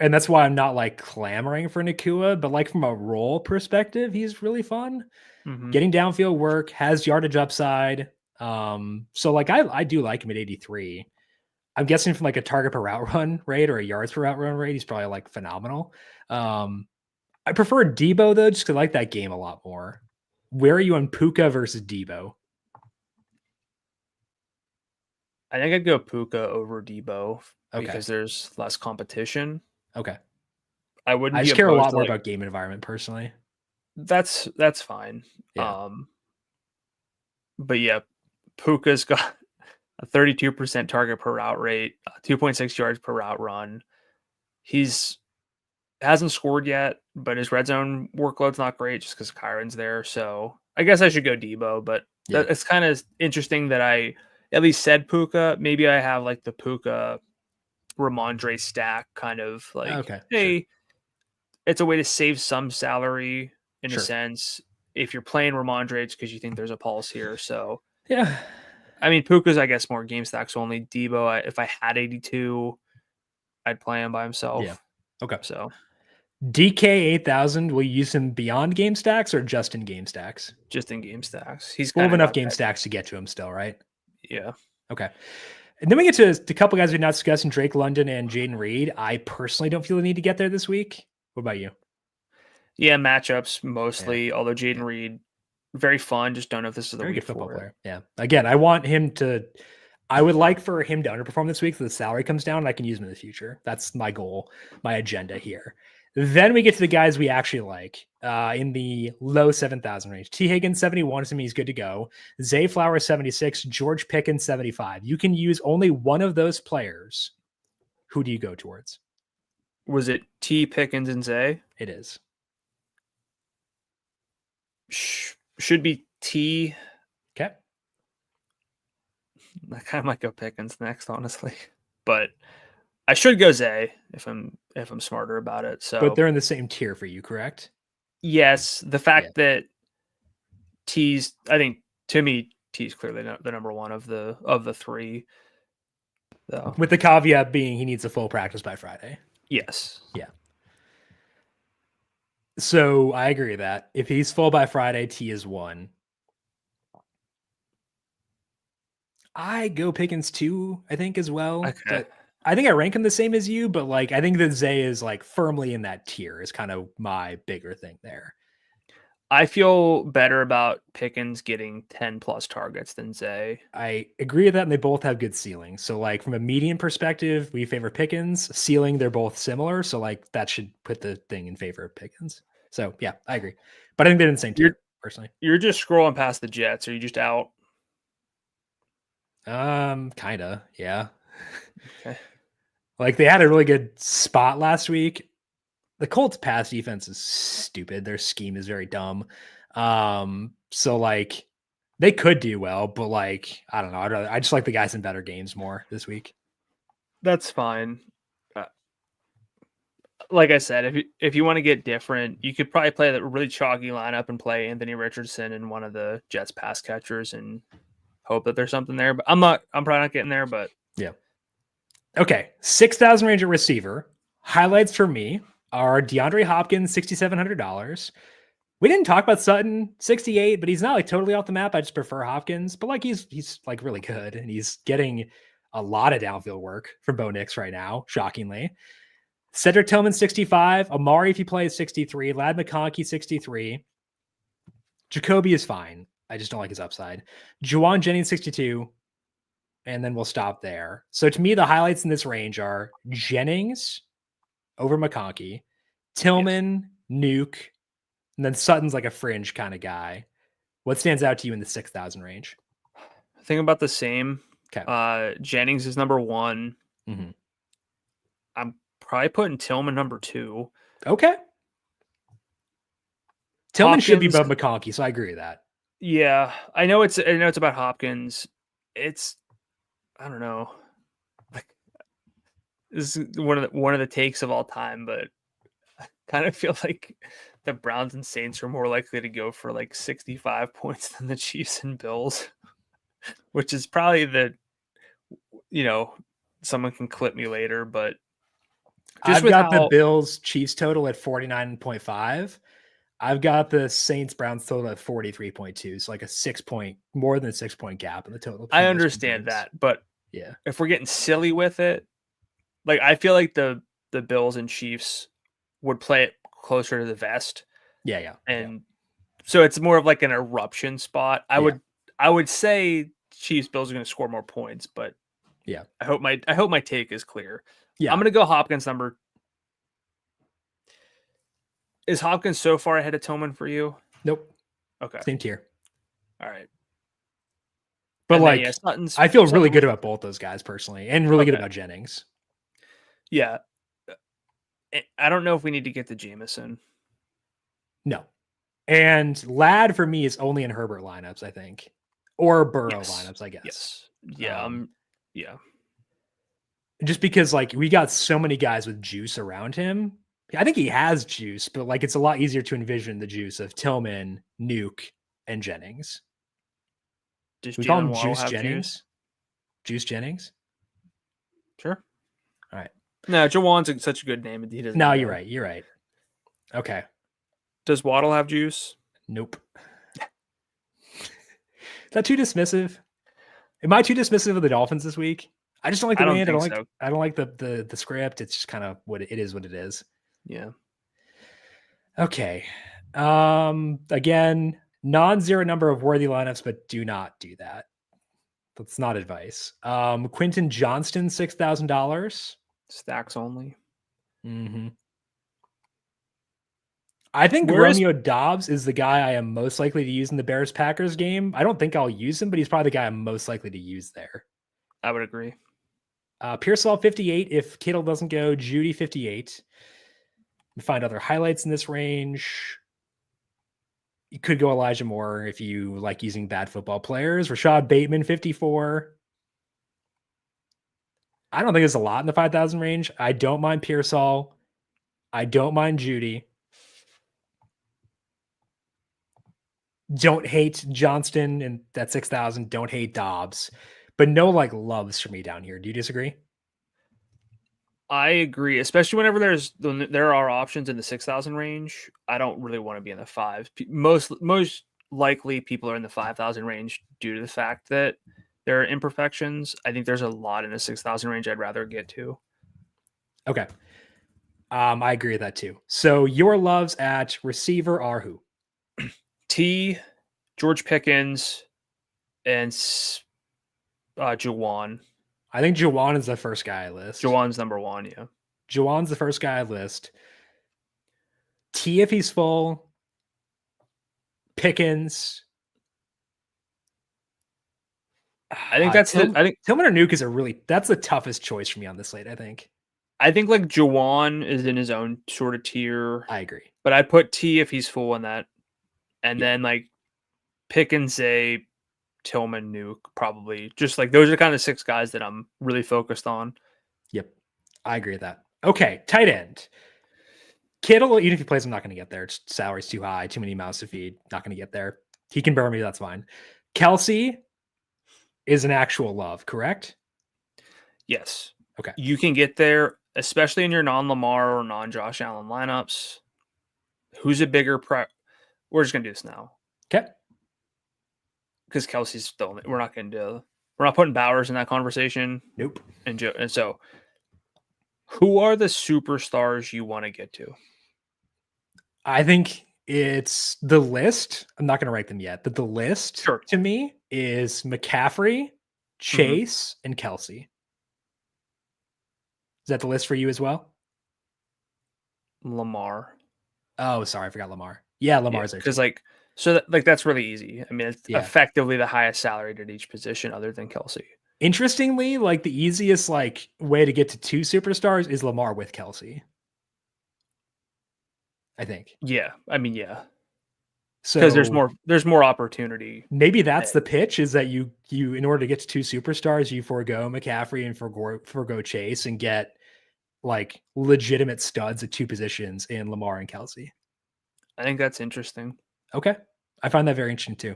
And that's why I'm not like clamoring for Nacua, but like from a role perspective, he's really fun. Mm-hmm. Getting downfield work, has yardage upside. So like I do like him at 83. I'm guessing from like a target per route run rate or a yards per route run rate, he's probably like phenomenal. I prefer Debo though, just because I like that game a lot more. Where are you on Puka versus Debo? I think I'd go Puka over Debo because there's less competition. Okay. I wouldn't. I just care a lot more about game environment personally. That's fine. Yeah. But yeah, Puka's got a 32% target per route rate, 2.6 yards per route run. Hasn't scored yet, but his red zone workload's not great just because Kyron's there. So I guess I should go Debo, but it's kind of interesting that I at least said Puka. Maybe I have like the Puka Ramondre stack kind of like, hey, it's a way to save some salary in a sense. If you're playing Ramondre, it's because you think there's a pulse here. So yeah, I mean, Puka's, I guess, more game stacks only. Debo, if I had 82, I'd play him by himself. Yeah. Okay. So DK 8000, will you use him beyond game stacks or just in game stacks? Just in game stacks. He's full of enough game stacks to get to him still, right? Yeah. Okay. And then we get to a couple guys we're not discussing, Drake London and Jaden Reed. I personally don't feel the need to get there this week. What about you? Yeah, matchups mostly, although Jaden Reed, very fun. Just don't know if this is the week football player. Yeah. Again, I would like for him to underperform this week so the salary comes down and I can use him in the future. That's my goal, my agenda here. Then we get to the guys we actually like in the low 7,000 range. T. Higgins 71 to me is good to go. Zay Flowers 76, George Pickens 75. You can use only one of those players. Who do you go towards? Was it T. Pickens and Zay? It is. Should be T. Okay. I kind of might go Pickens next, honestly, but I should go Zay if I'm smarter about it. So, but they're in the same tier for you, correct? Yes. The fact that T's, I think to me, T's clearly the number one of the three. So. With the caveat being he needs a full practice by Friday. Yes. Yeah. So I agree with that. If he's full by Friday, T is 1. I go Pickens 2, I think, as well. Okay. I think I rank him the same as you, but like I think that Zay is like firmly in that tier is kind of my bigger thing there. I feel better about Pickens getting 10 plus targets than Zay. I agree with that, and they both have good ceiling. So like from a median perspective, we favor Pickens. Ceiling, they're both similar. So like that should put the thing in favor of Pickens. So yeah, I agree. But I think they're in the same tier, personally. You're just scrolling past the Jets. Are you just out? Kinda, yeah. Okay. Like they had a really good spot last week. The Colts pass defense is stupid. Their scheme is very dumb. So like they could do well, but like, I don't know. I just like the guys in better games more this week. That's fine. Like I said, if you want to get different, you could probably play that really chalky lineup and play Anthony Richardson and one of the Jets pass catchers and hope that there's something there. But I'm probably not getting there, but yeah. Okay. 6,000 range at receiver. Highlights for me are DeAndre Hopkins, $6,700. We didn't talk about Sutton, 68, but he's not like totally off the map. I just prefer Hopkins, but like he's like really good and he's getting a lot of downfield work from Bo Nix right now, shockingly. Cedric Tillman, 65. Amari, if he plays, 63. Ladd McConkey, 63. Jacoby is fine. I just don't like his upside. Juwan Jennings, 62. And then we'll stop there. So to me, the highlights in this range are Jennings over McConkey, Tillman, Nuke, and then Sutton's like a fringe kind of guy. What stands out to you in the 6,000 range? I think about the same. Okay. Jennings is number 1. Mm-hmm. I'm probably putting Tillman number 2. Okay. Tillman should be above McConkey, so I agree with that. Yeah, I know it's about Hopkins. I don't know. Like, this is one of the takes of all time, but I kind of feel like the Browns and Saints are more likely to go for like 65 points than the Chiefs and Bills, which is probably someone can clip me later, but I've got the Bills Chiefs total at 49.5. I've got the Saints Browns total at 43.2. So like more than a 6 point gap in the total. I understand that, but yeah, if we're getting silly with it, like I feel like the Bills and Chiefs would play it closer to the vest. Yeah. And so it's more of like an eruption spot. I would say Chiefs Bills are going to score more points, but yeah, I hope my take is clear. Yeah, I'm going to go Hopkins number. Is Hopkins so far ahead of Tillman for you? Nope. Okay. Same tier. All right. But I feel really good about both those guys personally, and really good about Jennings. Yeah. I don't know if we need to get to Jameis. No. And Ladd for me is only in Herbert lineups, I think. Or Burrow lineups, I guess. Yes. Yeah. Yeah. Just because we got so many guys with juice around him. I think he has juice, but it's a lot easier to envision the juice of Tillman, Nuke, and Jennings. Does we call him Juice Jennings? Juice Jennings? Sure. All right. No, Jawan's such a good name. He doesn't. No, you're right. Okay. Does Waddle have juice? Nope. Is that too dismissive? Am I too dismissive of the Dolphins this week? I just don't like the wind. I don't like the script. It's just kind of what it is. Yeah. Okay. Again, non-zero number of worthy lineups, but do not do that. That's not advice. Quentin Johnston, $6,000. Stacks only. Mm-hmm. I think Romeo Dobbs is the guy I am most likely to use in the Bears-Packers game. I don't think I'll use him, but he's probably the guy I'm most likely to use there. I would agree. Pearsall, 58. If Kittle doesn't go, Judy, 58. We find other highlights in this range. You could go Elijah Moore if you like using bad football players. Rashad Bateman, 54. I don't think there's a lot in the 5,000 range. I don't mind Pearsall. I don't mind Judy. Don't hate Johnston and that 6,000. Don't hate Dobbs. But no loves for me down here. Do you disagree? I agree, especially whenever there are options in the 6,000 range. I don't really want to be in the 5. Most likely people are in the 5,000 range due to the fact that there are imperfections. I think there's a lot in the 6,000 range I'd rather get to. Okay. I agree with that too. So your loves at receiver are who? T, George Pickens, and Juwan. I think Juwan is the first guy I list. Juwan's number 1, yeah. Juwan's the first guy I list. T if he's full. Pickens. I think Tillman or Nuke is that's the toughest choice for me on this slate, I think. I think Juwan is in his own sort of tier. I agree. But I put T if he's full in that. And then Pickens, Tillman, Nuke, probably. Just those are kind of 6 guys that I'm really focused on. Yep. I agree with that. Okay. Tight end. Kittle, even if he plays, I'm not going to get there. Salary's too high, too many mouths to feed. Not going to get there. He can burn me. That's fine. Kelsey is an actual love, correct? Yes. Okay. You can get there, especially in your non-Lamar or non-Josh Allen lineups. Who's a bigger We're just going to do this now. Okay. Because Kelsey's still, we're not putting Bowers in that conversation. Nope. And so who are the superstars you want to get to? I think it's the list. I'm not going to rank them yet, but the list to me is McCaffrey, Chase, and Kelsey. Is that the list for you as well? Lamar. Oh, sorry. I forgot Lamar. Yeah, Lamar's there. Because that's really easy. I mean, it's effectively the highest salaried at each position other than Kelsey. Interestingly, the easiest way to get to 2 superstars is Lamar with Kelsey. I think. Yeah. I mean, yeah. So because there's more opportunity. maybe that's the pitch, is that you in order to get to two superstars, you forego McCaffrey and forego Chase and get like legitimate studs at two positions in Lamar and Kelsey. I think that's interesting. Okay. I find that very interesting too.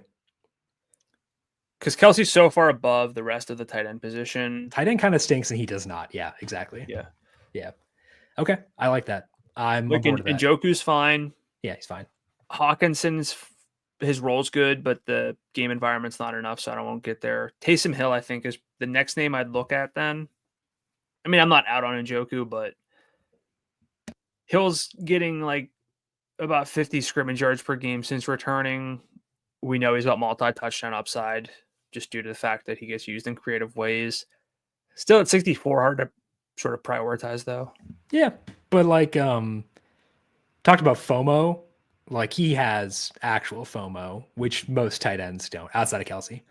Because Kelsey's so far above the rest of the tight end position. Tight end kind of stinks and he does not. Yeah, exactly. Yeah. Yeah. Okay. I like that. I'm on board with that. Njoku's fine. Yeah, he's fine. Hawkinson's, his role's good, but the game environment's not enough, so I won't get there. Taysom Hill, I think, is the next name I'd look at then. I mean, I'm not out on Njoku, but Hill's getting like about 50 scrimmage yards per game since returning. We know he's got multi-touchdown upside just due to the fact that he gets used in creative ways. Still at 64, hard to sort of prioritize though. Yeah, but like talked about FOMO, like he has actual FOMO, which most tight ends don't outside of Kelsey.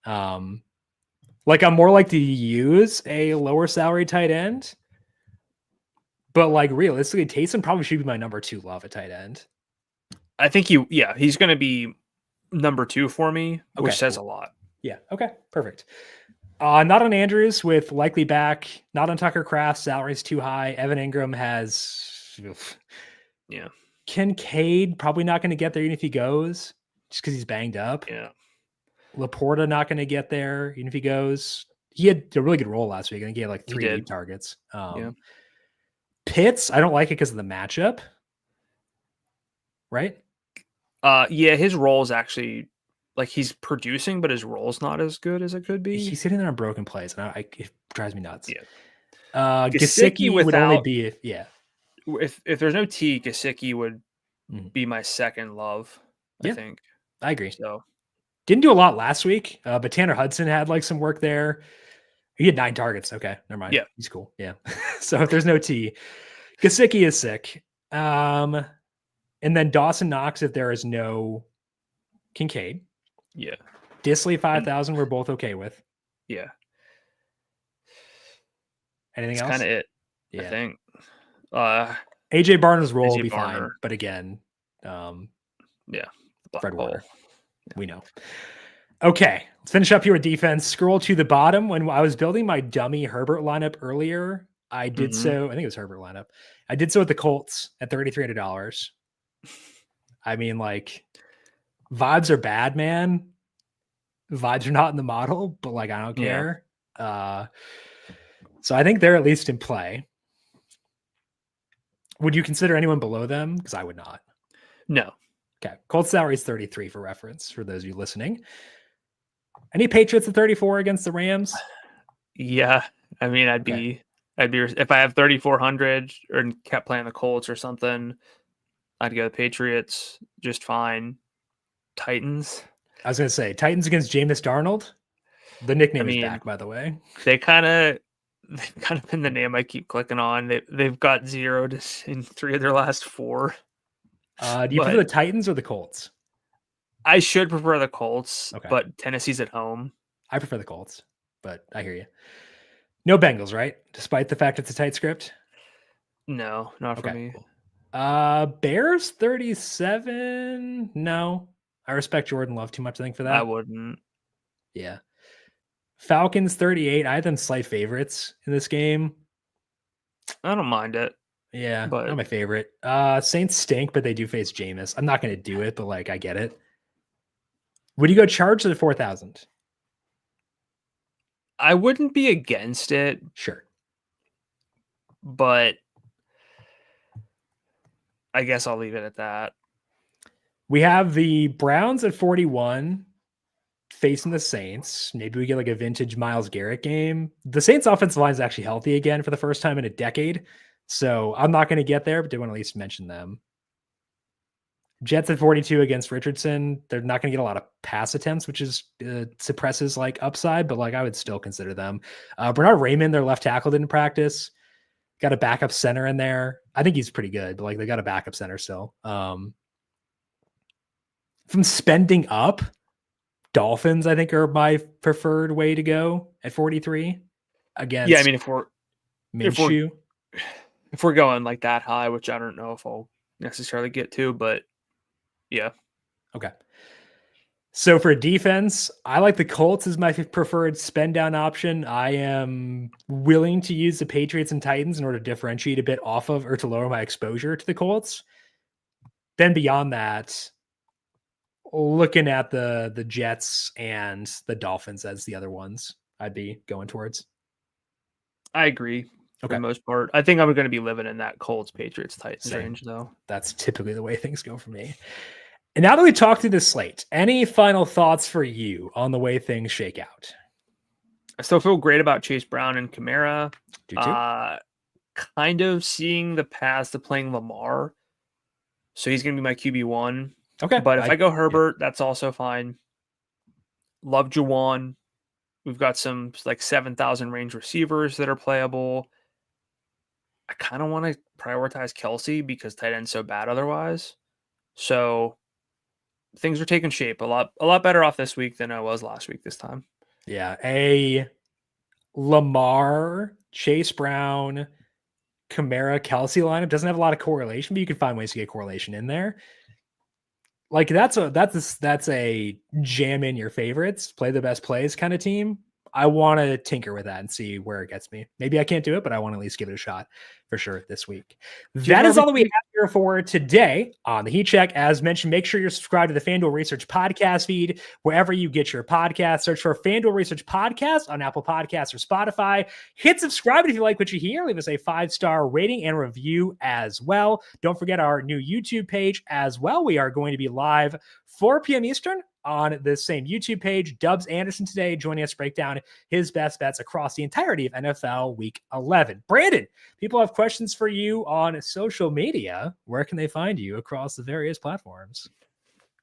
Like I'm more likely to use a lower salary tight end, but like realistically, Taysom probably should be my number 2 love at tight end. I think he's going to be number 2 for me, which says a lot. Yeah. Okay. Perfect. Not on Andrews with likely back. Not on Tucker Kraft. Salary's too high. Evan Ingram has. Yeah. Kincaid probably not going to get there even if he goes, just because he's banged up. Yeah. Laporta not going to get there even if he goes. He had a really good role last week. I think he had like 3 deep targets. Pitts, I don't like it because of the matchup. Right? Yeah, his role is actually like he's producing, but his role's not as good as it could be. He's sitting there on broken plays, and it drives me nuts. Yeah. Gesicki would only be if there's no T, Gesicki would be my second love. I think. I agree. So didn't do a lot last week, but Tanner Hudson had like some work there. He had 9 targets. Okay, never mind. Yeah, he's cool. Yeah. So if there's no T, Gesicki is sick. And then Dawson Knox if there is no Kincaid. Yeah. Disley 5,000 we're both okay with. Yeah. Anything That's else? kind of it. Yeah. I think. AJ Barner's role will be fine, but again, Fred Warner. We know. Okay, let's finish up here with defense. Scroll to the bottom. When I was building my dummy Herbert lineup earlier, I did so. I think it was Herbert lineup. I did so with the Colts at $3,300. I mean, like, vibes are bad, man. Vibes are not in the model, but like, I don't care. So I think they're at least in play. Would you consider anyone below them? Because I would not. No. Okay. Colts salary is 33 for reference for those of you listening. Any Patriots at 34 against the Rams? Yeah. I mean, I'd be if I have 3,400 or kept playing the Colts or something, I'd go the Patriots just fine. Titans. I was going to say Titans against Jameis Darnold. The nickname is back, by the way. They've kind of been the name I keep clicking on. They've got 0 in 3 of their last 4. Do you prefer the Titans or the Colts? I should prefer the Colts, okay. But Tennessee's at home. I prefer the Colts, but I hear you. No Bengals, right? Despite the fact it's a tight script? No, not for me. Cool. Bears 37? No. I respect Jordan Love too much, I think, for that. I wouldn't. Yeah. Falcons 38. I had them slight favorites in this game. I don't mind it. Yeah, but not my favorite. Saints stink, but they do face Jameis. I'm not going to do it, but like I get it. Would you go charge to the 4,000? I wouldn't be against it. Sure. But I guess I'll leave it at that. We have the Browns at 41 facing the Saints. Maybe we get like a vintage Myles Garrett game. The Saints offensive line is actually healthy again for the first time in a decade. So I'm not going to get there, but did want to at least mention them. Jets at 42 against Richardson. They're not going to get a lot of pass attempts, which is suppresses like upside, but like I would still consider them. Bernard Raymond, their left tackle, didn't practice. Got a backup center in there. I think he's pretty good, but like they got a backup center still. From spending up, Dolphins, I think, are my preferred way to go at 43 against. Yeah, I mean, if we're going like that high, which I don't know if I'll necessarily get to, but yeah. Okay. So for defense, I like the Colts as my preferred spend down option. I am willing to use the Patriots and Titans in order to differentiate a bit off of or to lower my exposure to the Colts. Then beyond that, looking at the Jets and the Dolphins as the other ones I'd be going towards. I agree for the most part. I think I'm going to be living in that Colts, Patriots, Titans range, though. That's typically the way things go for me. And now that we talked through this slate, any final thoughts for you on the way things shake out? I still feel great about Chase Brown and Kamara. Do too. Kind of seeing the path to playing Lamar. So he's going to be my QB1. Okay. But if I go Herbert, that's also fine. Love Juwan. We've got some like 7,000 range receivers that are playable. I kind of want to prioritize Kelsey because tight end's so bad otherwise. So things are taking shape a lot better off this week than I was last week this time. Yeah. A Lamar, Chase Brown, Kamara, Kelsey lineup doesn't have a lot of correlation, but you can find ways to get correlation in there. Like that's a jam in your favorites, play the best plays kind of team. I want to tinker with that and see where it gets me. Maybe I can't do it, but I want to at least give it a shot for sure this week. That is all that we have here for today on the Heat Check. As mentioned, make sure you're subscribed to the FanDuel Research podcast feed wherever you get your podcasts. Search for FanDuel Research Podcast on Apple Podcasts or Spotify. Hit subscribe if you like what you hear. Leave us a 5-star rating and review as well. Don't forget our new YouTube page as well. We are going to be live 4 p.m. Eastern on the same YouTube page. Dubs Anderson today joining us to break down his best bets across the entirety of NFL Week 11. Brandon, people have questions for you on social media. Where can they find you across the various platforms?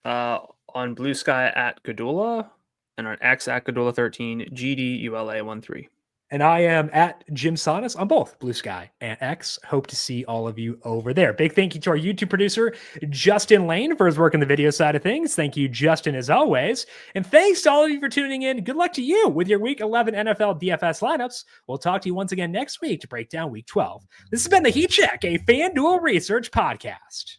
On Blue Sky at Gdula and on X at Gdula13, GDULA13. And I am at JimSannes on both Blue Sky and X. Hope to see all of you over there. Big thank you to our YouTube producer, Justin Lane, for his work on the video side of things. Thank you, Justin, as always. And thanks to all of you for tuning in. Good luck to you with your Week 11 NFL DFS lineups. We'll talk to you once again next week to break down Week 12. This has been the Heat Check, a FanDuel Research podcast.